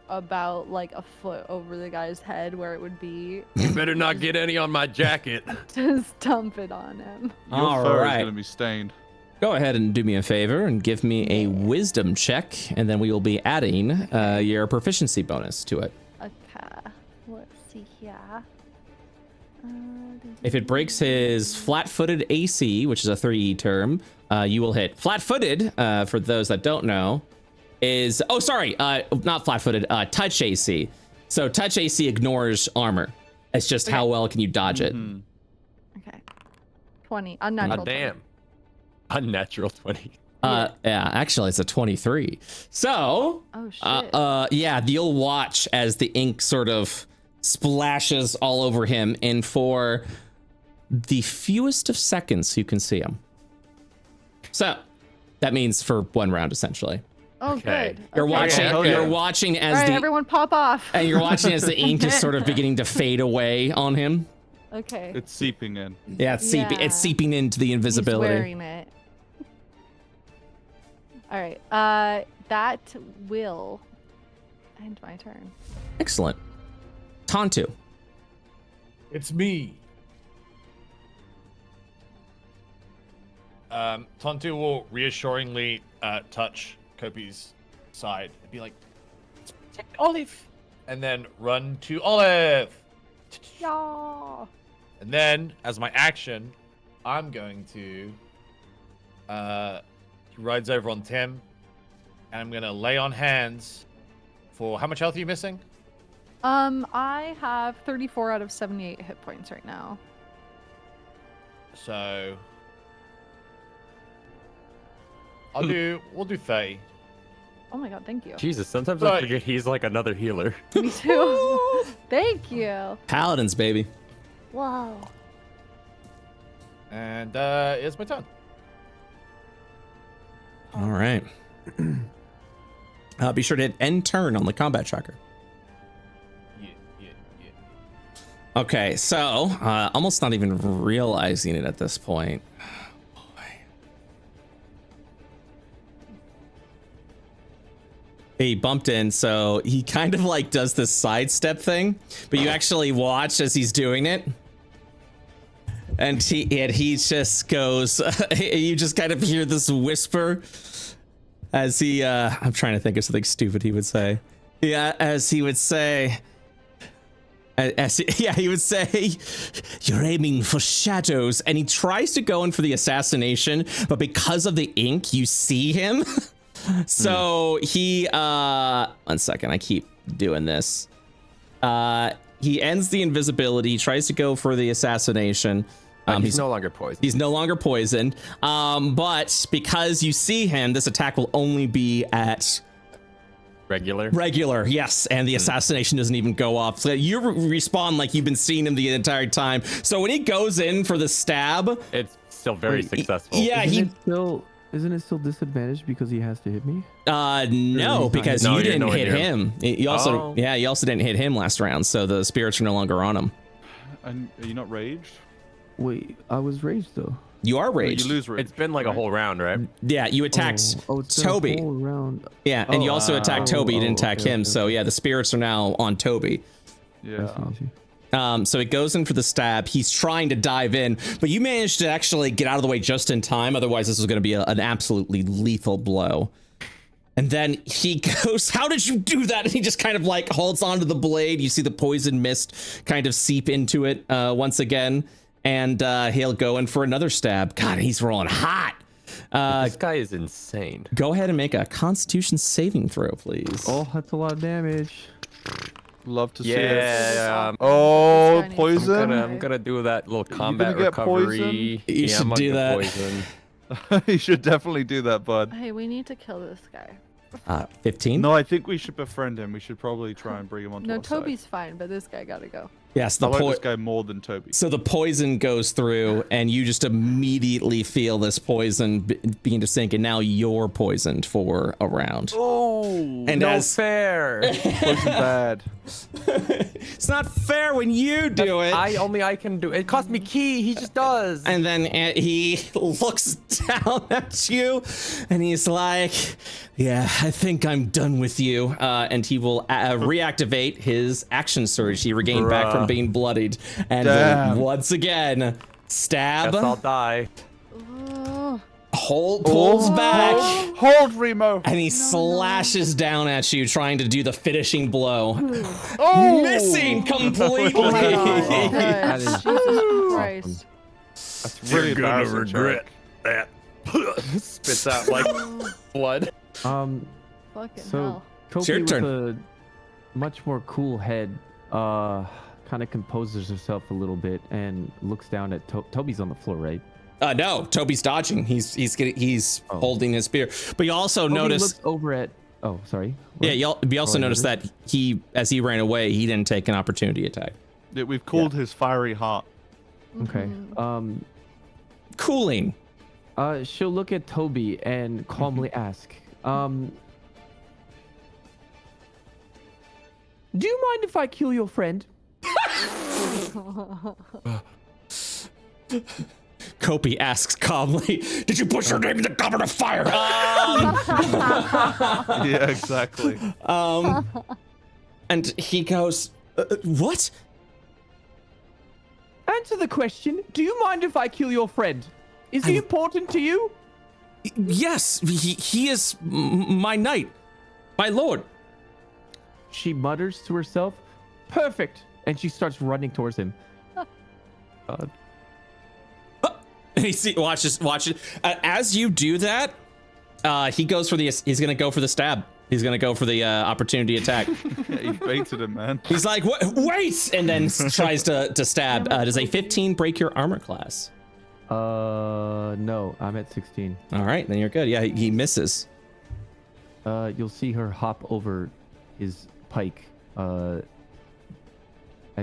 Speaker 4: about like a foot over the guy's head where it would be.
Speaker 7: You better not get any on my jacket.
Speaker 4: Just dump it on him.
Speaker 2: Your
Speaker 3: All
Speaker 2: fur
Speaker 3: right.
Speaker 2: is gonna be stained.
Speaker 3: Go ahead and do me a favor and give me a wisdom check, and then we will be adding your proficiency bonus to it.
Speaker 10: Okay. Let's see here.
Speaker 3: If it breaks his flat-footed AC, which is a 3E term, you will hit. Flat-footed, for those that don't know, is not flat-footed. Touch AC. So touch AC ignores armor. It's just how well can you dodge it.
Speaker 4: Okay. 20. Unnatural.
Speaker 7: God damn. Unnatural 20.
Speaker 3: Yeah, actually, it's a 23. So,
Speaker 4: Oh shit.
Speaker 3: yeah, you'll watch as the ink sort of splashes all over him, and for the fewest of seconds, you can see him. So, that means for one round, essentially.
Speaker 4: Oh,
Speaker 7: okay.
Speaker 4: good.
Speaker 3: You're
Speaker 4: Okay.
Speaker 3: watching.
Speaker 2: hell yeah.
Speaker 3: You're watching as
Speaker 4: All right,
Speaker 3: the
Speaker 4: everyone, pop off.
Speaker 3: and you're watching as the ink is sort of beginning to fade away on him.
Speaker 4: Okay.
Speaker 2: It's seeping in.
Speaker 3: Yeah, it's seeping.
Speaker 4: Yeah.
Speaker 3: It's seeping into the invisibility.
Speaker 4: He's wearing it. All right. That will end my turn.
Speaker 3: Excellent. Tontu.
Speaker 6: It's me. Tontu will reassuringly touch Kopi's side and be like, "Protect Olive," and then run to Olive.
Speaker 4: Yeah.
Speaker 6: And then, as my action, I'm going to. He rides over on Tim, and I'm gonna lay on hands. For how much health are you missing?
Speaker 4: I have 34 out of 78 hit points right now.
Speaker 6: So we'll do 30.
Speaker 4: Oh my god, thank you.
Speaker 1: Jesus, sometimes I forget he's like another healer.
Speaker 4: Me too. Thank you.
Speaker 3: Paladins, baby.
Speaker 10: Whoa.
Speaker 6: And it's my turn.
Speaker 3: All right. Be sure to hit end turn on the combat tracker.
Speaker 6: Yeah.
Speaker 3: Okay, so almost not even realizing it at this point. He bumped in, so he kind of like does this sidestep thing, but you actually watch as he's doing it. And he just goes, you just kind of hear this whisper as he, I'm trying to think of something stupid he would say. Yeah, as he would say, he would say, you're aiming for shadows. And he tries to go in for the assassination, but because of the ink, you see him. So he, one second, I keep doing this. He ends the invisibility, tries to go for the assassination.
Speaker 7: He's no longer poisoned.
Speaker 3: He's no longer poisoned. But because you see him, this attack will only be at regular, yes, and the assassination doesn't even go off. So you respawn like you've been seeing him the entire time. So when he goes in for the stab,
Speaker 1: it's still very successful.
Speaker 3: Yeah,
Speaker 8: Isn't it still disadvantaged because he has to hit me?
Speaker 3: No, because you didn't hit him. You also, you also didn't hit him last round, so the spirits are no longer on him.
Speaker 2: And are you not raged?
Speaker 8: Wait, I was raged though.
Speaker 3: You are raged.
Speaker 2: You lose rage.
Speaker 1: It's been like a whole round, right?
Speaker 3: Yeah, you attacked Toby.
Speaker 8: A whole round.
Speaker 3: Yeah, and you also attacked Toby. You didn't attack him. So yeah, the spirits are now on Toby.
Speaker 2: Yeah.
Speaker 3: So it goes in for the stab. He's trying to dive in, but you managed to actually get out of the way just in time. Otherwise, this was going to be an absolutely lethal blow. And then he goes, how did you do that? And he just kind of like holds onto the blade. You see the poison mist kind of seep into it once again. And he'll go in for another stab. God, he's rolling hot.
Speaker 1: This guy is insane.
Speaker 3: Go ahead and make a Constitution saving throw, please.
Speaker 8: Oh, that's a lot of damage.
Speaker 2: Love to see it.
Speaker 1: Yeah.
Speaker 2: Oh, poison.
Speaker 1: I'm gonna do that little combat recovery.
Speaker 3: You should do that.
Speaker 1: Poison.
Speaker 2: You should definitely do that, bud.
Speaker 4: Hey, we need to kill this guy.
Speaker 3: 15?
Speaker 2: No, I think we should befriend him. We should probably try and bring him onto
Speaker 4: No,
Speaker 2: our
Speaker 4: Toby's
Speaker 2: side.
Speaker 4: fine, but this guy gotta go.
Speaker 3: Yes,
Speaker 2: I like this guy more than Toby.
Speaker 3: So the poison goes through, and you just immediately feel this poison begin to sink, and now you're poisoned for a round.
Speaker 1: Oh,
Speaker 3: and
Speaker 1: no fair.
Speaker 2: Poison bad.
Speaker 3: It's not fair when you do it.
Speaker 1: I can do it. It cost me key. He just does.
Speaker 3: And then he looks down at you, and he's like, "Yeah, I think I'm done with you." And he will reactivate his action surge. He regained back from being bloodied, and will once again stab.
Speaker 1: Guess I'll die.
Speaker 3: Pulls back.
Speaker 2: Hold, Remo.
Speaker 3: And he slashes down at you, trying to do the finishing blow. Missing completely.
Speaker 4: Oh my God. Jesus Christ.
Speaker 2: That's really
Speaker 11: You're gonna regret that.
Speaker 1: Spits out like blood.
Speaker 4: Fucking
Speaker 8: So
Speaker 4: hell.
Speaker 3: It's your
Speaker 8: Toby with
Speaker 3: turn.
Speaker 8: a much more cool head, kind of composes herself a little bit and looks down at Toby's on the floor, right?
Speaker 3: No, Toby's dodging. He's holding his spear. But you also notice.
Speaker 8: Looks over at. Oh, sorry.
Speaker 3: Yeah, you also noticed that as he ran away, he didn't take an opportunity attack.
Speaker 2: Yeah, we've called his fiery heart.
Speaker 8: Okay.
Speaker 3: Cooling.
Speaker 8: She'll look at Toby and calmly ask, "Do you mind if I kill your friend?"
Speaker 3: Kopi asks calmly, "Did you push your name in the goblet of fire?"
Speaker 2: Yeah, exactly.
Speaker 3: And he goes, "What?"
Speaker 8: Answer the question. Do you mind if I kill your friend? Is he important to you?
Speaker 3: Yes, he is my knight, my lord.
Speaker 8: She mutters to herself, "Perfect," and she starts running towards him. God.
Speaker 3: Watch it. As you do that, he goes for he's gonna go for the stab. He's gonna go for the opportunity attack.
Speaker 2: Yeah, you baited him, man.
Speaker 3: He's like, "What? Wait!" and then tries to stab. Does a 15 break your armor class?
Speaker 8: No, I'm at 16.
Speaker 3: All right, then you're good. Yeah, he misses.
Speaker 8: You'll see her hop over his pike, as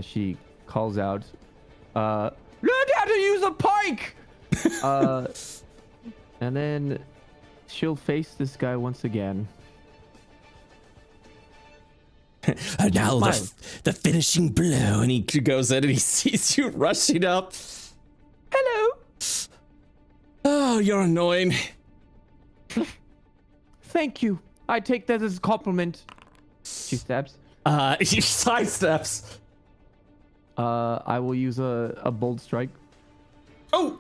Speaker 8: she calls out, "Learn how to use a pike!" And then she'll face this guy once again.
Speaker 3: Now the finishing blow, and he goes in and he sees you rushing up. Hello. Oh, you're annoying.
Speaker 8: Thank you. I take that as a compliment. She stabs.
Speaker 3: He sidesteps.
Speaker 8: I will use a bold strike.
Speaker 3: Oh.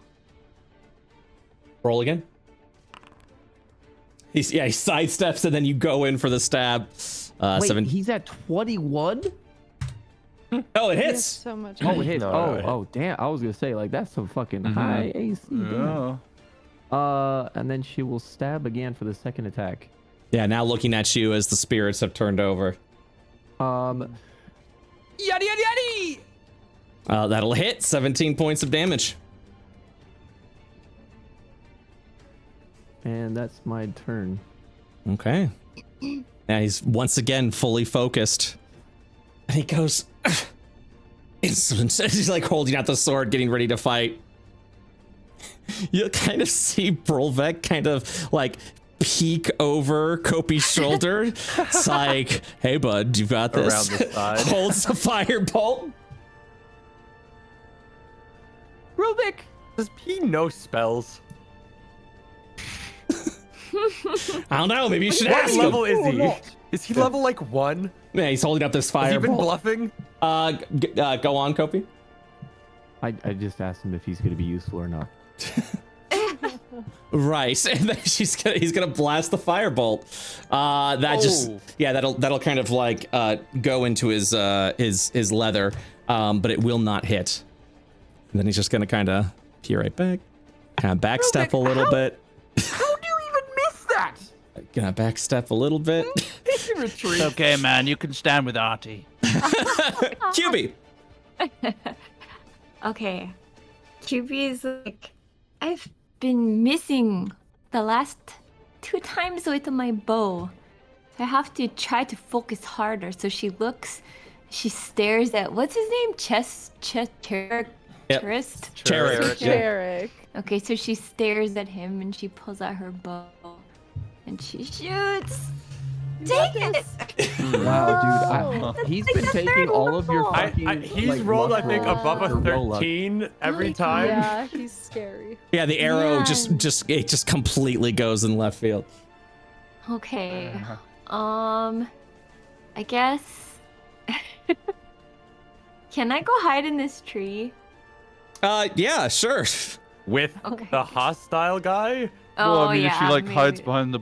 Speaker 3: Roll again. He sidesteps and then you go in for the stab.
Speaker 8: Wait, he's at 21?
Speaker 3: Oh, it hits.
Speaker 4: So much.
Speaker 8: Oh, it hits.
Speaker 7: No,
Speaker 8: Oh, damn. I was gonna say like that's some fucking high AC.
Speaker 2: Yeah.
Speaker 8: And then she will stab again for the second attack.
Speaker 3: Yeah, now looking at you as the spirits have turned over.
Speaker 8: Yaddy yaddy yaddy.
Speaker 3: That'll hit. 17 points of damage.
Speaker 8: And that's my turn.
Speaker 3: Okay. Now he's once again fully focused. And he goes, insolent. He's like holding out the sword, getting ready to fight. You kind of see Brolvek kind of like peek over Kopi's shoulder. It's like, hey bud, you got this.
Speaker 7: Around the side.
Speaker 3: Holds a firebolt.
Speaker 8: Brolvek!
Speaker 7: Does he know spells?
Speaker 3: I don't know, maybe you should
Speaker 7: What
Speaker 3: ask
Speaker 7: level
Speaker 3: him.
Speaker 7: is he? Is he level like 1?
Speaker 3: Yeah, he's holding up this
Speaker 7: Has he been
Speaker 3: firebolt.
Speaker 7: bluffing?
Speaker 3: Go on, Kopi.
Speaker 8: I just asked him if he's gonna be useful or not.
Speaker 3: Right, and then he's gonna blast the firebolt. That'll kind of like go into his leather, but it will not hit. And then he's just gonna kind of peel right back, kind of backstep a little bit.
Speaker 8: How do you even miss that?
Speaker 3: Gonna backstep a little bit.
Speaker 9: It's okay, man. You can stand with Artie.
Speaker 3: QB.
Speaker 5: Okay. QB is like, I've been missing the last 2 times with my bow. I have to try to focus harder. So she stares at, what's his name? Cherik?
Speaker 3: Yep.
Speaker 5: Cherik.
Speaker 4: Jarek.
Speaker 5: Okay, so she stares at him and she pulls out her bow and she shoots. Take it!
Speaker 8: Wow, dude. He's been taking all of your fucking.
Speaker 7: He's rolled, I think, above a 13 every time.
Speaker 4: Yeah, he's scary.
Speaker 3: Yeah, the arrow
Speaker 5: Yeah.
Speaker 3: just completely goes in left field.
Speaker 5: Okay. I guess. Can I go hide in this tree?
Speaker 3: Yeah, sure.
Speaker 7: With
Speaker 5: Okay.
Speaker 7: the hostile guy?
Speaker 2: Well,
Speaker 5: Oh
Speaker 2: I mean,
Speaker 5: yeah.
Speaker 2: if she like hides
Speaker 5: maybe.
Speaker 2: behind the,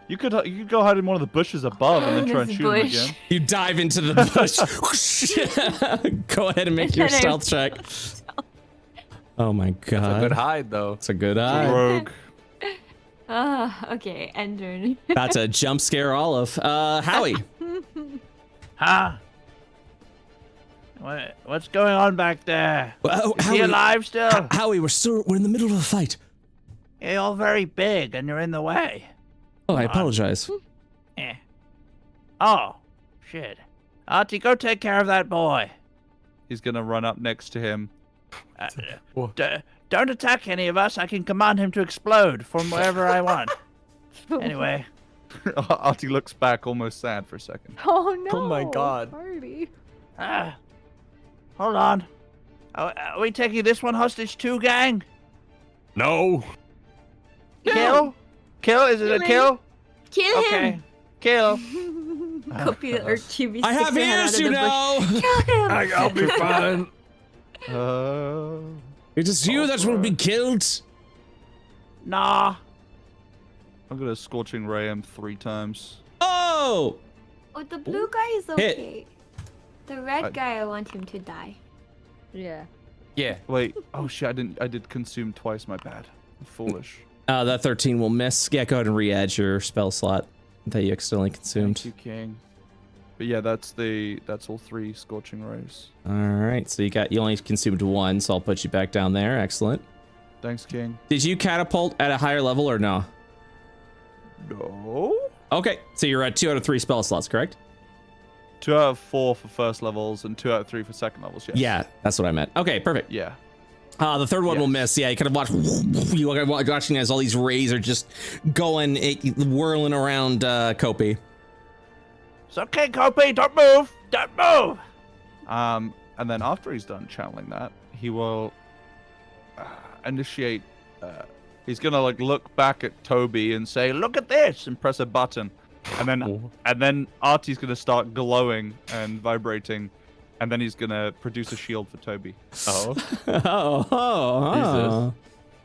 Speaker 2: you could go hide in one of the bushes above and then try and
Speaker 5: This
Speaker 2: shoot him
Speaker 5: bush.
Speaker 2: again.
Speaker 3: You dive into the bush. Go ahead and make your
Speaker 5: And then I-
Speaker 3: stealth check. Oh my god.
Speaker 7: That's a good hide, though.
Speaker 3: It's a good eye.
Speaker 2: Rogue.
Speaker 5: Okay, end turn.
Speaker 3: About to jump scare Olive. Howie.
Speaker 9: Huh? What's going on back there? Is he alive still?
Speaker 3: Howie, we're in the middle of a fight.
Speaker 9: You're all very big and you're in the way.
Speaker 3: Oh, I apologize.
Speaker 9: Eh. Oh, shit. Artie, go take care of that boy.
Speaker 2: He's gonna run up next to him.
Speaker 9: Don't attack any of us. I can command him to explode from wherever I want. Anyway.
Speaker 2: Artie looks back, almost sad for a second.
Speaker 4: Oh no!
Speaker 7: Oh my God.
Speaker 4: Party.
Speaker 9: Hold on. Are we taking this one hostage too, gang?
Speaker 7: No.
Speaker 9: Kill? Kill? Is it a kill?
Speaker 5: Kill
Speaker 9: Okay.
Speaker 5: him.
Speaker 9: Kill.
Speaker 5: Copy or QB.
Speaker 3: I have ears, you know.
Speaker 5: Kill him.
Speaker 7: I'll be fine.
Speaker 3: It is you that will be killed.
Speaker 9: Nah.
Speaker 2: I'm gonna scorching ray him 3 times.
Speaker 3: Oh!
Speaker 5: Oh, the blue guy is
Speaker 3: Hit.
Speaker 5: okay. The red guy, I want him to die.
Speaker 4: Yeah.
Speaker 7: Yeah.
Speaker 2: Wait. Oh shit! I did consume twice. My bad. I'm foolish.
Speaker 3: That 13 will miss. Yeah, go ahead and re-edge your spell slot. that you accidentally consumed.
Speaker 2: Thank you, King. But yeah, that's all 3 scorching rays.
Speaker 3: All right, so you only consumed 1, so I'll put you back down there. Excellent.
Speaker 2: Thanks, King.
Speaker 3: Did you catapult at a higher level or no?
Speaker 2: No.
Speaker 3: Okay, so you're at 2 out of 3 spell slots, correct?
Speaker 2: 2 out of 4 for first levels and 2 out of 3 for second levels. Yes.
Speaker 3: Yeah, that's what I meant. Okay, perfect.
Speaker 2: Yeah.
Speaker 3: The third one will miss. Yeah, you kind of watching as all these rays are just going, whirling around Kopi.
Speaker 9: It's okay, Kopi. Don't move. Don't move.
Speaker 2: And then after he's done channeling that, he will initiate. He's gonna like look back at Toby and say, "Look at this," and press a button, and then Artie's gonna start glowing and vibrating, and then he's gonna produce a shield for Toby.
Speaker 3: Oh.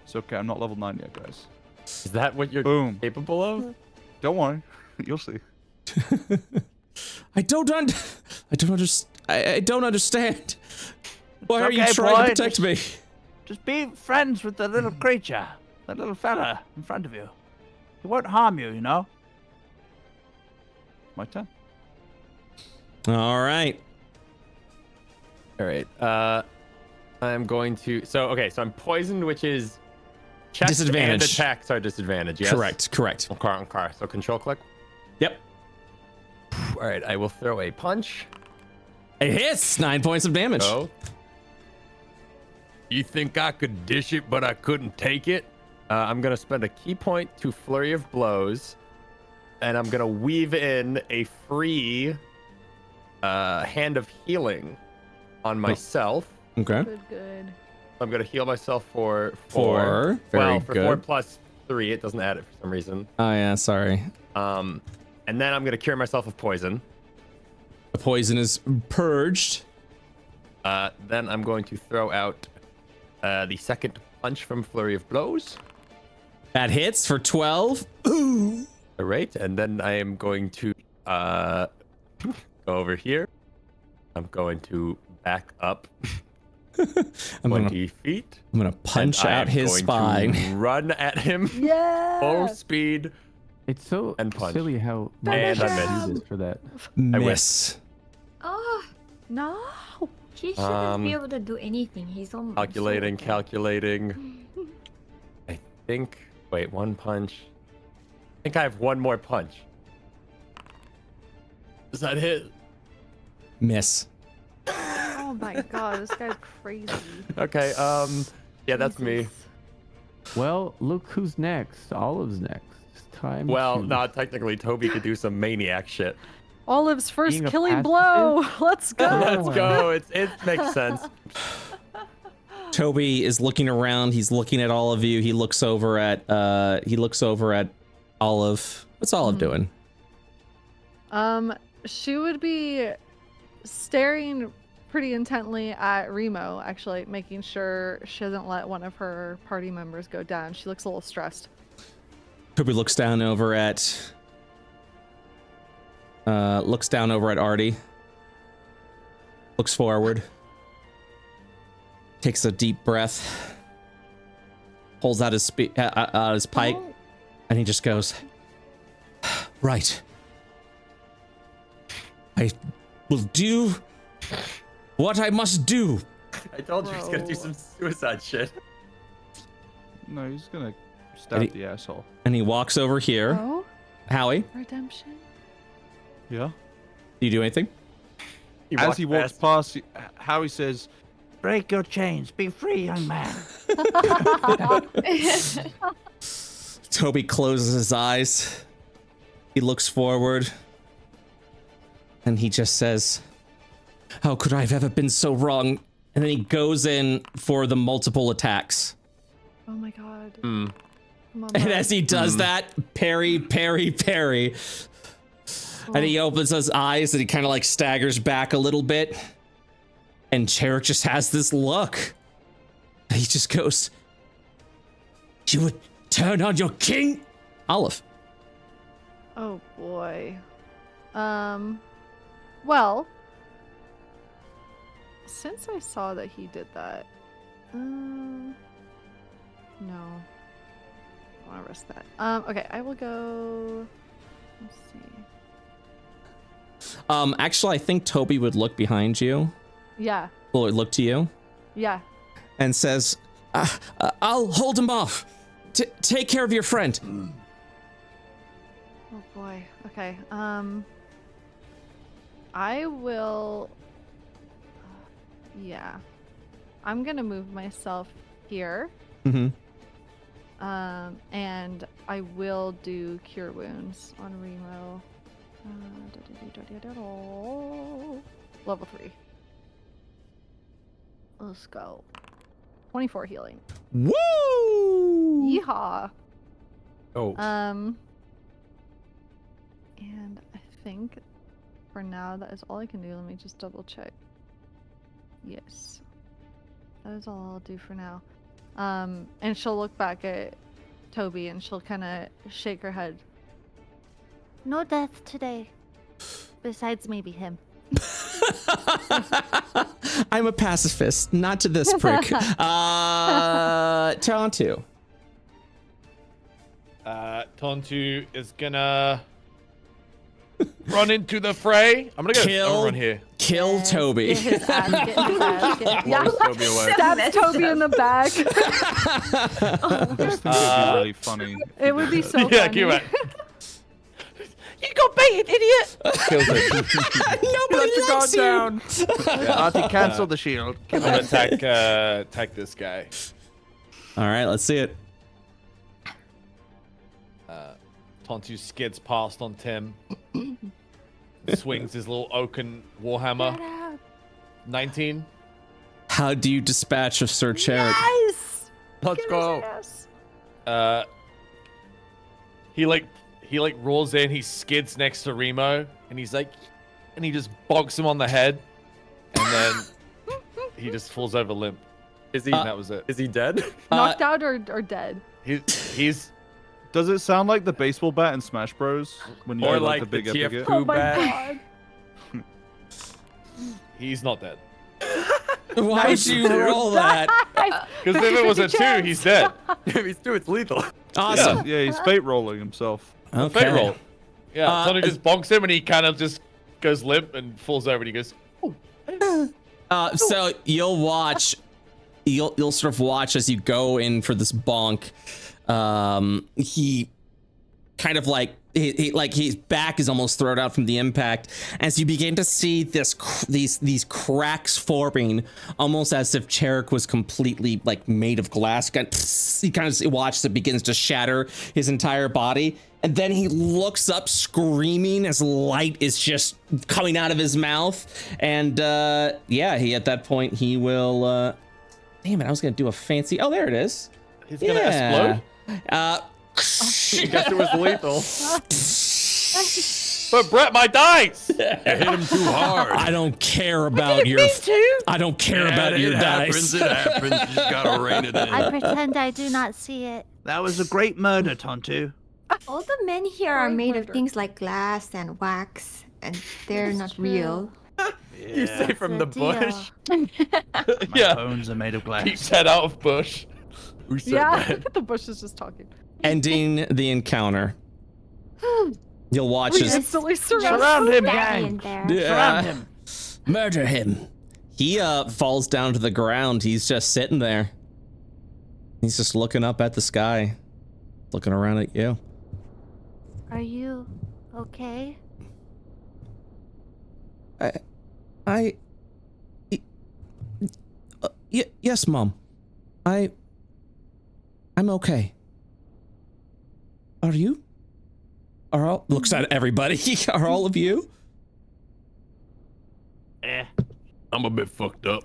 Speaker 2: It's okay. I'm not level 9 yet, guys.
Speaker 1: Is that what you're capable of?
Speaker 2: Don't worry, you'll see.
Speaker 3: I don't understand. Why are you
Speaker 9: okay,
Speaker 3: trying
Speaker 9: boy.
Speaker 3: to protect me?
Speaker 9: Just be friends with the little creature, that little fella in front of you. He won't harm you, you know.
Speaker 2: My turn.
Speaker 3: All right.
Speaker 1: I'm going to. So I'm poisoned, which is chest
Speaker 3: Disadvantage.
Speaker 1: and attacks are disadvantage. Yes.
Speaker 3: Correct.
Speaker 1: Okay. So control click.
Speaker 3: Yep.
Speaker 1: All right. I will throw a punch.
Speaker 3: It hits. 9 points of damage.
Speaker 1: Oh. You think I could dish it, but I couldn't take it? I'm gonna spend a key point to flurry of blows, and I'm gonna weave in a free hand of healing on myself.
Speaker 3: Okay.
Speaker 4: Good.
Speaker 1: I'm gonna heal myself for
Speaker 3: 4. Very
Speaker 1: for
Speaker 3: good.
Speaker 1: 4 plus 3. It doesn't add it for some reason.
Speaker 3: Oh yeah, sorry.
Speaker 1: And then I'm gonna cure myself of poison.
Speaker 3: The poison is purged.
Speaker 1: Then I'm going to throw out the second punch from flurry of blows.
Speaker 3: That hits for 12. Ooh.
Speaker 1: All right, and then I am going to go over here. I'm going to back up 20 feet.
Speaker 3: I'm gonna punch out his spine.
Speaker 1: Run at him.
Speaker 4: Yeah.
Speaker 1: Full speed.
Speaker 8: It's so
Speaker 1: And punch.
Speaker 8: silly how
Speaker 1: And I
Speaker 8: uses for that.
Speaker 3: Miss.
Speaker 5: Oh,
Speaker 4: No.
Speaker 5: he shouldn't be able to do anything. He's almost
Speaker 1: Calculating. I think. Wait, 1 punch. I think I have 1 more punch. Does that hit?
Speaker 3: Miss.
Speaker 4: Oh my god, this guy's crazy.
Speaker 1: Okay. Yeah, that's me.
Speaker 8: Well, look who's next. Olive's next. It's time.
Speaker 1: Well,
Speaker 8: to...
Speaker 1: no, technically, Toby could do some maniac shit.
Speaker 4: Olive's first
Speaker 8: Being a
Speaker 4: killing blow. Let's go.
Speaker 1: Let's go. It makes sense.
Speaker 3: Toby is looking around. He's looking at all of you. He looks over at Olive. What's Olive doing?
Speaker 4: She would be staring pretty intently at Remo, actually, making sure she doesn't let one of her party members go down. She looks a little stressed.
Speaker 3: Toby looks down over at Artie. Looks forward. Takes a deep breath. Pulls out his pipe, and he just goes, "Right. I will do what I must do."
Speaker 1: I told you he's gonna do some suicide shit.
Speaker 2: No, he's gonna stab the asshole.
Speaker 3: And he walks over here.
Speaker 4: Oh,
Speaker 3: Howie,
Speaker 4: redemption.
Speaker 2: Yeah.
Speaker 3: do you do anything?
Speaker 2: As he walks past, Howie says,
Speaker 9: Break your chains. Be free, young man.
Speaker 3: Toby closes his eyes. He looks forward. And he just says, "How could I have ever been so wrong?" And then he goes in for the multiple attacks.
Speaker 4: Oh my god.
Speaker 1: Mm.
Speaker 4: Come on,
Speaker 3: And
Speaker 4: Mom.
Speaker 3: as he does that, parry. And he opens his eyes and he kind of like staggers back a little bit. And Cherrick just has this look. And he just goes, "You would turn on your king?" Olive.
Speaker 4: Oh boy. Well, since I saw that he did that, no, I want to risk that. Okay, I will go Let's see.
Speaker 3: Actually, I think Toby would look behind you.
Speaker 4: Yeah.
Speaker 3: Will look to you.
Speaker 4: Yeah.
Speaker 3: And says, "I'll hold him off. Take care of your friend."
Speaker 4: Oh boy. Okay. I will. Yeah. I'm gonna move myself here.
Speaker 3: Mm-hmm.
Speaker 4: And I will do Cure Wounds on Remo. Level 3. Let's go. 24 healing.
Speaker 3: Woo!
Speaker 4: Yeehaw.
Speaker 1: Oh.
Speaker 4: And I think for now that is all I can do. Let me just double check. Yes. That is all I'll do for now. And she'll look back at Toby and she'll kind of shake her head.
Speaker 10: No death today. Besides maybe him.
Speaker 3: I'm a pacifist, not to this prick. Tontu.
Speaker 6: Tontu is gonna run into the fray. I'm gonna go run here.
Speaker 3: Kill Toby.
Speaker 4: Get his ass, get his ass, yeah.
Speaker 1: Toby away.
Speaker 4: Stab Toby in the back.
Speaker 2: I just think it'd be really funny.
Speaker 4: It would be so
Speaker 6: Yeah,
Speaker 4: funny.
Speaker 6: keep it.
Speaker 12: You got baited, idiot!
Speaker 6: Kills it.
Speaker 3: Nobody likes you.
Speaker 1: down.
Speaker 9: Artie, cancel the shield.
Speaker 6: I'm gonna attack this guy.
Speaker 3: All right, let's see it.
Speaker 6: Tontu skids past on Tim. Swings his little oaken warhammer. 19.
Speaker 3: How do you dispatch of Sir Cherrick?
Speaker 4: Yes!
Speaker 1: Let's go.
Speaker 6: He roars in, he skids next to Remo, and he's like, and he just bonks him on the head, and then he just falls over limp.
Speaker 1: Is he?
Speaker 6: And that was it.
Speaker 1: Is he dead?
Speaker 4: Knocked out or dead?
Speaker 6: He's.
Speaker 2: Does it sound like the baseball bat in Smash Bros? When you
Speaker 1: Or
Speaker 2: do,
Speaker 1: like
Speaker 2: the
Speaker 1: the
Speaker 2: big epic
Speaker 1: TF
Speaker 2: hit?
Speaker 4: Oh my
Speaker 1: bat?
Speaker 4: god.
Speaker 6: He's not dead.
Speaker 3: Why would you roll that?
Speaker 6: Because if it was a 2, he's dead.
Speaker 1: If he's 2, it's lethal.
Speaker 3: Awesome.
Speaker 2: Yeah, he's fate rolling himself.
Speaker 3: Okay.
Speaker 6: Fate roll. Yeah, Tontu just bonks him, and he kind of just goes limp and falls over, and he goes,
Speaker 3: So you'll watch, you'll sort of watch as you go in for this bonk. He kind of like his back is almost thrown out from the impact as you begin to see these cracks forming, almost as if Cherrick was completely like made of glass. He kind of watches it begins to shatter his entire body, and then he looks up screaming as light is just coming out of his mouth. And he at that point he will. Damn it! I was gonna do a fancy. Oh, there it is.
Speaker 6: he's gonna explode.
Speaker 1: I guess it was lethal.
Speaker 6: But Brett, my dice!
Speaker 1: You hit him too hard.
Speaker 3: I don't care about your. I don't care about your dice.
Speaker 1: It happens. You just gotta rein it in.
Speaker 10: I pretend I do not see it.
Speaker 9: That was a great murder, Tontu.
Speaker 5: All the men here are made of things like glass and wax, and they're not real.
Speaker 1: You say from the bush.
Speaker 9: My bones are made of glass.
Speaker 6: Keeps head out of bush.
Speaker 1: Who said
Speaker 4: Yeah,
Speaker 1: that?
Speaker 4: the bush is just talking.
Speaker 3: Ending the encounter. You'll watch
Speaker 4: We
Speaker 3: as
Speaker 4: instantly
Speaker 9: Surround him, gang. Surround
Speaker 3: yeah,
Speaker 9: him.
Speaker 3: murder him. He falls down to the ground. He's just sitting there. He's just looking up at the sky, looking around at you.
Speaker 10: Are you okay?
Speaker 3: Yes, Mom. I'm okay. Are you? Are all looks at everybody. Are all of you?
Speaker 11: I'm a bit fucked up.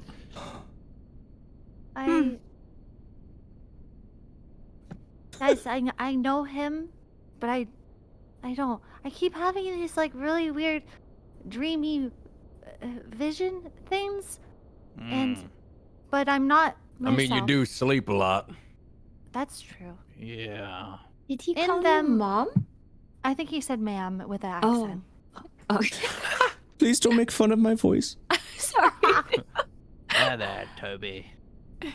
Speaker 10: Guys, I know him, but I don't. I keep having these like really weird, dreamy vision things, but I'm not myself.
Speaker 11: I mean, you do sleep a lot.
Speaker 10: That's true.
Speaker 9: Yeah.
Speaker 5: Did he
Speaker 10: In
Speaker 5: call
Speaker 10: them-
Speaker 5: you mom?
Speaker 10: I think he said ma'am with an
Speaker 5: Oh.
Speaker 10: accent.
Speaker 5: Oh,
Speaker 3: Please don't make fun of my voice.
Speaker 5: sorry.
Speaker 9: There, there, Toby.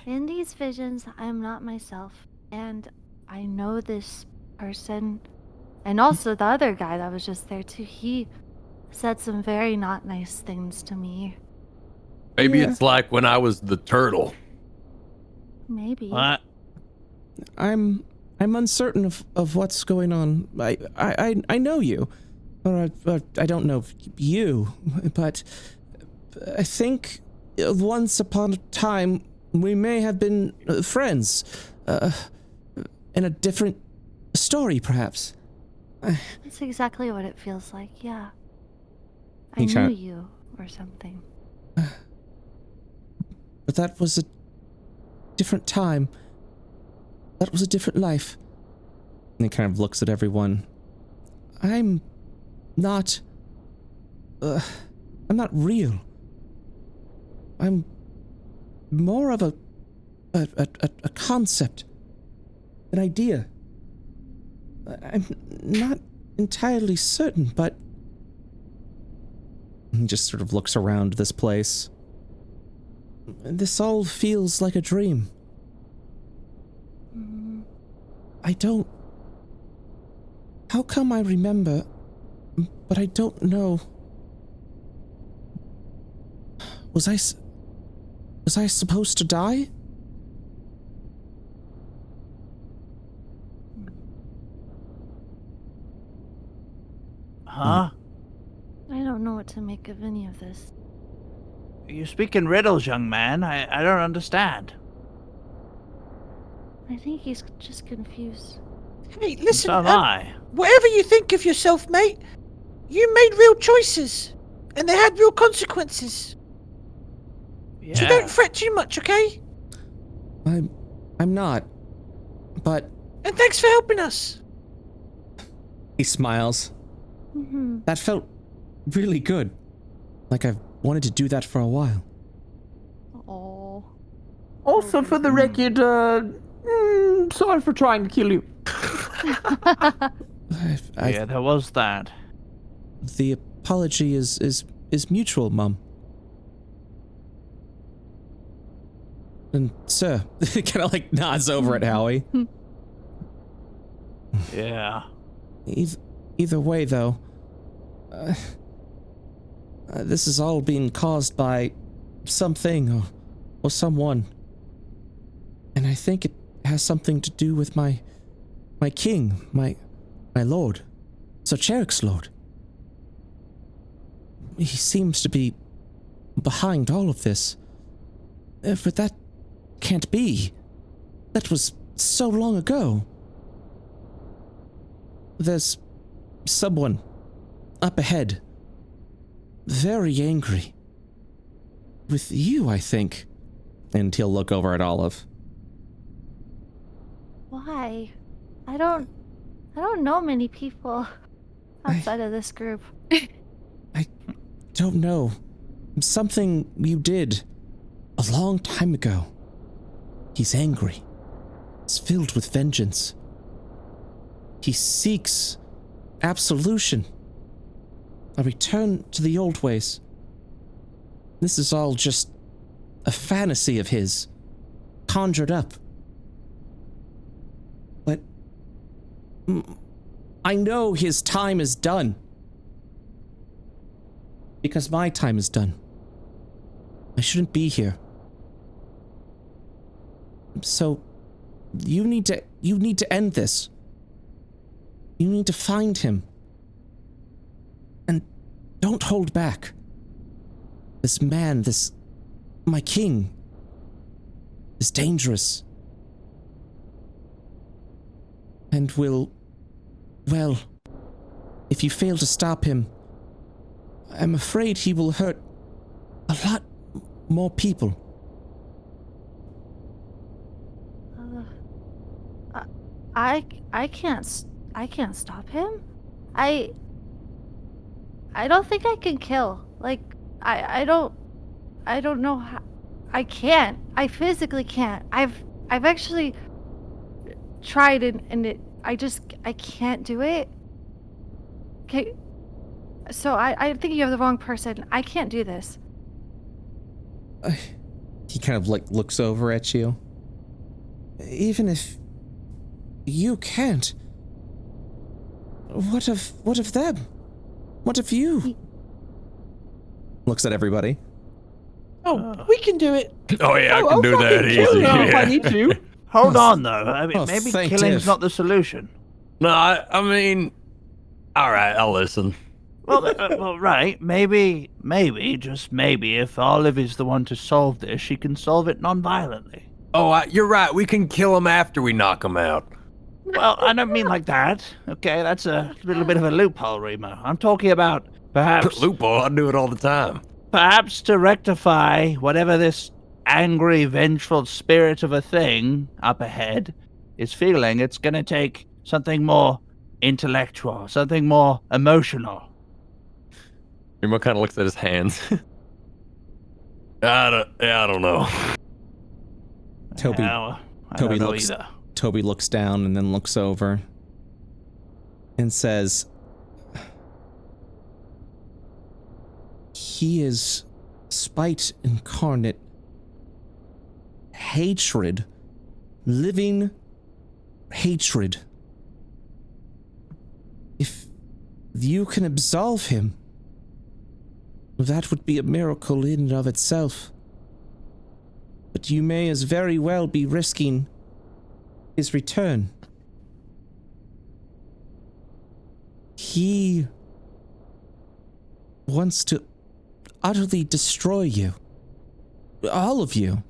Speaker 10: In these visions, I'm not myself, and I know this person And also the other guy that was just there too, he said some very not nice things to me.
Speaker 11: Maybe it's like when I was the turtle.
Speaker 10: Maybe.
Speaker 9: What?
Speaker 3: I'm uncertain of what's going on. I know you, or I don't know you, but I think once upon a time we may have been friends, in a different story, perhaps.
Speaker 10: That's exactly what it feels like. Yeah. I knew you or something.
Speaker 3: But that was a different time. That was a different life. And he kind of looks at everyone. I'm not real. I'm more of a concept, an idea. I'm not entirely certain, but he just sort of looks around this place. This all feels like a dream. I don't... How come I remember, but I don't know... Was I supposed to die?
Speaker 9: Huh?
Speaker 10: I don't know what to make of any of this.
Speaker 9: You speak in riddles, young man. I don't understand.
Speaker 10: I think he's just confused.
Speaker 12: Hey, listen,
Speaker 9: So am I.
Speaker 12: whatever you think of yourself, mate, you made real choices, and they had real consequences.
Speaker 9: Yeah.
Speaker 12: So don't fret too much, okay?
Speaker 3: I'm not, but...
Speaker 12: And thanks for helping us.
Speaker 3: He smiles.
Speaker 10: Mm-hmm.
Speaker 3: That felt really good. Like I've wanted to do that for a while.
Speaker 4: Oh.
Speaker 8: Also, for the record, sorry for trying to kill you.
Speaker 9: Yeah, there was that.
Speaker 3: The apology is mutual, Mum. And sir, kind of like nods over at Howie.
Speaker 9: Yeah.
Speaker 3: Either way, though, this is all being caused by something or someone, and I think it has something to do with my king, my lord, Sir Cherrick's lord. He seems to be behind all of this, but that can't be. That was so long ago. There's someone up ahead, very angry. With you, I think. And he'll look over at Olive.
Speaker 10: Why? I don't know many people outside of this group.
Speaker 3: I don't know. Something you did a long time ago. He's angry. He's filled with vengeance. He seeks absolution. A return to the old ways. This is all just a fantasy of his, conjured up. But I know his time is done. Because my time is done. I shouldn't be here. So you need to end this. You need to find him. And don't hold back. This man, my king, is dangerous. And well, if you fail to stop him, I'm afraid he will hurt a lot more people.
Speaker 10: I can't stop him. I don't think I can kill. Like I don't know how. I can't. I physically can't. I've actually tried and I can't do it. Okay. So I think you have the wrong person. I can't do this.
Speaker 3: He kind of like looks over at you. Even if you can't, What of them? What of you? Looks at everybody.
Speaker 12: Oh, we can do it.
Speaker 11: Oh yeah, I can do that easy.
Speaker 8: Kill them if I
Speaker 11: Yeah.
Speaker 8: need to.
Speaker 9: Hold on, though. I mean,
Speaker 3: Oh,
Speaker 9: maybe
Speaker 3: thank
Speaker 9: killing's
Speaker 3: Div.
Speaker 9: not the solution.
Speaker 11: No, I mean, all right, I'll listen.
Speaker 9: Well, right. Maybe, just maybe, if Olive is the one to solve this, she can solve it non-violently.
Speaker 11: Oh, you're right. We can kill him after we knock him out.
Speaker 9: Well, I don't mean like that. Okay, that's a little bit of a loophole, Remo. I'm talking about perhaps
Speaker 11: Loophole. I do it all the time.
Speaker 9: perhaps to rectify whatever this angry, vengeful spirit of a thing up ahead is feeling. It's gonna take something more intellectual, something more emotional.
Speaker 1: Remo kind of looks at his hands.
Speaker 11: I don't know.
Speaker 3: Toby.
Speaker 9: I
Speaker 3: Toby
Speaker 9: don't know
Speaker 3: looks.
Speaker 9: either.
Speaker 3: Toby looks down and then looks over and says, "He is spite incarnate, hatred, living hatred. If you can absolve him, that would be a miracle in and of itself. But you may as very well be risking his return. He wants to utterly destroy you. All of you."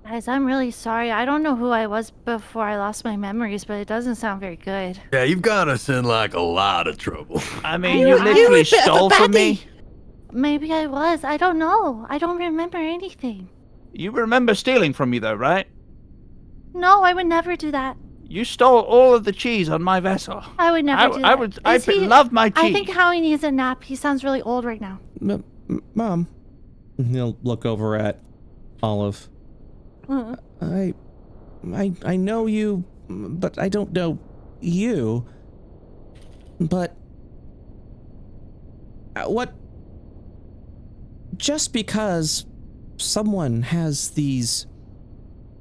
Speaker 10: Guys, I'm really sorry. I don't know who I was before I lost my memories, but it doesn't sound very good.
Speaker 11: Yeah, you've got us in like a lot of trouble.
Speaker 9: I mean,
Speaker 10: I
Speaker 9: you
Speaker 10: know,
Speaker 9: literally
Speaker 12: you're a bit of a
Speaker 9: stole from me.
Speaker 12: baddie.
Speaker 10: Maybe I was. I don't know. I don't remember anything.
Speaker 9: You remember stealing from me, though, right?
Speaker 10: No, I would never do that.
Speaker 9: You stole all of the cheese on my vessel.
Speaker 10: I would never do that.
Speaker 9: I
Speaker 10: Is he-
Speaker 9: love my cheese.
Speaker 10: I think Howie needs a nap. He sounds really old right now.
Speaker 3: Mom. And he'll look over at Olive. I know you, but I don't know you. But what? Just because someone has these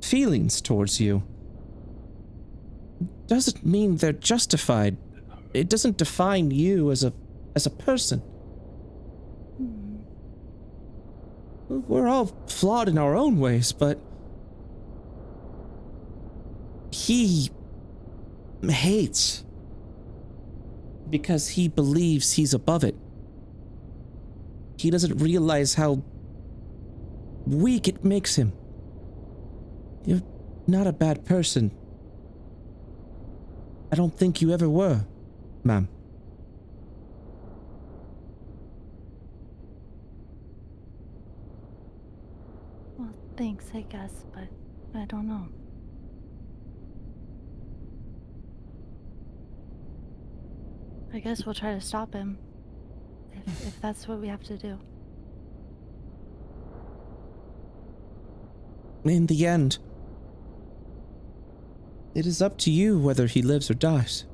Speaker 3: feelings towards you doesn't mean they're justified. It doesn't define you as a person. We're all flawed in our own ways, but he hates because he believes he's above it. He doesn't realize how weak it makes him. You're not a bad person. I don't think you ever were, ma'am.
Speaker 10: Well, thanks, I guess, but I don't know. I guess we'll try to stop him. If that's what we have to do.
Speaker 3: In the end, it is up to you whether he lives or dies.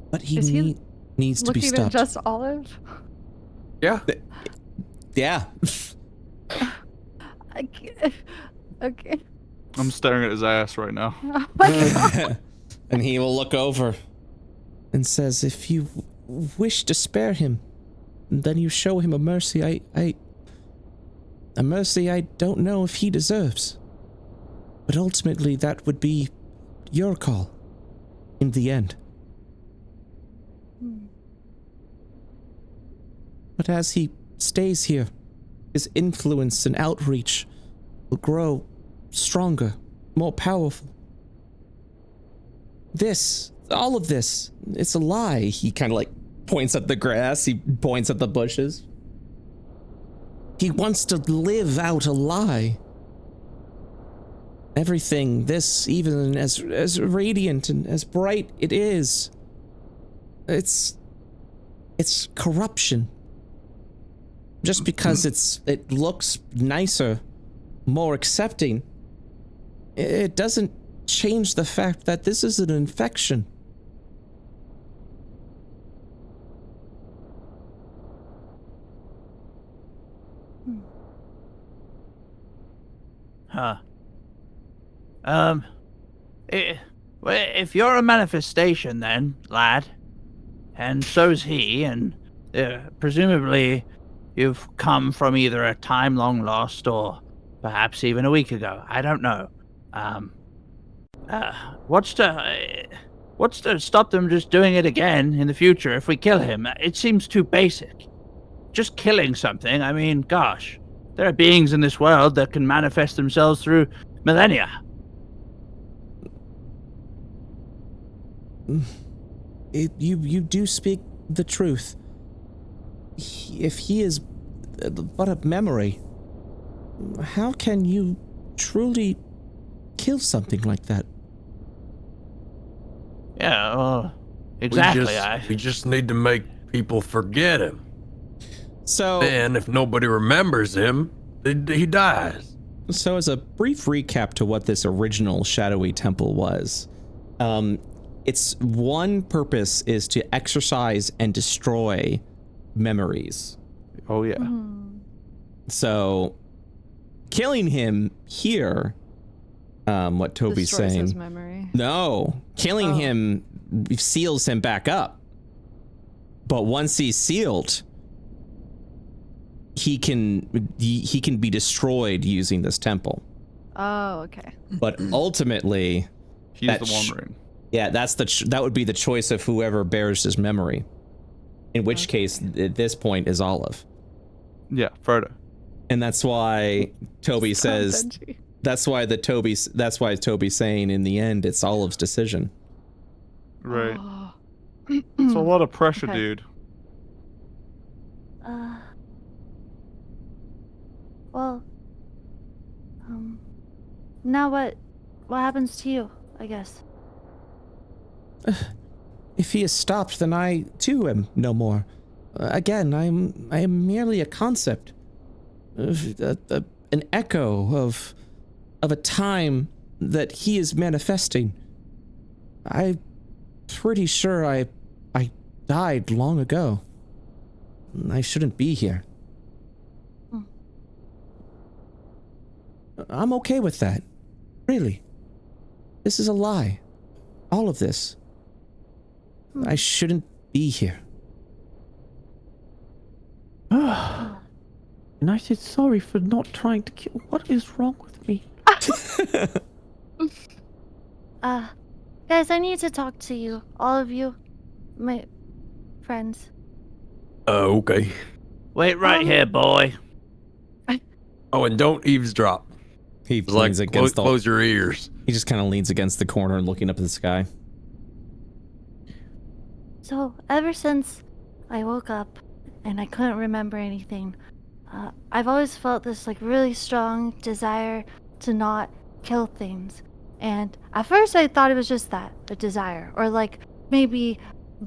Speaker 3: But he needs to be
Speaker 4: Looking
Speaker 3: stopped.
Speaker 4: at just Olive.
Speaker 1: Yeah.
Speaker 3: Yeah.
Speaker 4: I can't. Okay.
Speaker 2: I'm staring at his ass right now.
Speaker 4: Oh my God.
Speaker 3: And he will look over and says, "If you wish to spare him, then you show him a mercy a mercy I don't know if he deserves. But ultimately that would be your call in the end." But as he stays here, his influence and outreach will grow stronger, more powerful. All of this, it's a lie. He kind of like points at the grass, he points at the bushes. He wants to live out a lie. Everything, this, even as radiant and as bright it is, it's corruption. Just because it looks nicer, more accepting, it doesn't change the fact that this is an infection.
Speaker 9: Huh. If you're a manifestation, then, lad, and so's he, and presumably you've come from either a time long lost or perhaps even a week ago. I don't know. What's to stop them just doing it again in the future if we kill him? It seems too basic. Just killing something, I mean, gosh. There are beings in this world that can manifest themselves through millennia.
Speaker 3: You do speak the truth. If he is but a memory, how can you truly kill something like that?
Speaker 9: Yeah, well, exactly.
Speaker 11: We just need to make people forget him.
Speaker 3: So
Speaker 11: then, if nobody remembers him, he dies.
Speaker 3: So as a brief recap to what this original shadowy temple was, its one purpose is to exercise and destroy memories.
Speaker 2: Oh yeah.
Speaker 3: So killing him here, what Toby's
Speaker 4: Destroys
Speaker 3: saying.
Speaker 4: his memory.
Speaker 3: No, killing him seals him back up. But once he's sealed, he can be destroyed using this temple.
Speaker 4: Oh, okay.
Speaker 3: But ultimately,
Speaker 2: he's the One Ring.
Speaker 3: Yeah, that would be the choice of whoever bears his memory. In which case, at this point, is Olive.
Speaker 2: Yeah, Frodo.
Speaker 3: And that's why Toby says. That's why Toby's saying in the end it's Olive's decision.
Speaker 2: Right. It's a lot of pressure, dude.
Speaker 10: Well, now what happens to you, I guess?
Speaker 3: If he is stopped, then I too am no more. Again, I am merely a concept, an echo of a time that he is manifesting. I'm pretty sure I died long ago. I shouldn't be here. I'm okay with that. Really. This is a lie. All of this. I shouldn't be here.
Speaker 8: And I said sorry for not trying to kill. What is wrong with me?
Speaker 10: Guys, I need to talk to you. All of you. My friends.
Speaker 11: Okay.
Speaker 9: Wait right here, boy.
Speaker 11: Oh, and don't eavesdrop.
Speaker 3: He leans against
Speaker 11: close your ears.
Speaker 3: He just kind of leans against the corner and looking up at the sky.
Speaker 10: So, ever since I woke up and I couldn't remember anything, I've always felt this like really strong desire to not kill things. And at first I thought it was just that, a desire. Or like maybe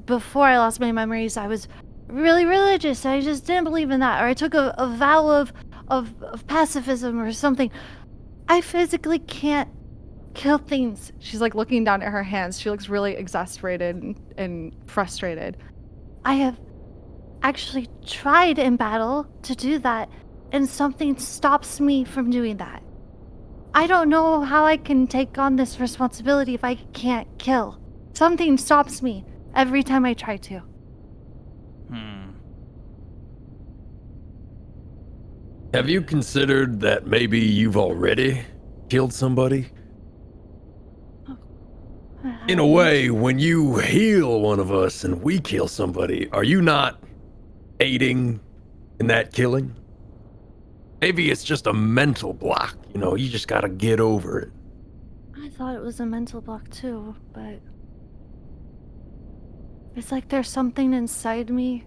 Speaker 10: before I lost my memories, I was really religious. I just didn't believe in that. Or I took a vow of pacifism or something. I physically can't kill things. She's like looking down at her hands. She looks really exasperated and frustrated. I have actually tried in battle to do that, and something stops me from doing that. I don't know how I can take on this responsibility if I can't kill. Something stops me every time I try to.
Speaker 11: Have you considered that maybe you've already killed somebody? In a way, when you heal one of us and we kill somebody, are you not aiding in that killing? Maybe it's just a mental block, you just gotta get over it.
Speaker 10: I thought it was a mental block too, but it's like there's something inside me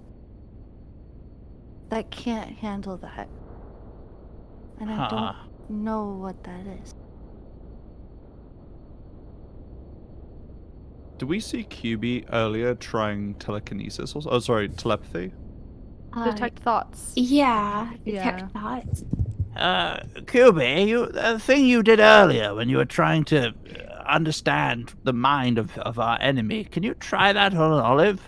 Speaker 10: that can't handle that. And I don't know what that is.
Speaker 2: Do we see QB earlier trying telekinesis telepathy?
Speaker 4: Detect thoughts.
Speaker 5: Yeah, detect thoughts.
Speaker 9: QB, the thing you did earlier when you were trying to understand the mind of our enemy, can you try that on Olive?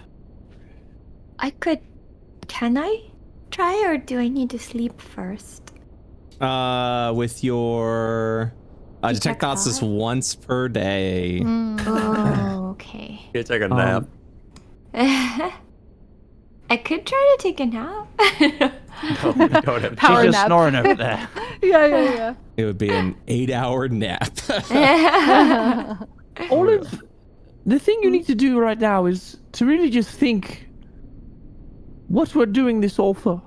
Speaker 5: Can I try, or do I need to sleep first?
Speaker 3: With your Detect thoughts is once per day.
Speaker 5: Oh, okay.
Speaker 7: You take a nap.
Speaker 5: I could try to take a nap.
Speaker 7: No, you don't have
Speaker 4: Power
Speaker 9: She's just
Speaker 4: nap.
Speaker 9: snoring over there.
Speaker 4: Yeah.
Speaker 3: It would be an 8-hour nap.
Speaker 8: Olive, the thing you need to do right now is to really just think what we're doing this all for.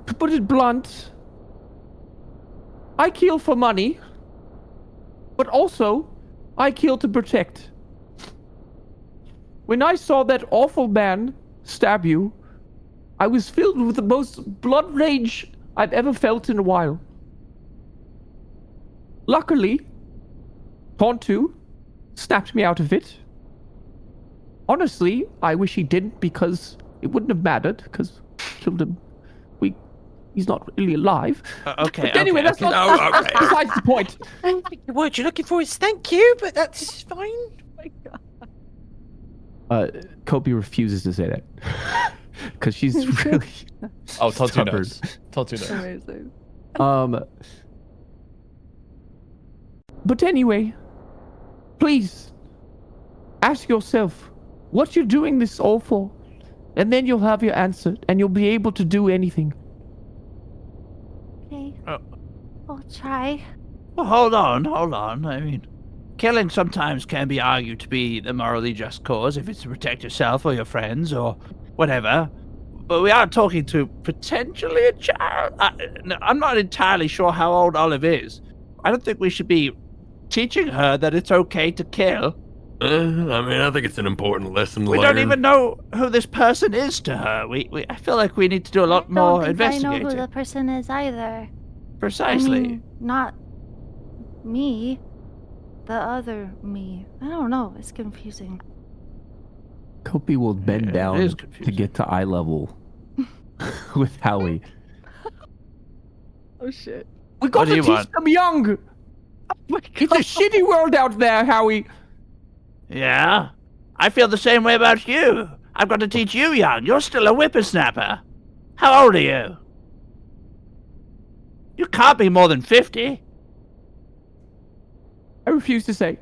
Speaker 8: To put it blunt, I kill for money, but also I kill to protect. When I saw that awful man stab you, I was filled with the most blood rage I've ever felt in a while. Luckily, Tontu snapped me out of it. Honestly, I wish he didn't, because it wouldn't have mattered, because killed him. He's not really alive.
Speaker 9: Okay.
Speaker 8: But anyway, that's besides the point.
Speaker 12: The word you're looking for is thank you, but that's fine.
Speaker 8: Kobe refuses to say that. Because she's really
Speaker 6: Oh, Tontu
Speaker 8: stubborn.
Speaker 6: knows. Tontu knows.
Speaker 4: Amazing.
Speaker 8: But anyway, please ask yourself what you're doing this all for, and then you'll have your answer, and you'll be able to do anything.
Speaker 10: Okay.
Speaker 9: Oh.
Speaker 10: I'll try.
Speaker 9: Well, hold on. I mean, killing sometimes can be argued to be the morally just cause if it's to protect yourself or your friends or whatever. But we are talking to potentially a child. I'm not entirely sure how old Olive is. I don't think we should be teaching her that it's okay to kill.
Speaker 11: I mean, I think it's an important lesson to
Speaker 9: We
Speaker 11: learn.
Speaker 9: don't even know who this person is to her. I feel like we need to do a lot more
Speaker 10: I don't think I know
Speaker 9: investigating.
Speaker 10: who the person is either.
Speaker 9: Precisely.
Speaker 10: I mean, not me. The other me. I don't know. It's confusing.
Speaker 8: Kobe will bend
Speaker 9: Yeah, it
Speaker 8: down
Speaker 9: is
Speaker 8: to
Speaker 9: confusing.
Speaker 8: get to eye level with Howie.
Speaker 4: Oh shit.
Speaker 8: We gotta
Speaker 9: do you
Speaker 8: teach
Speaker 9: want?
Speaker 8: them young. It's a shitty world out there, Howie.
Speaker 9: Yeah, I feel the same way about you. I've got to teach you young. You're still a whippersnapper. How old are you? You can't be more than 50.
Speaker 8: I refuse to say.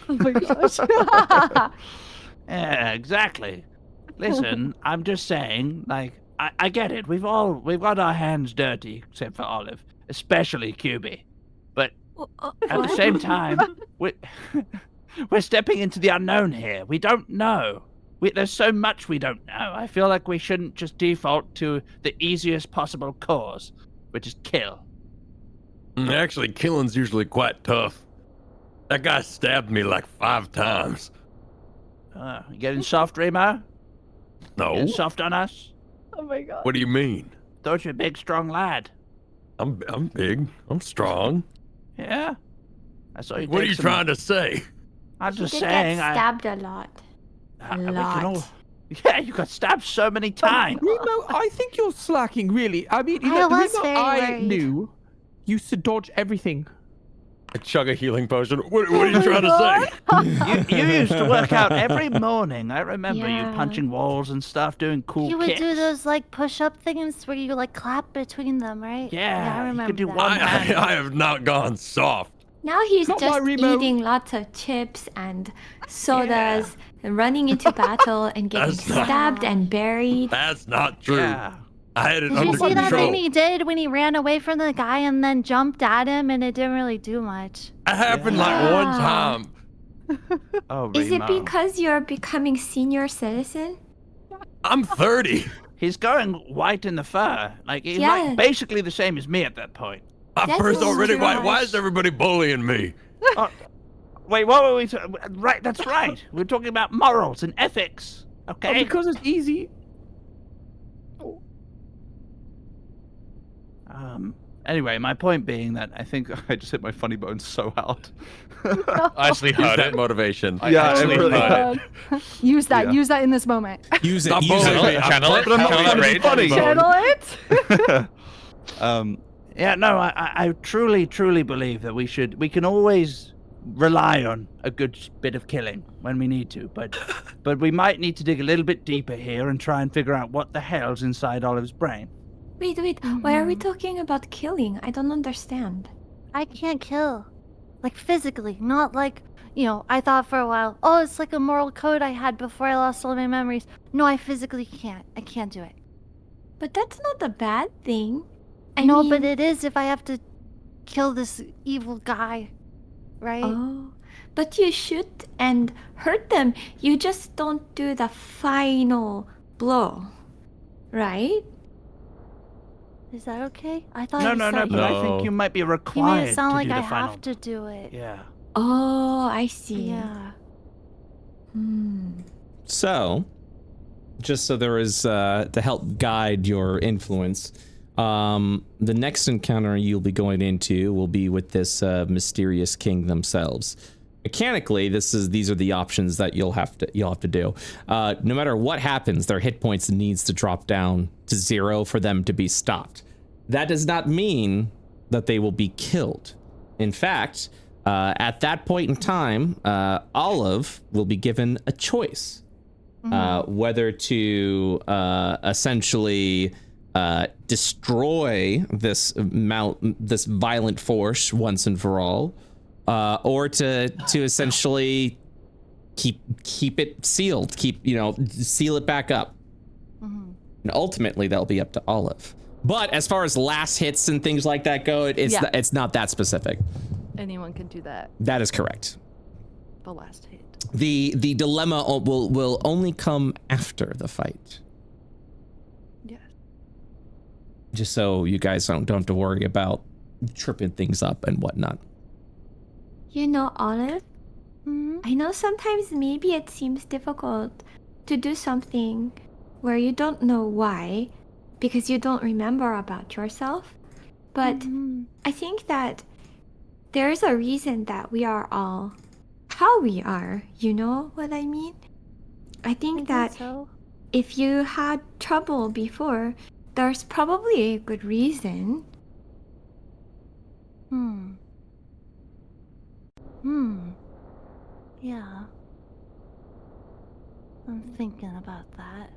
Speaker 4: Oh my gosh.
Speaker 9: Yeah, exactly. Listen, I'm just saying, like, I get it. We've got our hands dirty, except for Olive, especially QB. But at the same time, we're stepping into the unknown here. We don't know. There's so much we don't know. I feel like we shouldn't just default to the easiest possible cause, which is kill.
Speaker 11: Actually, killing's usually quite tough. That guy stabbed me like 5 times.
Speaker 9: You getting soft, Remo?
Speaker 11: No.
Speaker 9: Getting soft on us?
Speaker 4: Oh my god.
Speaker 11: What do you mean?
Speaker 9: Thought you're a big, strong lad.
Speaker 11: I'm big. I'm strong.
Speaker 9: Yeah? I saw you
Speaker 11: What are
Speaker 9: take
Speaker 11: you
Speaker 9: some-
Speaker 11: trying to say?
Speaker 9: I'm
Speaker 5: He
Speaker 9: just
Speaker 5: did
Speaker 9: saying.
Speaker 5: get stabbed a lot. A
Speaker 9: we can
Speaker 5: lot.
Speaker 9: all- Yeah, you got stabbed so many times.
Speaker 8: Remo, I think you're slacking, really. I mean,
Speaker 10: I
Speaker 8: the
Speaker 10: was
Speaker 8: Remo
Speaker 10: very
Speaker 8: I
Speaker 10: worried.
Speaker 8: knew used to dodge everything.
Speaker 7: I chug a healing potion.
Speaker 11: What are you trying to say?
Speaker 9: You used to work out every morning. I remember you
Speaker 5: Yeah.
Speaker 9: punching walls and stuff, doing cool
Speaker 10: You would
Speaker 9: kicks.
Speaker 10: do those like push-up things where you like clap between them, right?
Speaker 9: Yeah,
Speaker 10: I
Speaker 9: you
Speaker 10: remember
Speaker 9: could do
Speaker 10: that.
Speaker 9: one-
Speaker 11: I have not gone soft.
Speaker 5: Now he's
Speaker 8: Not
Speaker 5: just
Speaker 8: my Remo.
Speaker 5: eating lots of chips and sodas and running into battle and getting
Speaker 11: That's not-
Speaker 5: stabbed and buried.
Speaker 11: That's not true.
Speaker 9: Yeah.
Speaker 11: I had it
Speaker 10: Did
Speaker 11: under
Speaker 10: you see that
Speaker 11: control.
Speaker 10: thing he did when he ran away from the guy and then jumped at him and it didn't really do much?
Speaker 11: It happened like one
Speaker 5: Yeah.
Speaker 11: time.
Speaker 9: Oh,
Speaker 5: Is it
Speaker 9: Remo.
Speaker 5: because you're becoming senior citizen?
Speaker 11: I'm 30.
Speaker 9: He's going white in the fur? Like, he's
Speaker 5: Yeah.
Speaker 9: like basically the same as me at that point.
Speaker 11: My
Speaker 5: That's
Speaker 11: fur's already
Speaker 5: strange.
Speaker 11: white. Why is everybody bullying me?
Speaker 9: Wait, what were we... Right, that's right. We're talking about morals and ethics.
Speaker 8: Oh,
Speaker 9: Okay?
Speaker 8: because it's easy.
Speaker 2: Anyway, my point being that I think I just hit my funny bone so hard.
Speaker 6: I actually
Speaker 7: Use
Speaker 6: heard
Speaker 7: that
Speaker 6: it.
Speaker 7: motivation.
Speaker 6: I
Speaker 2: Yeah,
Speaker 6: actually
Speaker 2: it really-
Speaker 6: heard it.
Speaker 4: Use that.
Speaker 2: Yeah.
Speaker 4: Use that in this moment.
Speaker 3: Use it.
Speaker 11: Stop
Speaker 3: Use
Speaker 11: bullying
Speaker 3: it.
Speaker 11: me.
Speaker 6: Channel it.
Speaker 2: But I'm not
Speaker 6: Channel
Speaker 2: trying to be
Speaker 6: rage.
Speaker 2: funny.
Speaker 4: Channel it.
Speaker 9: Yeah, no, I truly, truly believe that we can always rely on a good bit of killing when we need to, but we might need to dig a little bit deeper here and try and figure out what the hell's inside Olive's brain.
Speaker 5: Wait. Why are we talking about killing? I don't understand.
Speaker 10: I can't kill. Like physically, not like, I thought for a while, oh, it's like a moral code I had before I lost all my memories. No, I physically can't. I can't do it.
Speaker 5: But that's not a bad thing. I
Speaker 10: No,
Speaker 5: mean...
Speaker 10: but it is if I have to kill this evil guy, right?
Speaker 5: Oh, but you shoot and hurt them. You just don't do the final blow, right?
Speaker 10: Is that okay? I thought
Speaker 9: No,
Speaker 10: you
Speaker 9: no,
Speaker 10: said
Speaker 9: but I
Speaker 1: No.
Speaker 9: think you might be
Speaker 10: He
Speaker 9: required
Speaker 10: made it sound
Speaker 9: to
Speaker 10: like
Speaker 9: do the
Speaker 10: I
Speaker 9: final.
Speaker 10: have to do it.
Speaker 9: Yeah.
Speaker 5: Oh, I see.
Speaker 10: Yeah.
Speaker 3: So, just so there is to help guide your influence, the next encounter you'll be going into will be with this mysterious king themselves. Mechanically, these are the options that you'll have to do. No matter what happens, their hit points needs to drop down to 0 for them to be stopped. That does not mean that they will be killed. In fact, at that point in time, Olive will be given a choice, whether to essentially destroy this violent force once and for all, or to essentially keep it sealed, seal it back up. And ultimately, that'll be up to Olive. But as far as last hits and things like that go, it's not that specific.
Speaker 4: Anyone can do that.
Speaker 3: That is correct.
Speaker 4: The last hit.
Speaker 3: The dilemma will only come after the fight.
Speaker 4: Yes.
Speaker 3: Just so you guys don't have to worry about tripping things up and whatnot.
Speaker 5: Olive, I know sometimes maybe it seems difficult to do something where you don't know why, because you don't remember about yourself. But I think that there's a reason that we are all how we are, you know what I mean? I think that
Speaker 10: so.
Speaker 5: if you had trouble before, there's probably a good reason.
Speaker 10: Yeah. I'm thinking about that.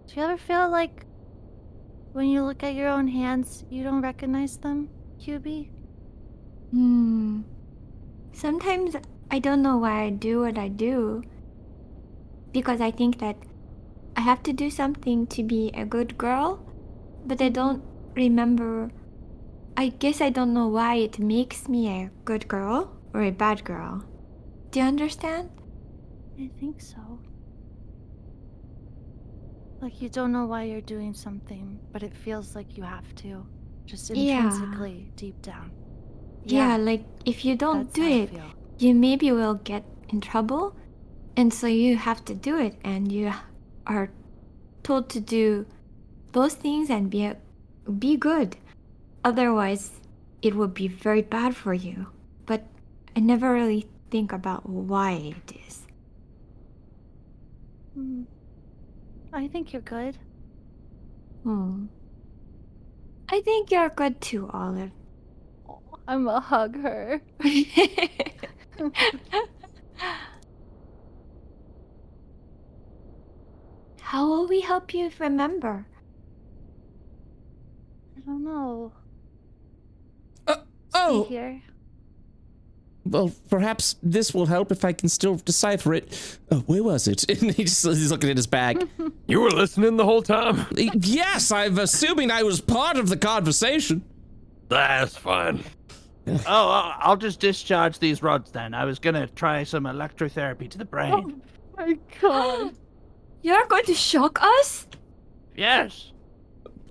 Speaker 10: Do you ever feel like when you look at your own hands, you don't recognize them, QB?
Speaker 5: Sometimes I don't know why I do what I do. Because I think that I have to do something to be a good girl, but I don't remember. I guess I don't know why it makes me a good girl or a bad girl. Do you understand?
Speaker 10: I think so. Like you don't know why you're doing something, but it feels like you have to. Just intrinsically, deep down.
Speaker 5: Yeah, like if you don't
Speaker 10: That's
Speaker 5: do
Speaker 10: how I
Speaker 5: it,
Speaker 10: feel.
Speaker 5: you maybe will get in trouble. And so you have to do it, and you are told to do those things and be good. Otherwise, it would be very bad for you. But I never really think about why it is.
Speaker 10: I think you're good.
Speaker 5: I think you're good too, Olive.
Speaker 4: I'm gonna hug her.
Speaker 5: How will we help you remember?
Speaker 10: I don't know.
Speaker 3: Oh,
Speaker 10: Stay here.
Speaker 3: well, perhaps this will help if I can still decipher it. Where was it? And he's looking at his bag.
Speaker 11: You were listening the whole time?
Speaker 3: Yes, I'm assuming I was part of the conversation.
Speaker 11: That's fine.
Speaker 9: Oh, I'll just discharge these rods then. I was gonna try some electrotherapy to the brain.
Speaker 4: Oh my god.
Speaker 5: You're going to shock us?
Speaker 9: Yes.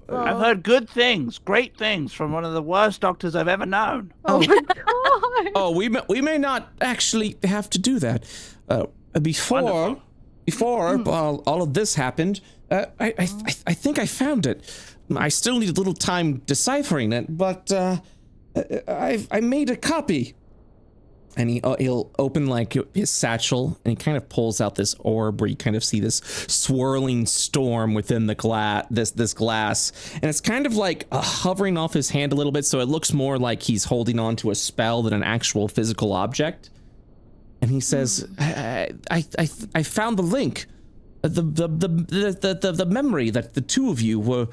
Speaker 9: I've heard good things, great things from one of the worst doctors I've ever known.
Speaker 4: Oh my god.
Speaker 3: Oh, we may not actually have to do that. Before all of this happened, I think I found it. I still need a little time deciphering it, but I made a copy. And he'll open like his satchel, and he kind of pulls out this orb where you kind of see this swirling storm within the this glass, and it's kind of like hovering off his hand a little bit, so it looks more like he's holding on to a spell than an actual physical object. And he says, I found the link the memory that the two of you were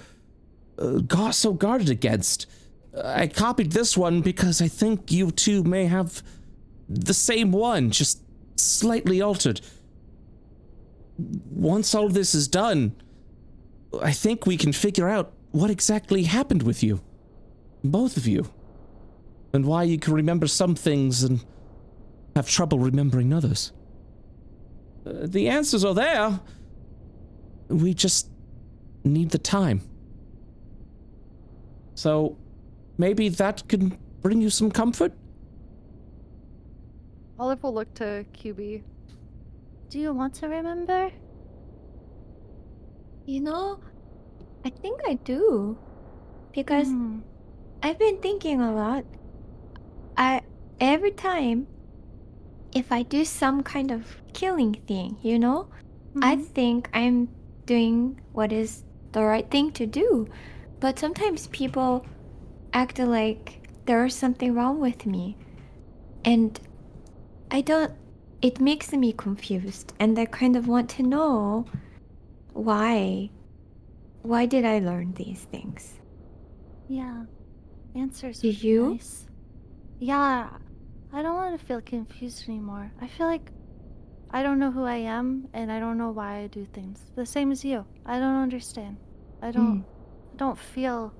Speaker 3: so guarded against. I copied this one because I think you two may have the same one, just slightly altered. Once all this is done, I think we can figure out what exactly happened with you, both of you, and why you can remember some things and have trouble remembering others. The answers are there. We just need the time. So maybe that can bring you some comfort?
Speaker 4: Olive will look to QB.
Speaker 10: Do you want to remember?
Speaker 5: You know, I think I do. Because I've been thinking a lot. Every time, if I do some kind of killing thing, you know, I think I'm doing what is the right thing to do. But sometimes people act like there's something wrong with me. And it makes me confused. And I kind of want to know why. Why did I learn these things?
Speaker 10: Yeah. Answers.
Speaker 5: Do you?
Speaker 10: Nice. Yeah. I don't want to feel confused anymore. I feel like I don't know who I am, and I don't know why I do things. The same as you. I don't understand. I don't feel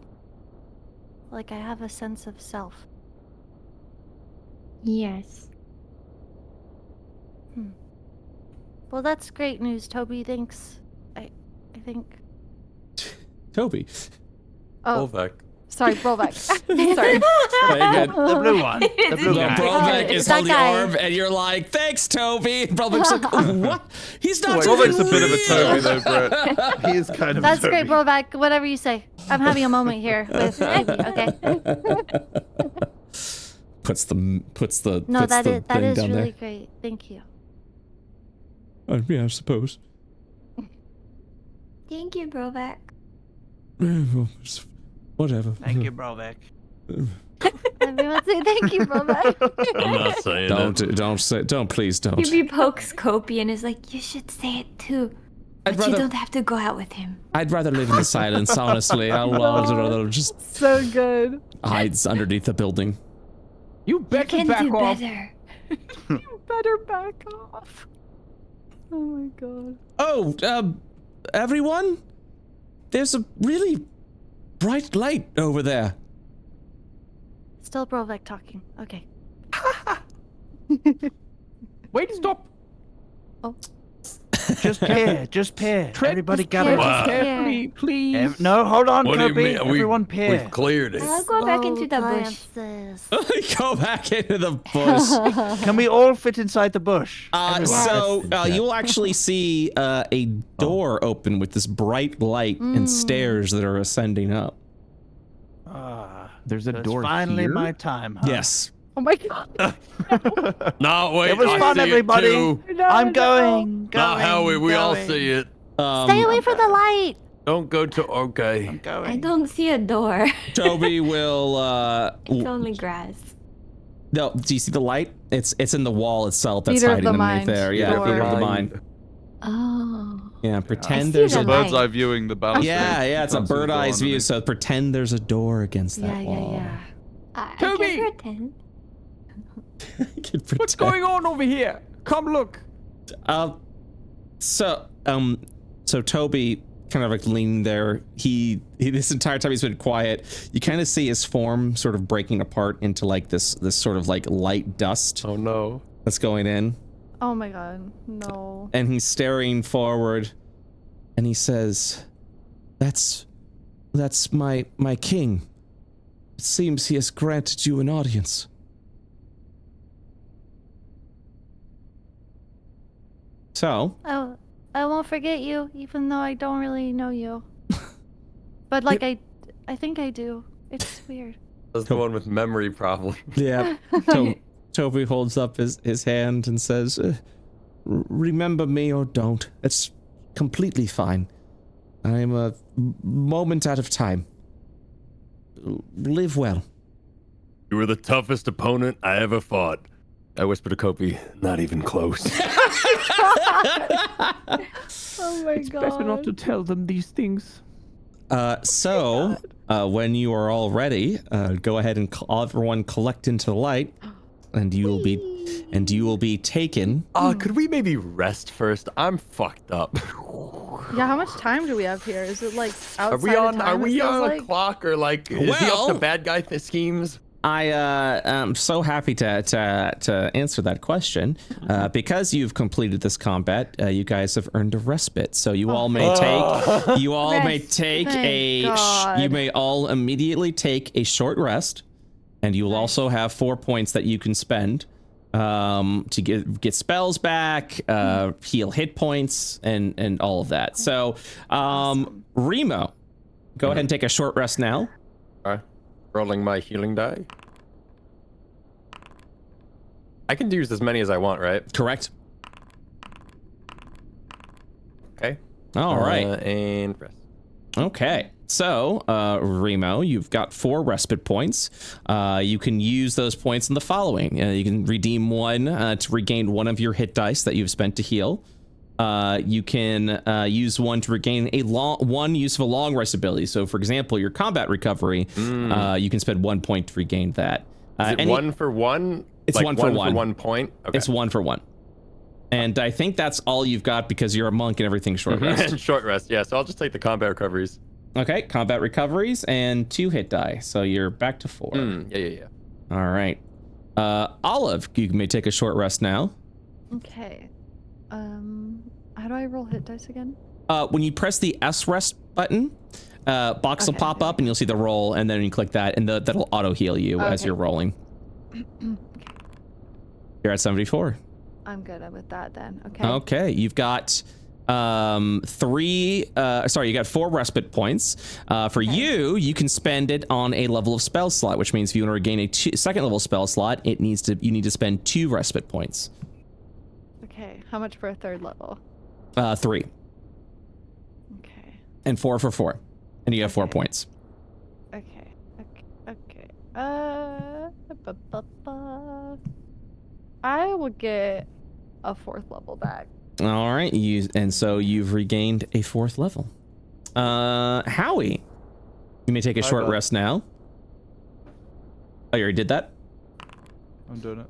Speaker 10: like I have a sense of self.
Speaker 5: Yes.
Speaker 10: Well, that's great news, Toby. Thanks. I think.
Speaker 3: Toby.
Speaker 4: Oh,
Speaker 7: Bolvek.
Speaker 4: sorry, Bolvek. Sorry.
Speaker 3: Very good.
Speaker 9: The blue one. The blue guy.
Speaker 3: Bolvek is
Speaker 10: that
Speaker 3: holding the
Speaker 10: guy.
Speaker 3: orb, and you're like, thanks, Toby. And Bolvek's like, what? He's not
Speaker 2: Bolvek's
Speaker 3: even
Speaker 2: a bit of a
Speaker 3: real."
Speaker 2: Toby though, Brett. He is kind of
Speaker 10: That's
Speaker 2: a Toby.
Speaker 10: great, Bolvek. Whatever you say. I'm having a moment here with Ivy, okay?
Speaker 3: Puts the
Speaker 10: No,
Speaker 3: puts
Speaker 10: that
Speaker 3: the
Speaker 10: is
Speaker 3: thing down
Speaker 10: really
Speaker 3: there.
Speaker 10: great. Thank you.
Speaker 3: Yeah, I suppose.
Speaker 5: Thank you, Brovak.
Speaker 3: Whatever.
Speaker 9: Thank you, Brovek.
Speaker 10: Everyone say thank you, Bolvek.
Speaker 11: I'm not saying
Speaker 3: Please don't.
Speaker 5: QB pokes Kopi and is like, you should say it too. But you don't have to go out with him.
Speaker 3: I'd rather live in the silence, honestly. I'll just
Speaker 4: So good.
Speaker 3: hides underneath the building.
Speaker 8: You
Speaker 5: You
Speaker 8: better
Speaker 5: can
Speaker 8: back
Speaker 5: do
Speaker 8: off.
Speaker 5: better.
Speaker 4: You better back off. Oh my god.
Speaker 3: Oh, everyone? There's a really bright light over there.
Speaker 10: Still Brovek talking. Okay.
Speaker 8: Wait, stop.
Speaker 9: Just peer. Just peer. Everybody
Speaker 10: just
Speaker 9: gather.
Speaker 10: peer, just peer.
Speaker 8: Carefully, please.
Speaker 9: No, hold on,
Speaker 11: What do you
Speaker 9: Kobe.
Speaker 11: mean?
Speaker 9: Everyone peer.
Speaker 11: We've cleared it.
Speaker 5: I'll go back into the bush.
Speaker 10: Glances.
Speaker 3: Go back into the bush.
Speaker 9: Can we all fit inside the bush?
Speaker 3: So you'll actually see a door open with this bright light and stairs that are ascending up.
Speaker 8: There's a
Speaker 9: So
Speaker 8: door
Speaker 9: It's finally
Speaker 8: here?
Speaker 9: my time, huh?
Speaker 3: Yes.
Speaker 4: Oh my god.
Speaker 11: No, wait.
Speaker 9: It was
Speaker 11: I
Speaker 9: fun,
Speaker 11: see it
Speaker 9: everybody.
Speaker 11: too.
Speaker 9: I'm going.
Speaker 11: No, Howie, we all
Speaker 9: going.
Speaker 11: see it.
Speaker 10: Stay away from the light.
Speaker 11: Don't go to. Okay.
Speaker 9: I'm going.
Speaker 5: I don't see a door.
Speaker 3: Toby will.
Speaker 5: It's only grass.
Speaker 3: No, do you see the light? It's in the wall itself that's
Speaker 4: Theater of
Speaker 3: hiding
Speaker 4: the
Speaker 3: underneath
Speaker 4: mind
Speaker 3: there. Yeah,
Speaker 4: door.
Speaker 3: theater of the mind.
Speaker 5: Oh.
Speaker 3: Yeah, pretend
Speaker 5: see
Speaker 3: there's
Speaker 5: the
Speaker 3: a.
Speaker 5: light.
Speaker 2: Bird's eye viewing the balustrade.
Speaker 3: Yeah, it's a
Speaker 2: Can't see the
Speaker 3: bird
Speaker 2: door
Speaker 3: eye's view.
Speaker 2: underneath.
Speaker 3: So pretend there's a door against that wall.
Speaker 10: Yeah.
Speaker 5: I
Speaker 8: Toby!
Speaker 5: can pretend.
Speaker 3: Can
Speaker 8: What's
Speaker 3: pretend.
Speaker 8: going on over here? Come look.
Speaker 3: So Toby kind of like leaning there. He this entire time he's been quiet. You kind of see his form sort of breaking apart into like this sort of like light dust
Speaker 7: Oh no.
Speaker 3: that's going in.
Speaker 4: Oh my god. No.
Speaker 3: And he's staring forward and he says, That's my king. It seems he has granted you an audience. So,
Speaker 10: Oh, I won't forget you, even though I don't really know you. But like I think I do. It's weird.
Speaker 7: That's the one with memory problem.
Speaker 3: yeah, Toby holds up his hand and says, remember me or don't. It's completely fine. I am a moment out of time. Live well.
Speaker 11: You were the toughest opponent I ever fought. I whispered to Kopi, not even close.
Speaker 4: Oh my
Speaker 8: It's
Speaker 4: god.
Speaker 8: better not to tell them these things.
Speaker 3: When you are all ready, go ahead and everyone collect into the light, and you will be taken.
Speaker 1: Could we maybe rest first? I'm fucked up.
Speaker 4: Yeah, how much time do we have here? Is it like outside
Speaker 1: Are we on?
Speaker 4: of time,
Speaker 1: Are we
Speaker 4: it feels
Speaker 1: on
Speaker 4: like?
Speaker 1: a clock or like? Is he up to bad guy schemes?
Speaker 3: I am so happy to answer that question. Because you've completed this combat, you guys have earned a respite. So you all may take you all may take you may all immediately take a short rest, and you will also have 4 points that you can spend to get spells back, heal hit points, and all of that. So Remo, go ahead and take a short rest now.
Speaker 1: Rolling my healing die. I can use as many as I want, right?
Speaker 3: Correct.
Speaker 1: Okay.
Speaker 3: All right.
Speaker 1: And rest.
Speaker 3: Okay. So, Remo, you've got 4 respite points. You can use those points in the following. You can redeem 1 to regain 1 of your hit dice that you've spent to heal. You can use 1 to regain 1 use of a long rest ability. So, for example, your combat recovery, you can spend 1 point to regain that.
Speaker 1: Is it 1 for 1?
Speaker 3: It's
Speaker 1: like
Speaker 3: 1 for 1.
Speaker 1: 1 for 1 point? Okay.
Speaker 3: It's 1 for 1. And I think that's all you've got because you're a monk and everything's short rest.
Speaker 1: Short rest, yeah. So I'll just take the combat recoveries.
Speaker 3: Okay, combat recoveries and 2 hit die. So you're back to 4.
Speaker 1: Yeah.
Speaker 3: All right. Olive, you may take a short rest now.
Speaker 4: Okay. How do I roll hit dice again?
Speaker 3: When you press the S rest button, box will pop up and you'll see the roll, and then you click that, and that'll auto heal you as you're rolling. You're at 74.
Speaker 4: I'm good with that then. Okay.
Speaker 3: Okay, you've got you got 4 respite points. For you can spend it on a level of spell slot, which means if you want to regain a second level spell slot, you need to spend 2 respite points.
Speaker 4: Okay. How much for a 3rd level?
Speaker 3: 3.
Speaker 4: Okay.
Speaker 3: And 4 for 4. And you have 4 points.
Speaker 4: Okay. I will get a 4th level back.
Speaker 3: All right, so you've regained a 4th level. Howie, you may take a short rest now. Oh, you already did that?
Speaker 2: I'm doing it.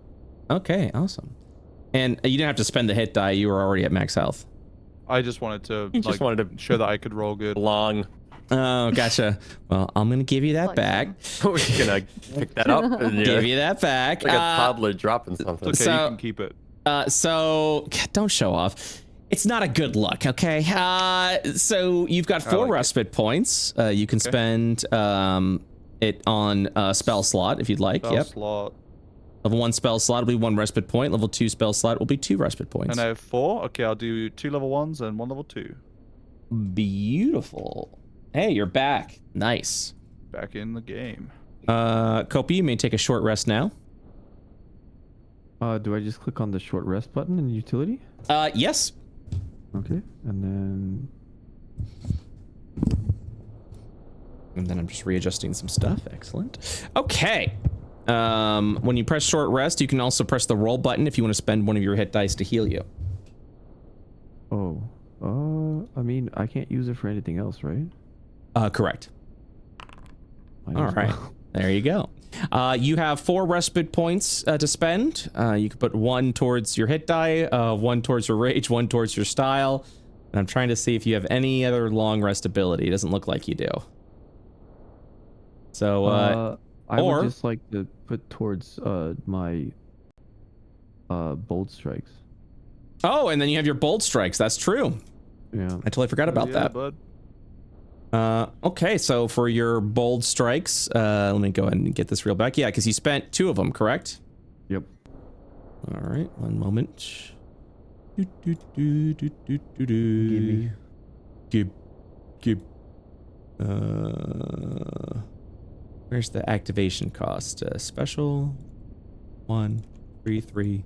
Speaker 3: Okay, awesome. And you didn't have to spend the hit die. You were already at max health.
Speaker 2: I just wanted to
Speaker 1: wanted to
Speaker 2: show that I could roll good.
Speaker 1: Long.
Speaker 3: Oh, gotcha. Well, I'm gonna give you that back.
Speaker 1: We're gonna pick that up and
Speaker 3: give you that back.
Speaker 1: Like a toddler dropping something.
Speaker 2: It's okay, you can keep it.
Speaker 3: So don't show off. It's not a good look, okay? So you've got 4 respite points. You can spend it on a spell slot if you'd like.
Speaker 2: Spell slot.
Speaker 3: Level 1 spell slot will be 1 respite point. Level 2 spell slot will be 2 respite points.
Speaker 2: And I have 4. Okay, I'll do 2 level 1s and 1 level 2.
Speaker 3: Beautiful. Hey, you're back. Nice.
Speaker 2: Back in the game.
Speaker 3: Kopi, you may take a short rest now.
Speaker 8: Do I just click on the short rest button in utility?
Speaker 3: Yes.
Speaker 8: Okay, and
Speaker 3: then I'm just readjusting some stuff. Excellent. Okay. When you press short rest, you can also press the roll button if you want to spend 1 of your hit dice to heal you.
Speaker 8: Oh. I mean, I can't use it for anything else, right?
Speaker 3: Correct. All right. There you go. You have 4 respite points to spend. You can put 1 towards your hit die, 1 towards your rage, 1 towards your style. And I'm trying to see if you have any other long rest ability. It doesn't look like you do. So,
Speaker 8: I would just like to put towards my bold strikes.
Speaker 3: Oh, and then you have your bold strikes. That's true.
Speaker 8: Yeah.
Speaker 3: I totally forgot about that.
Speaker 2: Bud.
Speaker 3: Okay, so for your bold strikes, let me go ahead and get this real back. Yeah, because you spent 2 of them, correct?
Speaker 8: Yep.
Speaker 3: All right, 1 moment. Give. Where's the activation cost? Special 133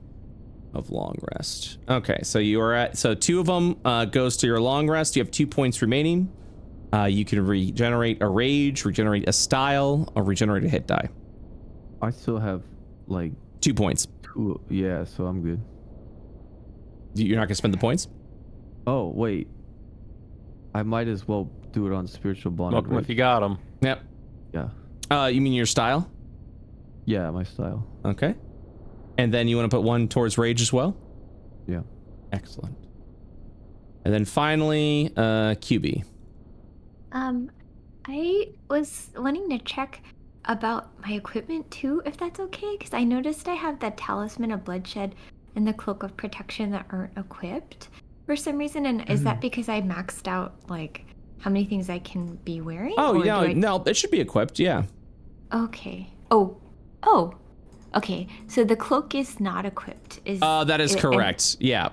Speaker 3: of long rest. Okay, so you are at 2 of them goes to your long rest. You have 2 points remaining. You can regenerate a rage, regenerate a style, or regenerate a hit die.
Speaker 8: I still have like
Speaker 3: 2 points.
Speaker 8: 2. Yeah, so I'm good.
Speaker 3: You're not gonna spend the points?
Speaker 8: Oh wait. I might as well do it on spiritual bond.
Speaker 1: Welcome if you got them.
Speaker 3: Yep.
Speaker 8: Yeah.
Speaker 3: You mean your style?
Speaker 8: Yeah, my style.
Speaker 3: Okay. And then you want to put one towards rage as well?
Speaker 8: Yeah.
Speaker 3: Excellent. And then finally, QB.
Speaker 5: I was wanting to check about my equipment too, if that's okay, because I noticed I have the Talisman of Bloodshed and the Cloak of Protection that aren't equipped for some reason. And is that because I maxed out like how many things I can be wearing?
Speaker 3: Oh,
Speaker 5: or
Speaker 3: yeah, no, it should be equipped, yeah.
Speaker 5: Okay. Oh. Okay. So the cloak is not equipped.
Speaker 3: That is correct. Yeah.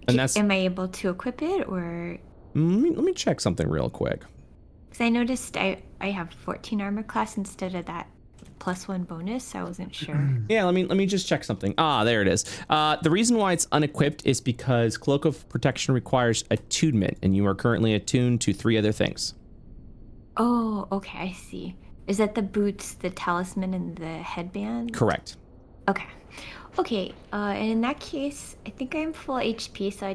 Speaker 3: And that's.
Speaker 5: Am I able to equip it or?
Speaker 3: Let me check something real quick.
Speaker 5: Because I noticed I have 14 armor class instead of that +1 bonus, so I wasn't sure.
Speaker 3: Yeah, let me just check something. There it is. The reason why it's unequipped is because Cloak of Protection requires attunement, and you are currently attuned to 3 other things.
Speaker 5: Oh, okay, I see. Is that the boots, the talisman, and the headband?
Speaker 3: Correct.
Speaker 5: Okay. And in that case, I think I'm full HP, so I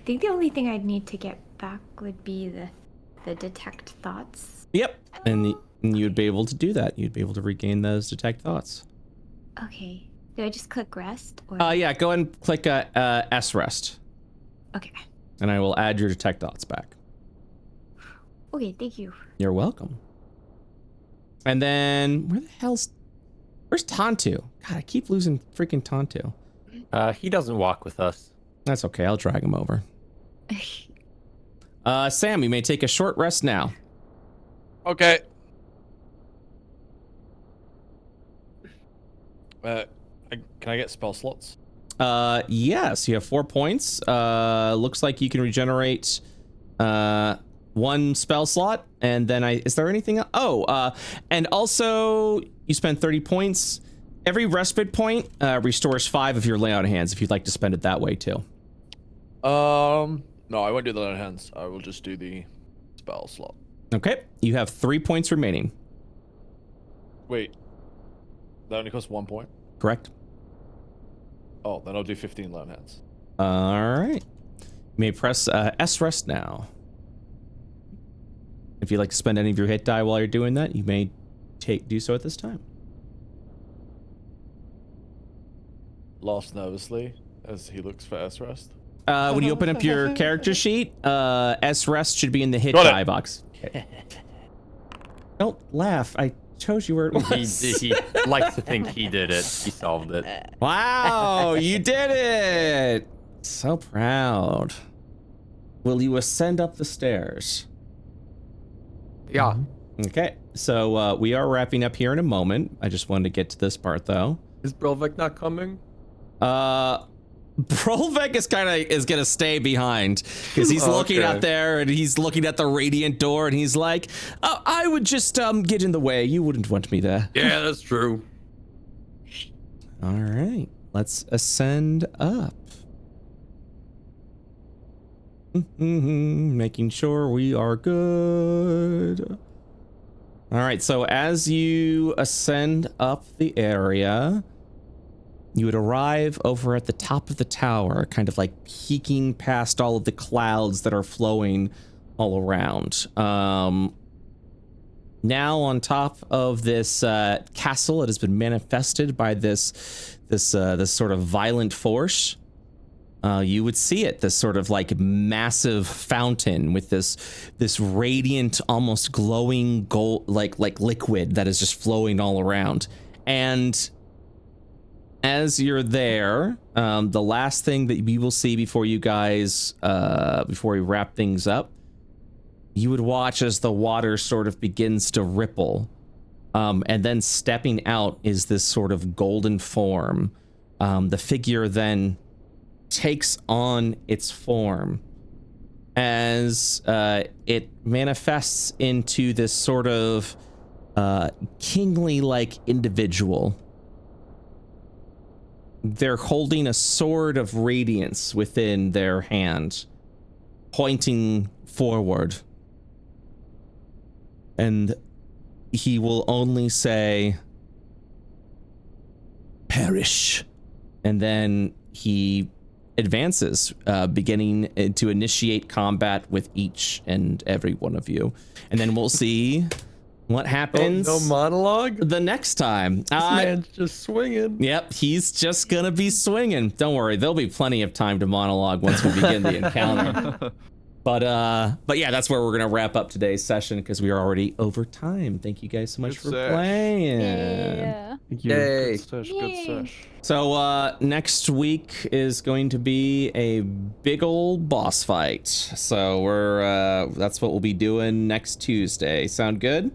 Speaker 5: think the only thing I'd need to get back would be the detect thoughts.
Speaker 3: Yep, and you'd be able to do that. You'd be able to regain those detect thoughts.
Speaker 5: Okay. Do I just click rest? Or...
Speaker 3: Yeah, go ahead and click S rest.
Speaker 5: Okay.
Speaker 3: And I will add your detect thoughts back.
Speaker 5: Okay, thank you.
Speaker 3: You're welcome. And then, where's Tontu? God, I keep losing freaking Tontu.
Speaker 1: He doesn't walk with us.
Speaker 3: That's okay, I'll drag him over. Sam, you may take a short rest now.
Speaker 6: Okay. Can I get spell slots?
Speaker 3: Yes, you have 4 points. Looks like you can regenerate 1 spell slot, and then is there anything else? And also you spend 30 points. Every respite point restores 5 of your lay on hands if you'd like to spend it that way too.
Speaker 6: No, I won't do the lay on hands. I will just do the spell slot.
Speaker 3: Okay, you have 3 points remaining.
Speaker 6: Wait, that only costs 1 point?
Speaker 3: Correct.
Speaker 6: Oh, then I'll do 15 lay on hands.
Speaker 3: All right, you may press S rest now. If you'd like to spend any of your hit die while you're doing that, you may do so at this time.
Speaker 6: Laughs nervously as he looks for S rest.
Speaker 3: When you open up your character sheet, S rest should be in the hit die box. Don't laugh. I chose you where it was.
Speaker 1: He likes to think he did it. He solved it.
Speaker 3: Wow, you did it! So proud. Will you ascend up the stairs?
Speaker 1: Yeah.
Speaker 3: Okay, so we are wrapping up here in a moment. I just wanted to get to this part though.
Speaker 7: Is Brolvik not coming?
Speaker 3: Brolvik is gonna stay behind because he's looking out there and he's looking at the radiant door and he's like, oh, I would just get in the way. You wouldn't want me there.
Speaker 7: Yeah, that's true.
Speaker 3: All right, let's ascend up. Making sure we are good. All right, so as you ascend up the area, you would arrive over at the top of the tower, kind of like peeking past all of the clouds that are flowing all around. Now on top of this castle, it has been manifested by this sort of violent force. You would see it, this sort of like massive fountain with this radiant, almost glowing gold, like liquid that is just flowing all around. And as you're there, the last thing that we will see before you guys, before we wrap things up, you would watch as the water sort of begins to ripple. And then stepping out is this sort of golden form. The figure then takes on its form as it manifests into this sort of kingly-like individual. They're holding a sword of radiance within their hand, pointing forward. And he will only say, "Perish." And then he advances, beginning to initiate combat with each and every one of you. And then we'll see what happens.
Speaker 11: No monologue?
Speaker 3: The next time.
Speaker 11: This man's just swinging.
Speaker 3: Yep, he's just gonna be swinging. Don't worry, there'll be plenty of time to monologue once we begin the encounter. But yeah, that's where we're gonna wrap up today's session because we are already over time. Thank you guys so much for playing.
Speaker 4: Yeah.
Speaker 8: Thank you.
Speaker 7: Yay.
Speaker 2: Good sesh, good sesh.
Speaker 3: So next week is going to be a big old boss fight. So we're that's what we'll be doing next Tuesday. Sound good?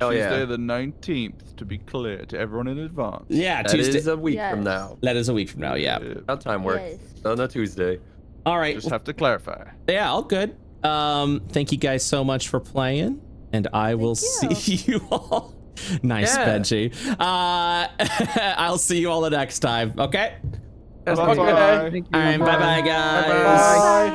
Speaker 7: Hell yeah.
Speaker 2: Tuesday the 19th, to be clear to everyone in advance.
Speaker 3: Yeah,
Speaker 7: That
Speaker 3: Tuesday.
Speaker 7: is a week
Speaker 4: Yes.
Speaker 7: from now.
Speaker 3: That is a week from now. Yeah.
Speaker 7: How time works.
Speaker 10: Yes.
Speaker 7: On a Tuesday.
Speaker 3: All right.
Speaker 2: Just have to clarify.
Speaker 3: Yeah, all good. Thank you guys so much for playing, and I will see you all. Nice,
Speaker 7: Yeah.
Speaker 3: Benji. I'll see you all the next time. Okay.
Speaker 2: Bye-bye.
Speaker 8: Thank you.
Speaker 3: All right. Bye, bye, guys.
Speaker 2: Bye.
Speaker 5: Bye.